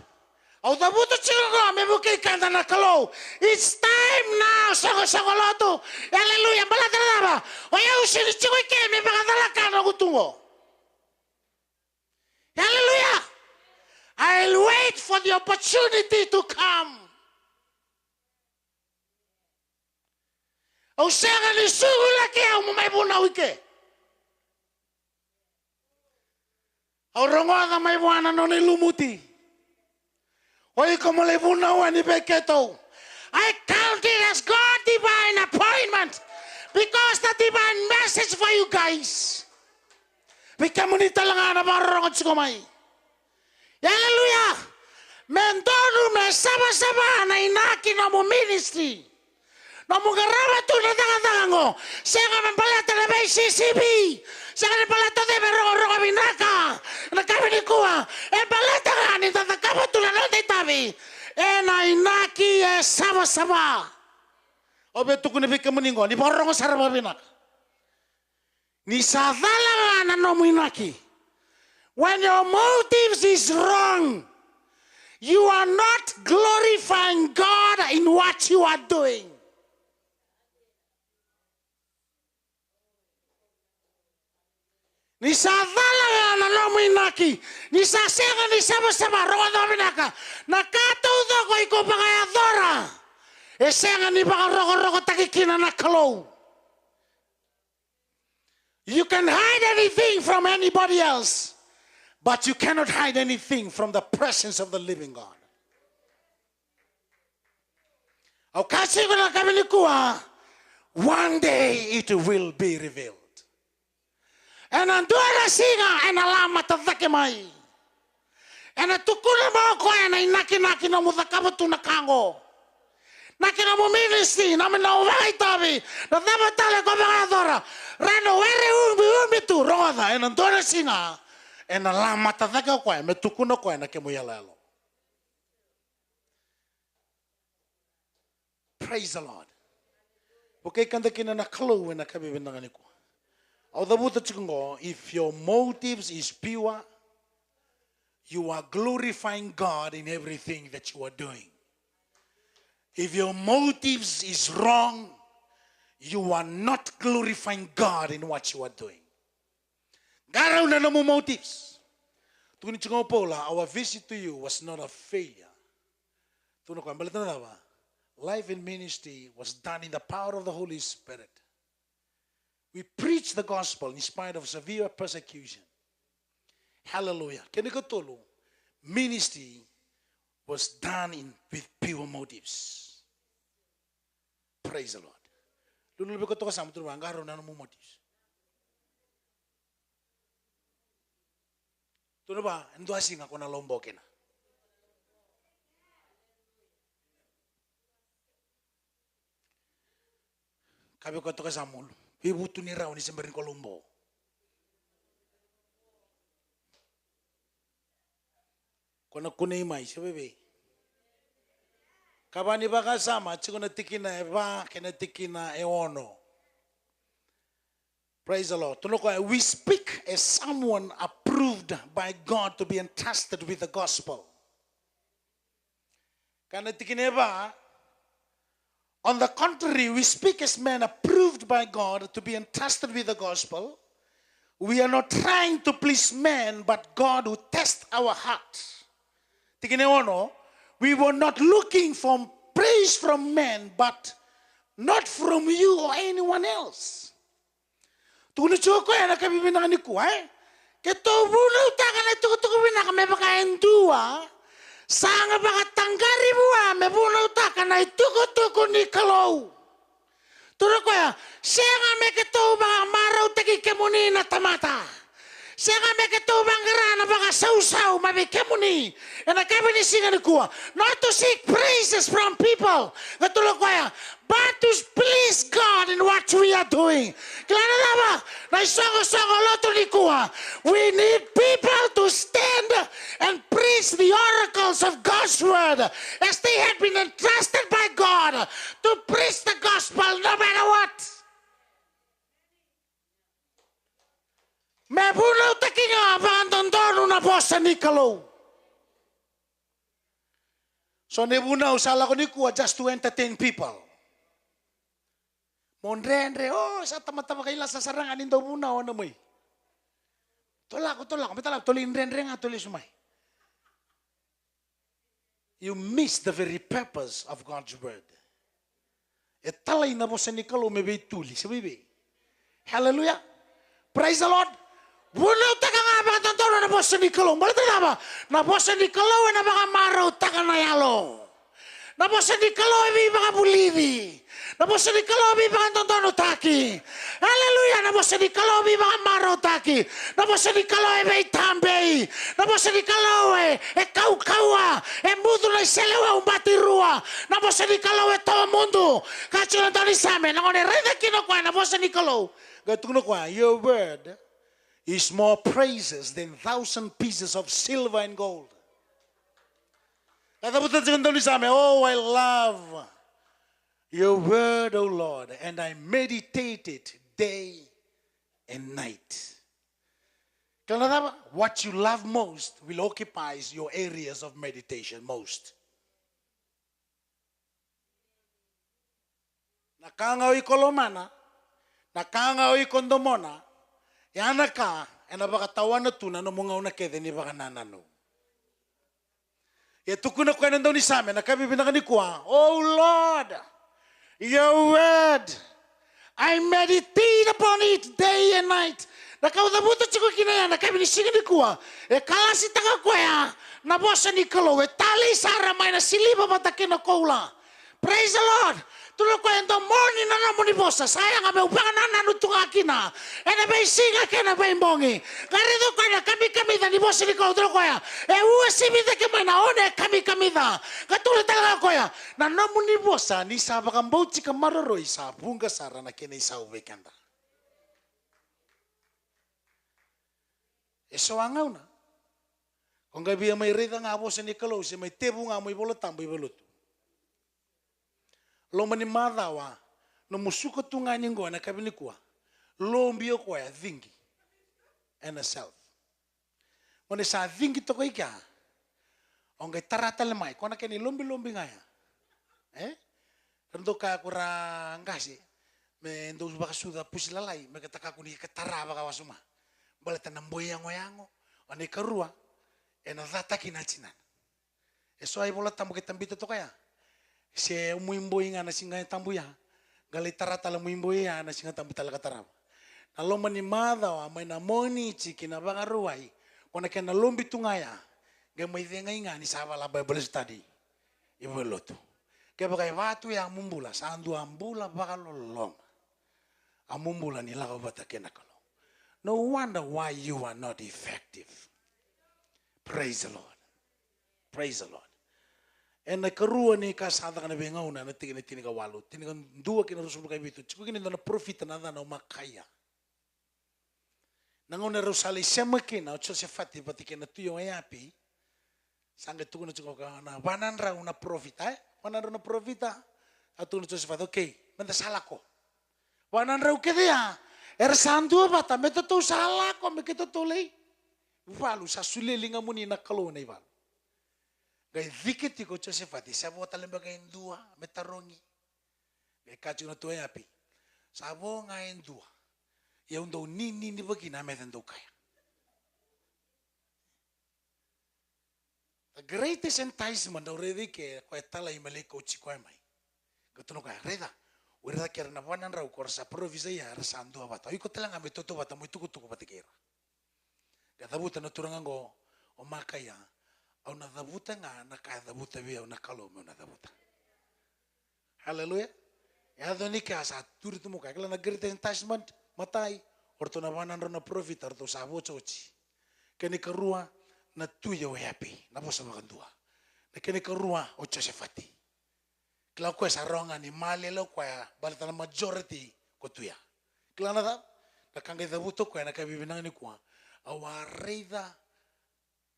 Au da buto chiro me bukai kanda na kalau. It's time now songo loto. Hallelujah. Baladara. O ya usini chigo ke me bagadala kana gutungo. Hallelujah. I'll wait for the opportunity to come. Au sanga ni sugula ke au mai buna wike. Au rongoa mai buana no ni lumuti. Oi como levuna wani beketo. I count it as God's divine appointment because the divine message for you guys. Bikamunita lang na barong at sikumay. Hallelujah. Mentono me sama-sama na inaki na mo ministry. Na mo garama tu na tangango. Siya nga mampalata na may CCB. Siya nga mampalata na may rongo binaka. Na kami ni kuha. E palata nga ni tatakama tu na note tabi. E na inaki e sama-sama. O beto ko nabika mo ningo. Ni parang saraba binaka. Ni sadala nga na no mo inaki. When your motives is wrong, you are not glorifying God in what you are doing. Ni sadala na lomo inaki, ni sasenga ni sama-sama roda binaka. Nakatudo ko iko pangayadora. Esenga ni baka roko takikina na kalo. You can hide anything from anybody else, but you cannot hide anything from the presence of the living God. Kasi ko na kami ni kuha, one day it will be revealed. And andura singa and alama tatake mai. And atukuna mo ko and inaki-naki no mudakaba tu nakango. Na kina mo ministry, na minawai tabi. Na tama tala ko mga adora. Rano, were umbi tu, roda, en andora singa. En la matataga kwa, me tukuno kwa, na kemo yalalo. Praise the Lord. Okay, kanda kina na kalo na kabibindangan ko. Au the buta chikungo, if your motives is pure, you are glorifying God in everything that you are doing. If your motives is wrong, you are not glorifying God in what you are doing. Garaw na mo motives. Tuni chikungo pola, our visit to you was not a failure. Tuno ko balita na ba? Life in ministry was done in the power of the Holy Spirit. We preach the gospel in spite of severe persecution. Hallelujah. Kenikotolo, ministry was done with pure motives. Praise the Lord. Lulu ko to kasama to angaro na mo motives. Tuno ba, endo asing ako na lombo kena. Kabi ko to kasama ulo. Ibuto ni raw ni Semberin Colombo. Kona kunay may sabi. Kabani ba kasama? Tsiko na tikina eba, kena tikina eono. Praise the Lord. We speak as someone approved by God to be entrusted with the gospel. Kana tikina eba. On the contrary, we speak as men approved by God to be entrusted with the gospel. We are not trying to please men, but God who tests our hearts. We were not looking for praise from men, but not from you or anyone else. Tunucho ko yan nakabibinang ni ko ay. Keto bulo takan ay tukutukumin na baka endua. Sanga baka tanggari buwa me bulo takan ay tukutuku ni kalau. Tuno ko ya, siya nga me keto baka maraw tagi kemuni na tamata. Siya nga me keto bangara na baka sausaw mabi kemuni. And I can't really sing not to seek praises from people. But to please God in what we are doing. We need people to stand and preach the oracles of God's word as they have been entrusted by God to preach the gospel no matter what. Me bunaw takinga abandon na bosa ni Kalau. So nebunaw sala ko ni kuwa just to entertain people. Monre, oh, sa tama-tama kaila sa sarangan daw bunaw ano mo. Tolak, metalak, tolin-ren nga tulis mo. You miss the very purpose of God's word. Talay na po sa ni Kalau may tuli, sabi. Hallelujah. Praise the Lord. Bunaw taka nga ba tantoro na po sa ni Kalau. Balita na ba? Na po sa ni Kalau na baka maraw taka na yalo. Na po sa ni Kalau ay baka bulivi. Na po sa ni Kalau ay baka tantoro taki. Hallelujah. Na po sa ni Kalau ay baka maraw taki. Na po sa ni Kalau ay may tambay. Na po sa ni Kalau ay kau-kawa. E mudo na iselewa umbatirua. Na po sa ni Kalau ay tawa mundo. Kacho na tani sa amin. Ang onirenda kinukwa na po sa ni Kalau. Gatong kwa, your word is more praises than 1,000 pieces of silver and gold. Oh, I love your word, O Lord, and I meditate it day and night. What you love most will occupy your areas of meditation most. Nakangawi kolomana, nakangawi kondomona, yana ka, ena baka tawana tuna no mga una kede ni baka nanano. E tukuna kwa nandao ni same, nakabibinaka ni kuwa, oh Lord, your word, I meditate upon it day and night. Nakaudabuto chiko kinaya, nakabinisiga ni kuwa, e kalasi taka kwa ya, nabosa ni Kalau, e tali sara may na siliba matakin na koula. Praise the Lord. Tulo ko endo morning na naman ni bosa. Sayang kami upang nanutunga kina. Ena ba isinga kena ba imbongi. Karito ko na kami da ni bosa ni ko tulo ko ya. Uwasi da kami na one kami da. Katulo talaga ko ya. Na naman ni bosa ni saba kambauti kamaroroi sa bunga sara na kena isa uwekanda. Eso angaw na. Kung gabi may rida nga bosa ni kalau si may tebu nga mo ibolotan mo iboloto. Lo manimada wa no musuko tunga nyingo na kabini kwa lo mbio kwa ya thingi and a self mone sa thingi to ko ika onge tarata le mai kona keni lombi ngaya rendo ka kura ngasi me ndo baka suda pusilalai me kataka kuni katara baka wasuma balata namboya ngoyango ane karua ena data kinachina eso ai bola tambo ketambito to kaya se muimbo inga na singa tambuya gali tarata la muimbo ya na singa tambu talaga tarama na lomba ni mada wa mai na moni chiki na banga ruai kona kena lombi tungaya ge mai denga inga ni saba la Bible study ibeloto ke bagai watu ya mumbula sandu ambula baka lolong amumbula ni laga bata kena kalo no wonder why you are not effective. Praise the Lord. Praise the Lord. En karua ni kasada kana bengau na tingin ka walu tinikan dua kina rusul kay bitu chiku kini na profit na na makaya nangona rusali semaki na ocho se fati pati kina tuyo ayapi sange tu na chiku na banan ra una profita banan ra una profita atu no se fati okay menda salako banan ra ke dia sandu bata meto tu salako me kito tolei walu sa sulelinga muni na kalo na iwal gai viketi ko Josephat sabo talembaga indua metarongi gai kacu na tuai api sabo nga indua ya undo nini ni bagina metendo kaya the greatest enticement already ke ko etala imale ko chiko mai gotono kaya reda ureda kera na wanan rau korsa provisa ya rasando abata iko telanga metoto bata muito kutuko batikera gadabuta na turangango o makaya au na dabuta nga na ka dabuta via na kalome na dabuta. Hallelujah. Ya doni ka sa turitu mo ka kala na great enticement matai orto na banan ro na profit orto sa bochochi. Keni karua na tuyo happy na bosa makandua. Na keni karua o Josefati. Kla ko sa ronga ni malelo kwa balta na majority ko tuya. Kla na da na kangai dabuto ko na kabibinang ni kwa awareida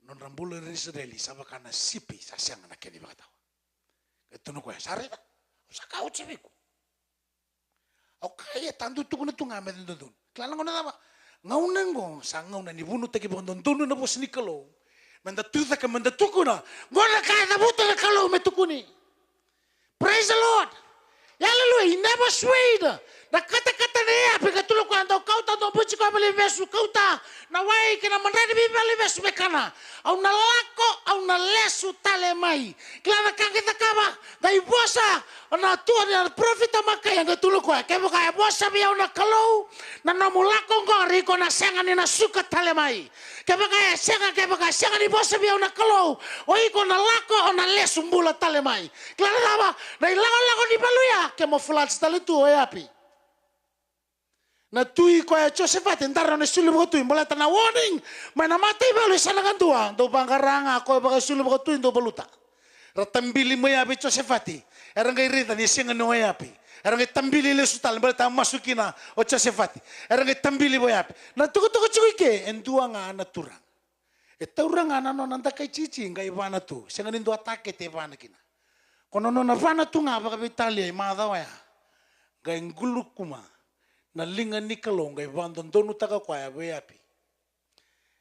non rambulo Israeli saba kana sipi sa siang na keni bakatawa. Ito no ko sarida. Sa kao chibiku. Au kaya tandu tu kuna tunga med ndon. Klala ngona ba. Ngaunengo sa ngauna ni bunu teki bondon donu na bos nikalo. Menda tuza ka menda tukuna. Ngona kaya da buto na kalo me tukuni. Praise the Lord. Hallelujah. He never swayed. Na kata-kata niya pagkatulog ko andaw kauta do buchi ko balibesu kauta na wai kina manredi bi balibesu mekana au na lako au na lesu tale mai klana kangita kaba dai bosa na tuan na profita makaya ngatulog ko kaya kaya bosa biya na kalau na namulako ngori ko na senga ni na suka tale mai kaya senga ni bosa biya na kalau oi ko na lako na lesu mbula tale mai klana kaba na ilango ni baluya ke mo fulat tale tu api na tui ko ya Josephat entara na sulu ko tui mulata na warning mana mati balu sana kan tua do bangaranga ko ba sulu ko tui do baluta ratambili mo ya be Josephat erang ngai rita ni singa no ya pi erang ngai tambili le sutal balata masukina o Josephat erang ngai tambili bo ya pi na tuko chuike endua nga na turang taurang ana no nanda kai cici ngai bana tu singa nindo atake te bana kina kono no na bana tu nga ba Italia ma dawa ya ngai ngulukuma na linga ni kalonga ibandon donu taka kwa ya beapi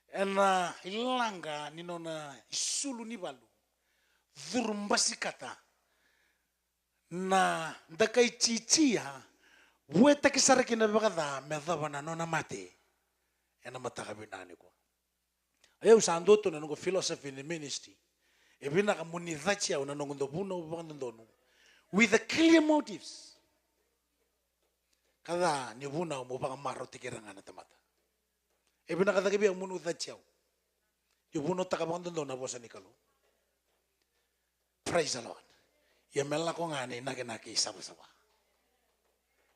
ena ilanga nino na isulu ni balu dhurumbasi kata na dakai chichia bueta kisara kina bagada medaba na nona mate ena mataka binani ko ayo sando to na ngo philosophy in the ministry ebina ka munidhachi au na ngo ndobuno bandonu with the clear motives kada ni buna mo baka maro tikiranga na tamata e bina kada kebi munu tachau yo buno takabando na bosa nikalo praise the Lord Ya mela ko ngani naki saba-saba.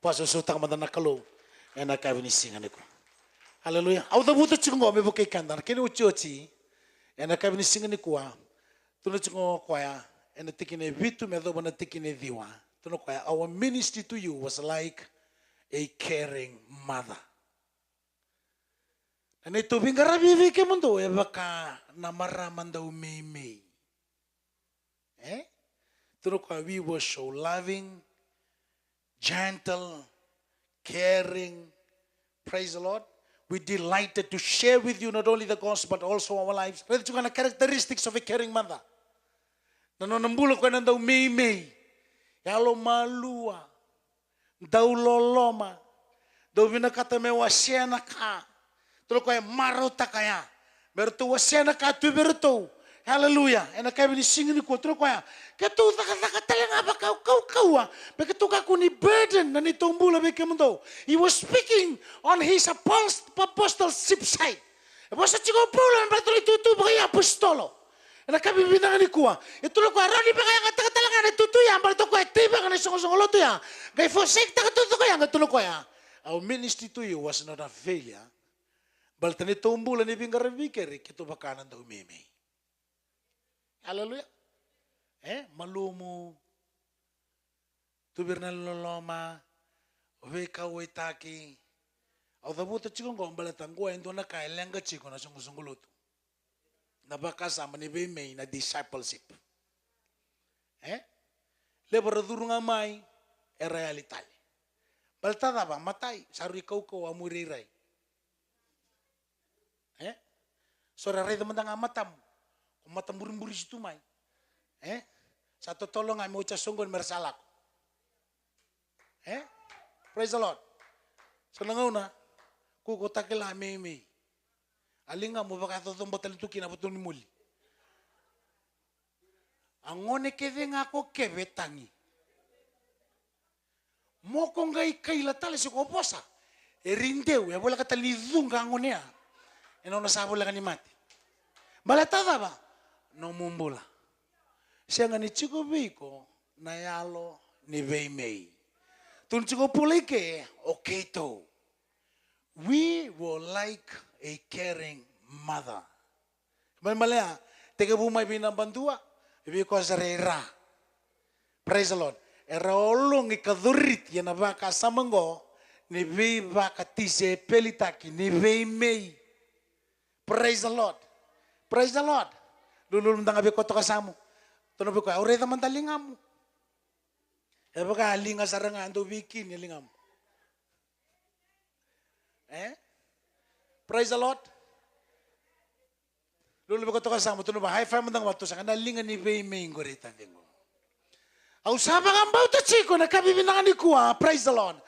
Paso sutang madana kalau ena kavini singani ko. Haleluya. Au da buta chingo me bokai kandar kene uchi ena kavini singani ko. Tuno chingo kwaya ena tikine vitu me do bana tikine diwa. Tuno kwaya our ministry to you was like a caring mother. Dan itu bingara bibi ke mundo e baka namara mandau mei. Tuno kwaya we were so loving, gentle, caring. Praise the Lord. We delighted to share with you not only the gospel but also our lives. Itu kan characteristics of a caring mother. Nanonambulo ko nandau mei. Yalo malua. Dau loloma. Dau vinakata me wasiana ka. Tulo ko marota kaya. Bertu wasiana ka tu bertu. Hallelujah. Ena kaya ni singini ko tulo ko ya. Ketu taka apa kau. Begitu kaku ni burden na ni tumbula beke mundo. He was speaking on his apostleship side. Basta chico problem betul itu bagi apostolo. Ena kaya binangan ni kuwa. Itu lo ko aroni baka kata tutu ya ambal to ko tiba kan song lo tu ya. Gai forsake taka tutu ko ya ngatulo ko ya. Our ministry to you was not a failure. Baltani tumbula ni bingar bikeri kitu bakanan daw meme. Hallelujah. Malumu. Tubir na loloma. Weka wetaki. Au dabuta chikong gombala tangwa endo na kailenga chiko na sungulutu. Nabakasama ni beme na discipleship. Lebara durunga mai realitali. Baltada ba matai sarui kau amurirai. Sora rei demandang amatam. Matam burin-burin situ mai. Satu tolong kami ucap sungguh mersalak. Praise the Lord. Senang na. Kuko takila meme. Alinga mo baka totong batal itu kina betul ni muli. Angone keve ngako keve tangi. Mo kong gai kaila tali si koposa. Erindeu ya bola kata lidung angone ya. Eno na sabo la ni mati. Balatada ba? No mumbula. Siya nga ni chiko biko na yalo ni veimei. Tun chiko pulay ke okay to. We were like a caring mother. Malaya, teka bumay binabandua. Because rera. Praise the Lord. Era olong ikadurit yan na baka samango ni vei baka tise pelitaki ni veimei. Praise the Lord. Praise the Lord. Lululong dangabi ko to kasamo. Tunabi ko, aure naman talingam mo. E baka linga sarangan do bikin lingam. Praise the Lord. Lululong ko to kasamo. Tunabi, high five mo dang wato sa kanal linga ni Vay May ngoritan dingo. Au saba kang bauta chiko na kabibinangan ni kuwa. Praise the Lord.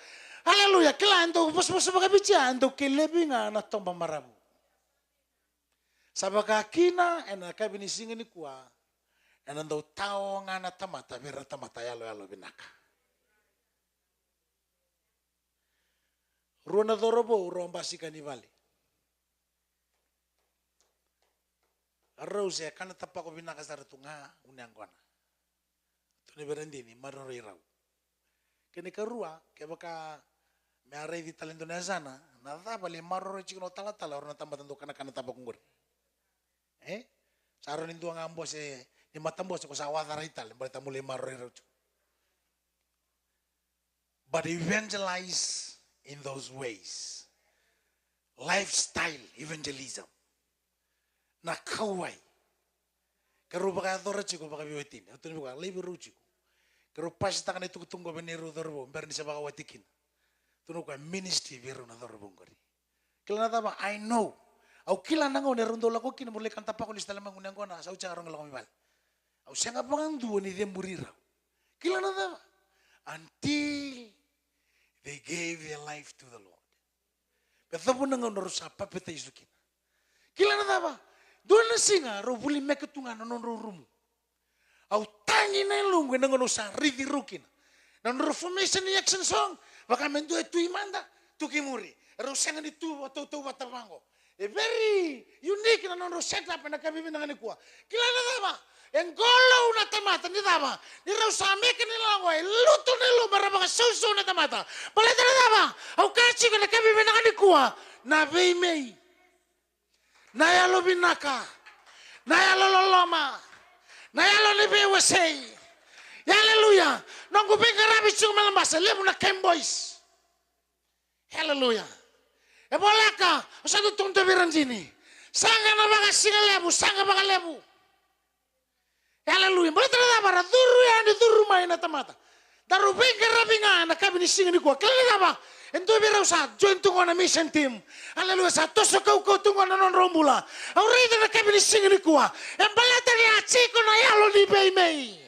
Hallelujah. Kila ando bos-bos bakabicha ando kilebinga na tong pamarabu. Sabaka kina ena kabinisingin ni kuwa. Ena daw tao nga na tamata, bira tamata yalo binaka. Runa dorobo, urong basika ni Vali. Arrow siya, kana tapa ko binaka sa ratunga, unyang ko na. Ito ni Berendini, maroroy raw. Kini karua, kaya baka may aray di talento na sana, natabali, maroroy chikino tala-tala, or natambatan do kana tapa kong guri. Saro nindo ang ambos ni matambos ko sa awata raital balita muli marero. But evangelize in those ways. Lifestyle evangelism. Nakaway. Karo baka adora chiko baka biwetin. Ato ni baka labor chiko. Karo pasta kan itu tunggu benero dorbo berni sa baka watikin. Tuno ko ministry biro na dorbo ngori. Kila na ba I know. Au kila nango ne rondo lako kina mulai kanta pa ko lista lamang unang ko na sa ucang arong lako mibal. Au siya nga pangang duwa ni dem burira. Kila na ba? Until they gave their life to the Lord. Pero po nango narusa papita isukin. Kila na ba? Doon na singa ro buli meketunga non rumu. Au tangi na ilungwe nango no sa ridi rukin. Nan reformation ni action song baka mendo tu imanda tukimuri. Ro senga ni tu to watabango. Very unique na non set up na kabibin na kuwa. Kilala na ba? Engolo na tamata ni dava. Ni rau same ke ni lango e lutu ni lu maraba susu na tamata. Balata na dava. Au kachi kana kabi bina ni kuwa na vei mei. Na yalo binaka. Na yalo loloma. Na yalo ni bewe sei. Hallelujah. Nongo benga rabi chungu malambasa lemu na Kemboys. Hallelujah. E bolaka, usatu tuntu biranjini. Sanga na baga singa lebu, sanga baga lebu. Hallelujah. Boleh terada bara duru ya ni duru mai na tamata. Daru benga rabi nga na kabini singa ni kwa. Kala ba? Ento bira usa join tungo na mission team. Hallelujah. Sa toso kau tungo na non rombula. Au rida na kabini singa ni kwa. Embalata ni achiko na yalo ni bei mei.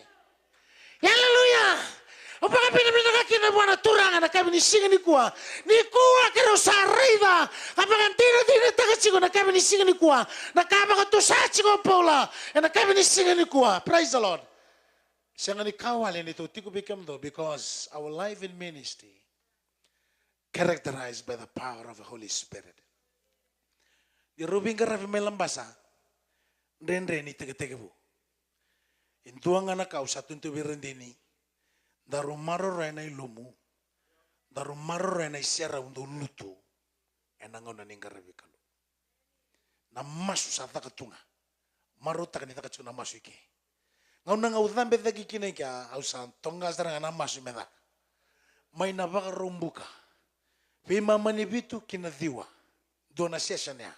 Hallelujah. Apakah pina-pina kina buana turanga na kami ni singa ni kuwa. Ni kuwa kero sa rida. Apakah tina takachiko na kami ni singa ni kuwa. Na kama ka tusachiko pola. Na kami ni singa ni kuwa. Praise the Lord. Singa ni kawali nito tiku become though because our life in ministry characterized by the power of the Holy Spirit. Di rubing karafi melambasa. Rendre ni tege-tege bu. Intuang anak kau satu tu birendini. Daru maro rena ilumu, daru maro rena isera untuk lutu, enangau na ningarabi kalu. Na masu sa takatunga, maro takani takachuna masu ike. Ngau na ngau dhambe thaki kine kia, au sa tonga saranga na masu meda. Mai na baka rombuka, pima mani bitu kina dhiwa, dona session ya.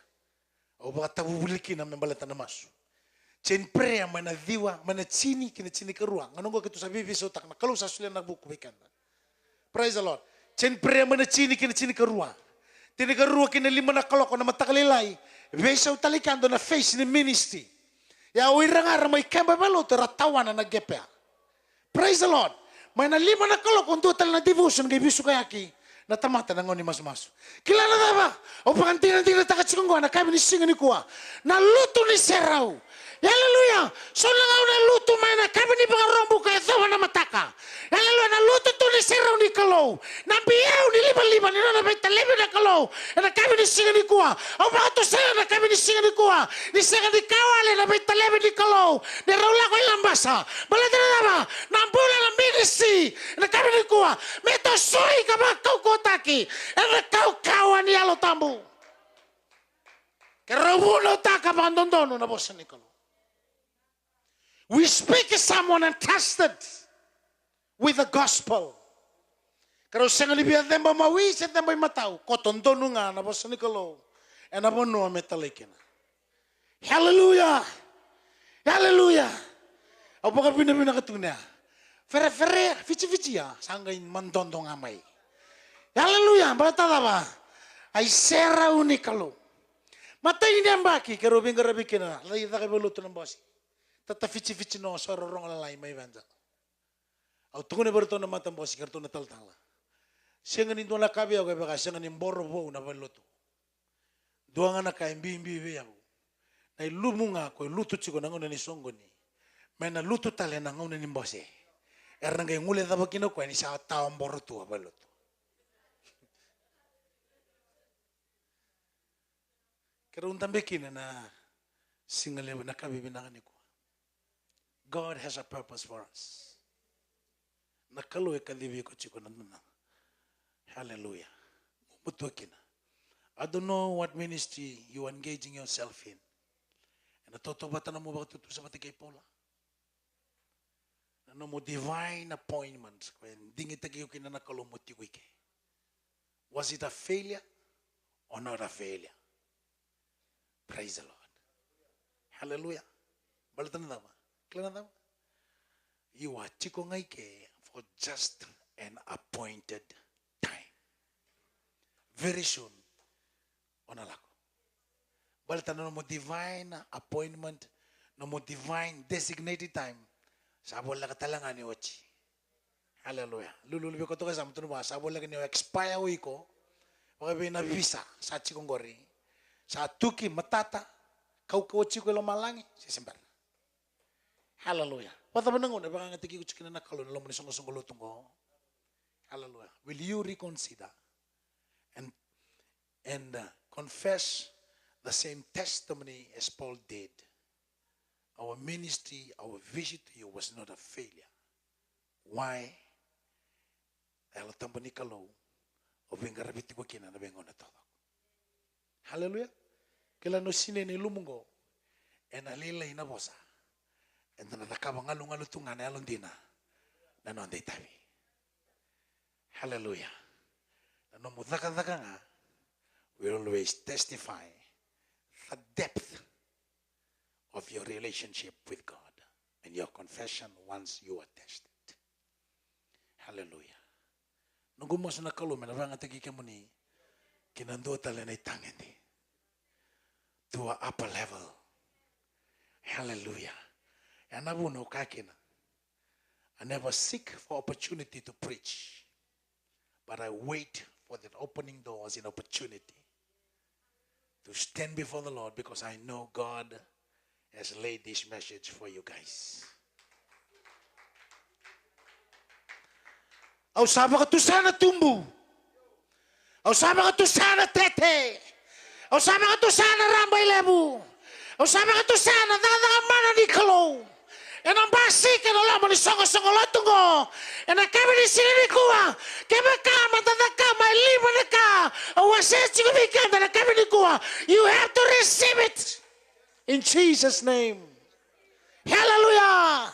Au baka tabubuliki na membaleta na masu. Chen prea mana dhiwa, mana chini kina chini keruang. Nganongo kitu sabi viso tak na kalau sasulia nak buku bikan. Praise the Lord. Chen prea mana chini kina chini keruang. Tini keruang kina lima na kalau kona matakalilai. Vesa utalikan do na face ni ministry. Ya uiranga ramai kemba balo teratawan na gepea. Praise the Lord. Mana lima na kalau kontu tal na devotion kay bisu kayaki. Na tamata na ngoni mas-mas. Kilala na ba? O pakantina-tina takachikong na kami ni singa ni kuwa. Na luto ni serau. Hallelujah. So lang na luto may na kami ni baka rombo kaya tawa na mataka. Hallelujah. Na luto to ni serau ni kalaw. Na biyaw ni liba-liba ni na may talibi na kalaw. Na kami ni singa ni kuwa. O baka to sa'yo na kami ni singa ni kuwa. Ni singa ni kawali na may talibi ni kalaw. Ni raula ko ilang basa. Balata na ba? Na ambula na ministry. Na kami ni kuwa. May to soy ka ba kau-kotaki. E na kau-kawan ni alo tambu. Kerabuno taka bandondono na bosa ni kalaw. We speak to someone entrusted with the gospel. Kalau sengal ibia temba mawi, se temba matau. Kotondono nga na bosa ni kalaw. E na bono metalekina. Hallelujah. Hallelujah. Apakah bina-bina katunya? Fere-fere, fici-fici ya. Sanggain mandondong amai. Hallelujah. Batala ba? Ay sera unikalo. Mata ini yang baki. Kero bingara bikina. Lagi tak belutu nambosi. Tata fici-fici no sororong lalai mai banja. Au tunggu ne berto na mata bosi kartu na tal-tala. Sengan itu na kabi au baka sengan imboro bo na belutu. Duanga na kai mbi ya. Na lumunga ko lutu chiko na ngona ni songoni. Mena lutu tale na ngona ni bosi. Eranga ngule da bakino ko ni sa ta mboro tu belutu. Kero untambe kina na singale na kabi binangani ko. God has a purpose for us. Nakalo ekadibi ko chiko nanduna. Hallelujah. Mutuakina. I don't know what ministry you are engaging yourself in. And toto bata na mo ba tutu sa kay Paula? Ano mo divine appointments when dingi tagiyo kina nakalo mo tiwike. Was it a failure or not a failure? Praise the Lord. Hallelujah. Balatan na ba? You are chikongaike for just an appointed time. Very soon, onalako. Balita no mo divine appointment, no mo divine designated time. Sabol la katalangan ni Ochi. Hallelujah. Lulubi ko to kasi amto ba sabol la ni expire wi ko. Pagka na visa sa chikongori. Sa tuki matata kau Ochi ko lumalangi sisimbar. Hallelujah. What about nangon? Baka nga tigi ko chikin na nakalo na mo ni song lutong ko. Hallelujah. Will you reconsider and confess the same testimony as Paul did? our ministry, our visit to you was not a failure. Why? Ela tambani kalau obenga rabiti ko kina na bengo na todo. Hallelujah. Kila no sine ni lumungo ena lila ina bosa. Enda na takaba ngalu tunga na alondina na no andai tabi. Hallelujah. Na no mudaka nga we always testify the depth of your relationship with God and your confession once you are tested. Hallelujah. Nunggu mo na kalume na vanga tegi kemuni kinando tala na itangeni to a upper level. Hallelujah. Anabu no kakina. I never seek for opportunity to preach, but I wait for the opening doors in opportunity to stand before the Lord, because I know God has laid this message for you guys. Au sabi ka tu sana tumbu. Au sabi ka tu sana tete. Au sabi ka tu sana rambay lebu. Au sabi ka tu sana dadamana ni kalo. And I'm basic and Allah mani songo lotungo. And I come in sini kuwa. Kema kama dadaka my liver na ka. Awase chiku bika na come in kuwa. You have to receive it in Jesus' name. Hallelujah.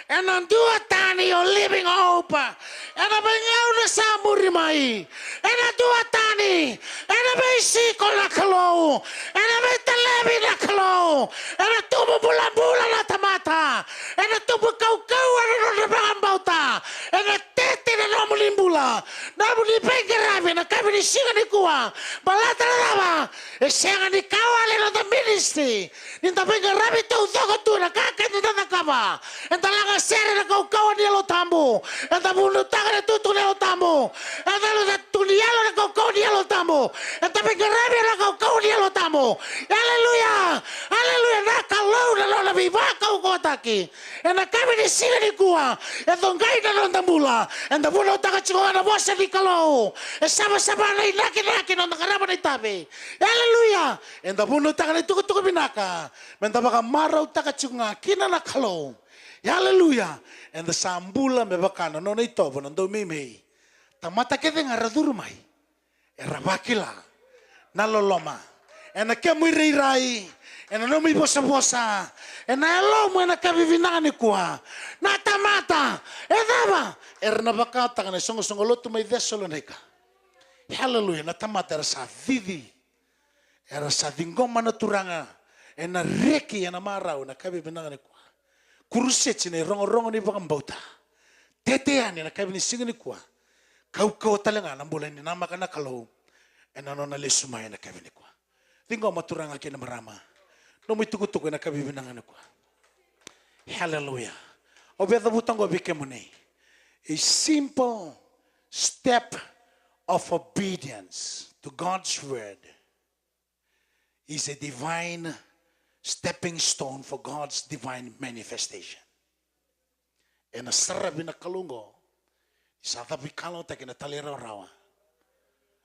And on do a tani your living hope. And I bring out the samurimai. And I do a tani. And I may see kolakalo. And I may televi nakalo. And I tubu bula na tamata. And I tubu kau and I bauta. And I tete na namulimbula. Namuli pengarabi na kami ni singa ni kuwa. Balata na raba. E singa ni kawali na the ministry. Ninta pengarabi tu toko tu na kakani na nakaba. And talaga sere na kau ni alo tambo. And the bulu taga na tutu ni alo tambo. And the tunialo na kau ni alo tambo. And the pengarabi na kau ni alo tambo. Hallelujah. Hallelujah. Na kalau na lola viva kau kotaki. And the kami ni singa ni kuwa. And the ngai na londa mula. And the bulu taga chiko na bosa ni kalau. And sama-sama na inaki na nakarama na itabi. Hallelujah. And the bulu taga na tuku binaka. Menta baka maraw taga chiko nga kina na kalau. Hallelujah. And the sambula me bakana no nei tobo no do mimi. Tamata ke denga radurmai. Era bakila. Na loloma. And a ke muirai. And no mi bosa. And na lo mo na kavivinani kwa. Na tamata. Edaba. Erna bakata kana songo lotu mai Thessalonica. Hallelujah. Na tamata era sa vivi. Era sa dingoma na turanga. And na reki na marau na kavivinani kwa. Kuruset ni rongo ni bakambauta. Tetean na kabi ni singa ni kwa. Kau talanga na bola ni nama kana kalau. Ena no na lesumay na kabi ni kwa. Tingo maturanga kina marama. No may tukutuko na kabi binangan kwa. Hallelujah. Obeda butango bikemuni. A simple step of obedience to God's word is a divine stepping stone for God's divine manifestation. And a sarabina kalungo, isatabi take na talera rawa,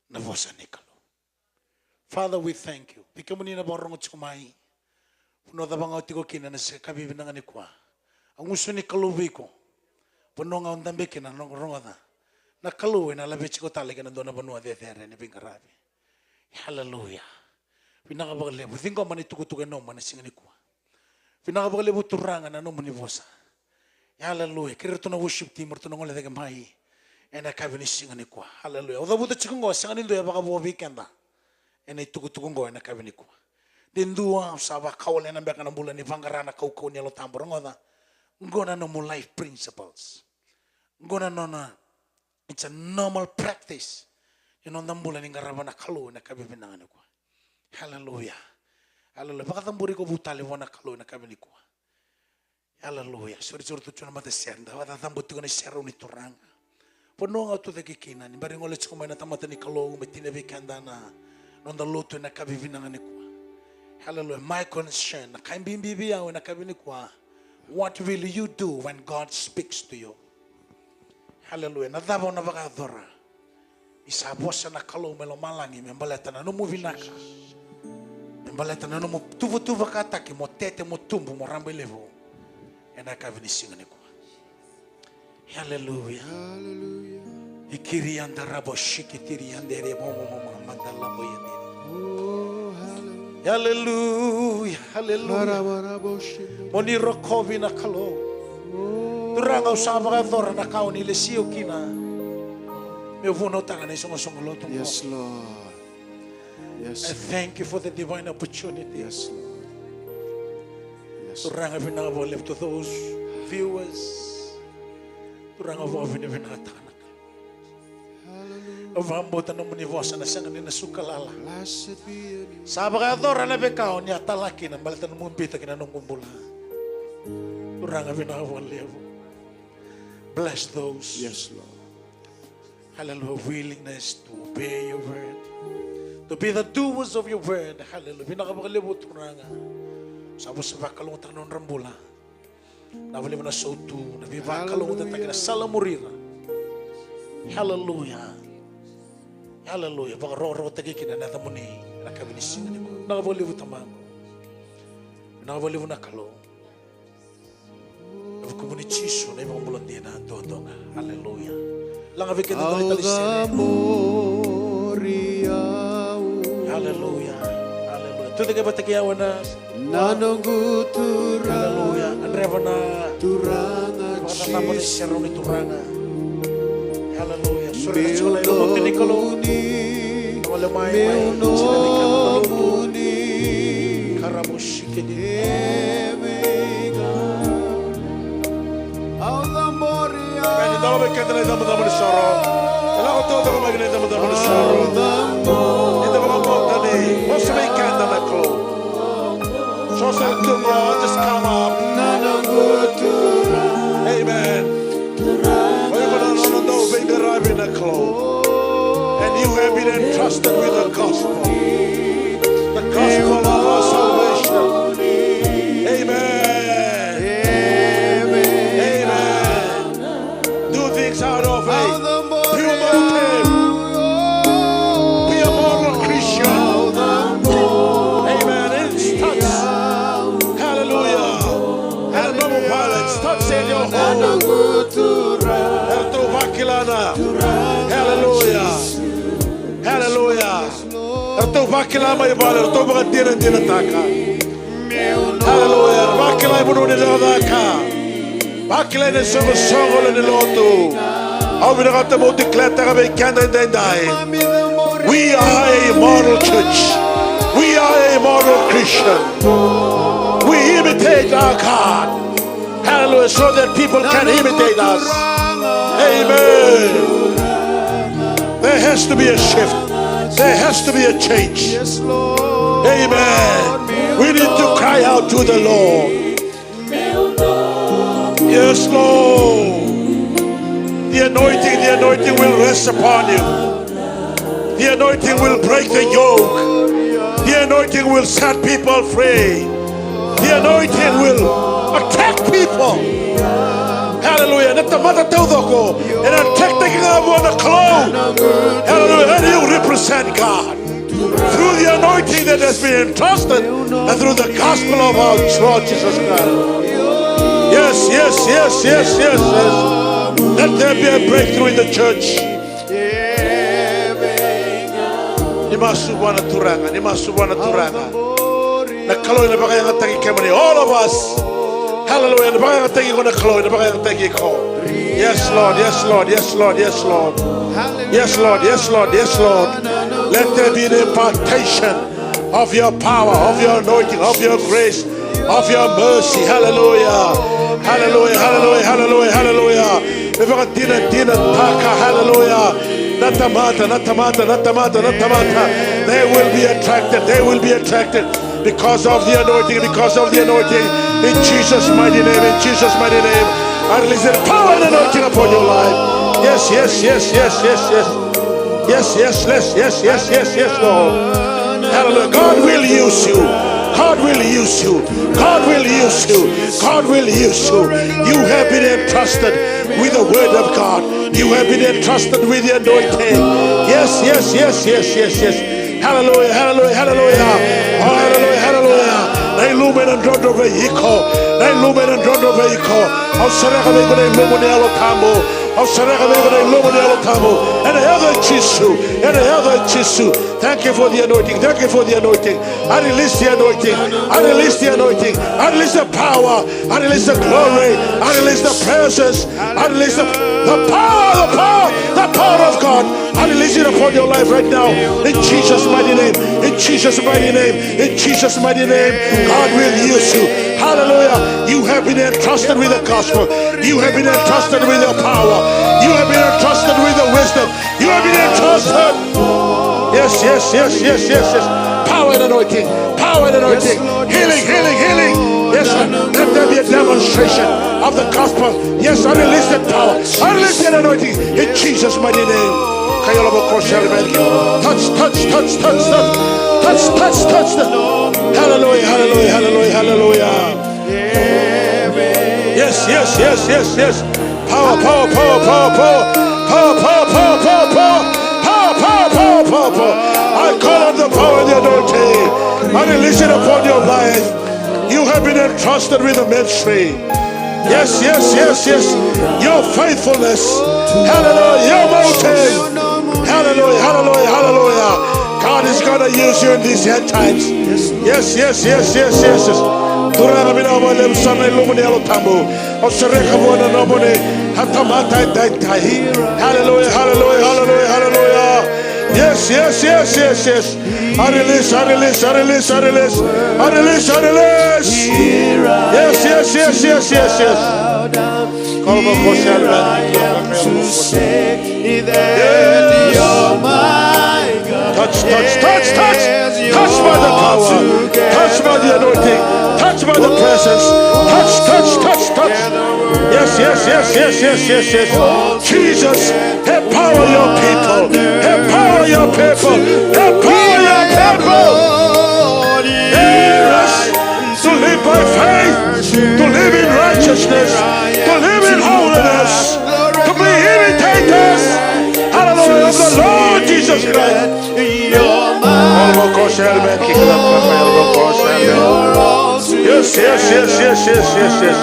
na vosa nikalo. Father, we thank you. Pikamuni na borong tsumai. Puno da bang otiko kina na kabi binangan ni kwa. Ang uso ni kalubi ko. Puno nga ondambe kina nong ronga na kaluwi na labich ko talaga na doon na banua de there ni bingarabi. Hallelujah. Pinakabagalebu. Think man itukutugan no man singa ni kwa. Pinakabagalebu turangan na no man ni vosa. Hallelujah. Kira to na worship team or to na ngole de gamai. And a kabini singa ni kwa. Hallelujah. Oda buta chikungo singa ni doya baka bo weekenda. And itukutukungo and a kabini kwa. Then dua saba kawale na beka na bula ni vangarana kau ni alo tambor ngoda. Ngona no mo life principles. Ngona no na it's a normal practice. You know ndambula ni ngarabana kalu na kabini na kwa. Hallelujah. Hallelujah. Baka tamburi ko butale wana kalo na kami ni kwa. Hallelujah. Sorry tu chuna mata senda. Wata tambuti ko ni sero ni turanga. Pono nga tu deki kina. Ni bari ngole chiko na tamata ni kalo metina vikanda na nonda lotu na kabi vinanga ni kwa. Hallelujah. My concern na kaimbi bibi ya na kabi ni kwa. What will you do when God speaks to you? Hallelujah. Na dabo na baka adora. Isabosa na kalo melo malangi membaleta na no movie naka. Baleta na mo tuva kata ki mo tete mo tumbu mo rambe levo. Ena ka vini singa ni kwa. Hallelujah. Hallelujah. Ikiri anda rabo shikitiri andere mo mandala mo yende. Oh, hallelujah. Hallelujah. Hallelujah. Marabaraboshindo. Moni rokovi na kalo. Turanga usaba ka dora na kau ni lesio kina. Me vuno tanga ni songo loto. Yes, Lord. Yes, I thank you for the divine opportunity. yes, Lord. Yes, Turanga vinabo left to those viewers. Turanga vo vinatana. hallelujah. Ovambo tano muni vosa na sanga ni sukalala. Blessed be your name. Saba ka dora na bekao ni atalaki na balatan mo pita kina nung kumbula. Turanga vinabo levo. Bless those. Yes, Lord. Hallelujah, willingness to obey your word, to be the doers of your word. Hallelujah. Pinakabakalibot ko na nga. Sabi sa bakalungan ng rambula. Nabali mo na sotu. Nabibakalungan ng tagina salamurira. Hallelujah. Hallelujah. Baka roro tagi kinanata mo ni nakabinisin ni ko. Nakabalibot tamang. Nakabalibot na kalo. Nakakumuni chiso na ibang bulondina. Dodong. Hallelujah. Lang avi kita Ao talisene. Moria. Hallelujah. Hallelujah. Tu tege batakiawan na. Nanongutura. Hallelujah. Andreva na. Turanga Pagkatapos ni chis. Sierra ni Turanga. Hallelujah. Suri na sila yung mga pinikolo. Walamay may sila ni Kambaluni. Karabushiki din. Ao Moria. Kaya dalawa may kanta na damo-damo ni Soro. Kala ko todo ko magiging damo-damo ni Soro. Ito mga mga ni. Most may kanta na klo. So sa tomorrow, just come up. Nanongutura. Amen. And you have been entrusted with the gospel of our salvation. Amen. Amen. Do things out of faith. Pure motive. Be a moral Christian. Amen. It starts. Hallelujah. And no violence starts in your home. Hallelujah. Hallelujah. Erto bakila mai bala, erto bakatira dina taka. Hallelujah. Bakila ibu ni taka. Bakila ni songo ni lotu. Au bina kata mo declare taka be kanda dai. We are a model church. We are a model Christian. We imitate our God. Hallelujah. So that people can imitate us. Amen. There has to be a shift. There has to be a change. Yes, Lord. Amen. We need to cry out to the Lord. Yes, Lord. The anointing will rest upon you. The anointing will break the yoke. The anointing will set people free. The anointing will attack people. Hallelujah. Not the mother Teodoko. And attack taking up on the clothes. Hallelujah. And you represent God through the anointing that has been entrusted and through the gospel of our Lord Jesus Christ. Yes, yes, yes, yes, yes, yes. Let there be a breakthrough in the church. Nimasubwana turanga, nimasubwana turanga. Nakalo na bagay nga tagi kemani. All of us. Hallelujah. Na bagay nga tagi ko nakalo, na bagay nga tagi ko. Yes, Lord. Yes, Lord. Yes, Lord. Yes, Lord. Yes, Lord. Yes, Lord. Yes, Lord. Let there be an impartation of your power, of your anointing, of your grace, of your mercy. Hallelujah. Hallelujah. Hallelujah. Hallelujah. Hallelujah. Hallelujah. They will be attracted. They will be attracted because of the anointing. Because of the anointing. In Jesus' mighty name. In Jesus' mighty name. I release the power and anointing upon your life. Yes, yes, yes, yes, yes, yes. Yes, yes, yes, yes, yes, yes, yes, Lord. Hallelujah. God will use you. God will use you. God will use you. God will use you. You have been entrusted with the word of God. You have been entrusted with the anointing. Yes, yes, yes, yes, yes, yes. Hallelujah, hallelujah, hallelujah. Oh, hallelujah, hallelujah. Nei lumen and drondo vehico. Nei lumen and drondo vehico. Au serega vengo nei lumen alo tambo. Au serega vengo nei lumen alo tambo. And the other chisu. And the other chisu. Thank you for the anointing. Thank you for the anointing. I release the anointing. I release the anointing. I release the power. I release the glory. I release the presence. I release the power of God. I release it upon your life right now. In Jesus' mighty name. In Jesus' mighty name. In Jesus' mighty name. God will use you. Hallelujah. You have been entrusted with the gospel. You have been entrusted with the power. You have been entrusted with the wisdom. You have been entrusted. Yes, yes, yes, yes, yes, yes. Power and anointing. Power and anointing. Healing, healing, healing. Yes, let there be a demonstration of the gospel. Yes, I release that power. I release that anointing in Jesus' mighty name. Touch, touch, touch, touch, touch. Touch, touch, touch. Hallelujah, hallelujah, hallelujah, hallelujah. Yes, yes, yes, yes, yes. Power, power, power, power, power. Power, power, power, power, power. Power, power, power, power, power. I call on the power of the anointing. I release it upon your life. You have been entrusted with the ministry. Yes, yes, yes, yes. Your faithfulness. Hallelujah. Your motive. Hallelujah, hallelujah, hallelujah. God is going to use you in these end times. Yes, yes, yes, yes, yes, yes. Hallelujah, hallelujah, hallelujah, hallelujah. Yes, yes, yes, yes, yes. I release, I release, I release, I release, I release, I release. Yes, yes, yes, yes, yes, yes. Touch, touch, touch, touch. Touch by the power. Touch by the anointing. Touch by the presence. Touch, touch, touch, touch. Yes, yes, yes, yes, yes, yes, yes. Jesus, empower your people. Empower your people. Empower your people. Yes, to live by faith, to live in righteousness, to live in holiness, to be imitators, hallelujah, of the Lord Jesus Christ. Yes, yes, yes, yes, yes, yes, yes.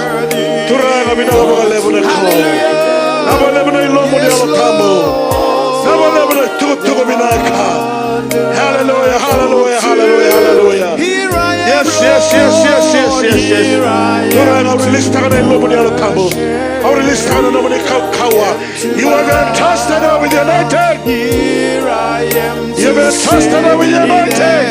Hallelujah, hallelujah, hallelujah, hallelujah. Yes, yes, yes, yes, yes, yes, yes. You have been trusted with the anointing. You have been trusted with the anointing.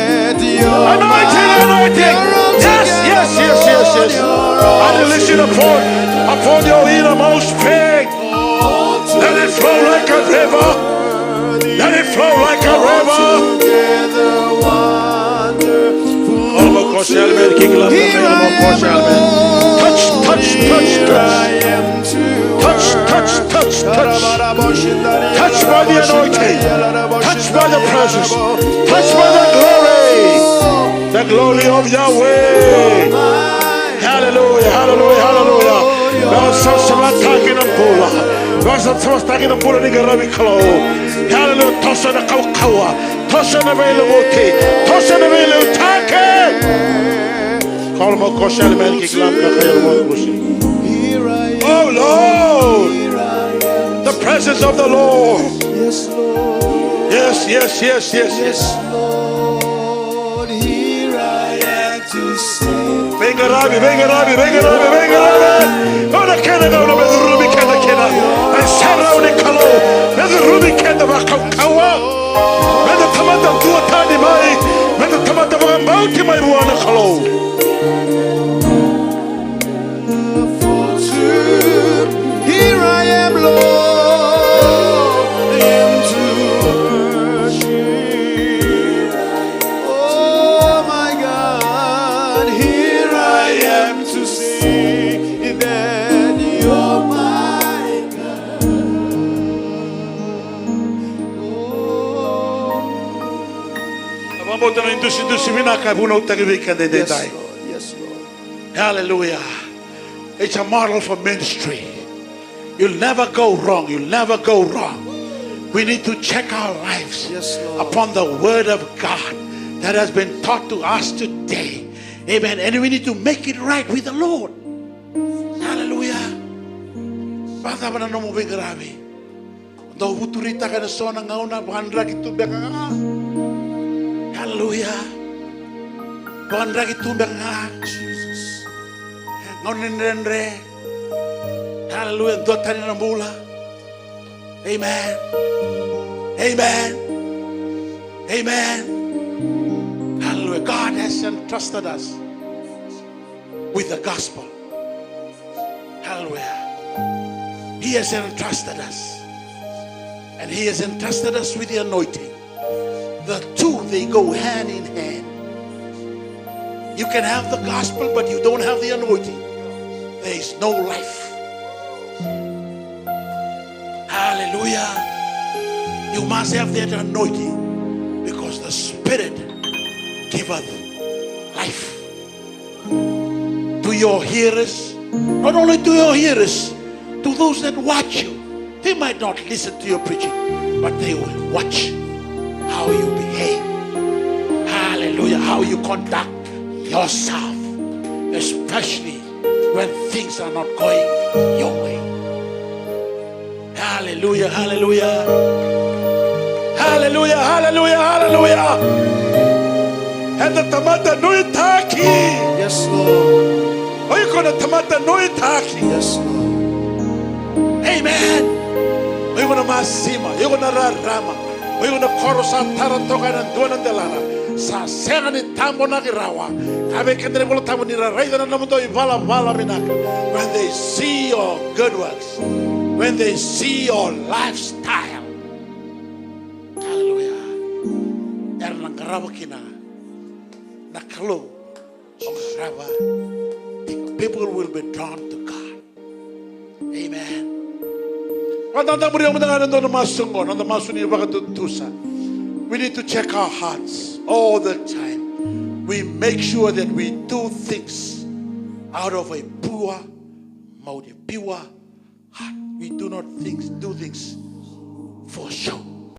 Anointing, anointing. Yes, yes, yes, yes, yes. I release it upon your innermost being. Let it flow like a river. Let it flow like a river. Touch, touch, touch, touch. Touch, touch, touch, touch. Touch by the anointing. Touch by the presence. Touch by the glory. The glory of Yahweh. Hallelujah, hallelujah, hallelujah. God some attacking the bull. God some attacking the bull in the Ravi Klo. Hallelujah. Toss on the Kawa. Toss on the availability. Toss on the availability. Oh Lord, the presence of the Lord. Yes, yes, yes, yes, yes. Lord, here I am to say. Venga Rabi, venga Rabi, venga Rabi, venga Rabi. Oh, the Canada, the Ruby Canada, and Sarah the Kalo, the Ruby Canada, Kawa, and the Tamata to a tiny money, and the Tamata of a mountain, my one Kalo. Here I am, Lord, and to worship. Oh my God, here I am to see that you're my God. Yes, Lord. Yes, Lord. Hallelujah. It's a model for ministry. You'll never go wrong. You'll never go wrong. We need to check our lives Yes, Lord. upon the word of God that has been taught to us today. Amen. And we need to make it right with the Lord. Hallelujah. Bata bana no mo grabe. Do huturita ka na so na ngauna bandra gitu beka. Hallelujah. Bandra gitu beka. Jesus. Ngonenre. Hallelujah. Dotani na mula. Amen. Amen. Amen. Hallelujah. God has entrusted us with the gospel. Hallelujah. He has entrusted us. And He has entrusted us with the anointing. The two, they go hand in hand. You can have the gospel, but you don't have the anointing. There is no life. Hallelujah. You must have that anointing, because the Spirit giveth life. To your hearers, not only to your hearers, to those that watch you. They might not listen to your preaching, but they will watch how you behave. Hallelujah. How you conduct yourself, especially when things are not going your way. Hallelujah. Hallelujah. Hallelujah. Hallelujah. Hallelujah. And the tamata nui taki. Yes, Lord. Are you gonna tamata nui taki? Yes, Lord. Amen. Are you gonna masima? Are you gonna rarama? Are you gonna korosa taratoga and duana delara? Sa sena ni tambo na girawa. Kabe kendere bolo tambo ni raida na namuto ivala vala minaka. When they see your good works, when they see your lifestyle, hallelujah. Erlang garawa kina. Nakalo, people will be drawn to God. Amen. We need to check our hearts all the time. We make sure that we do things out of a pure motive, pure heart. We do not do things for show.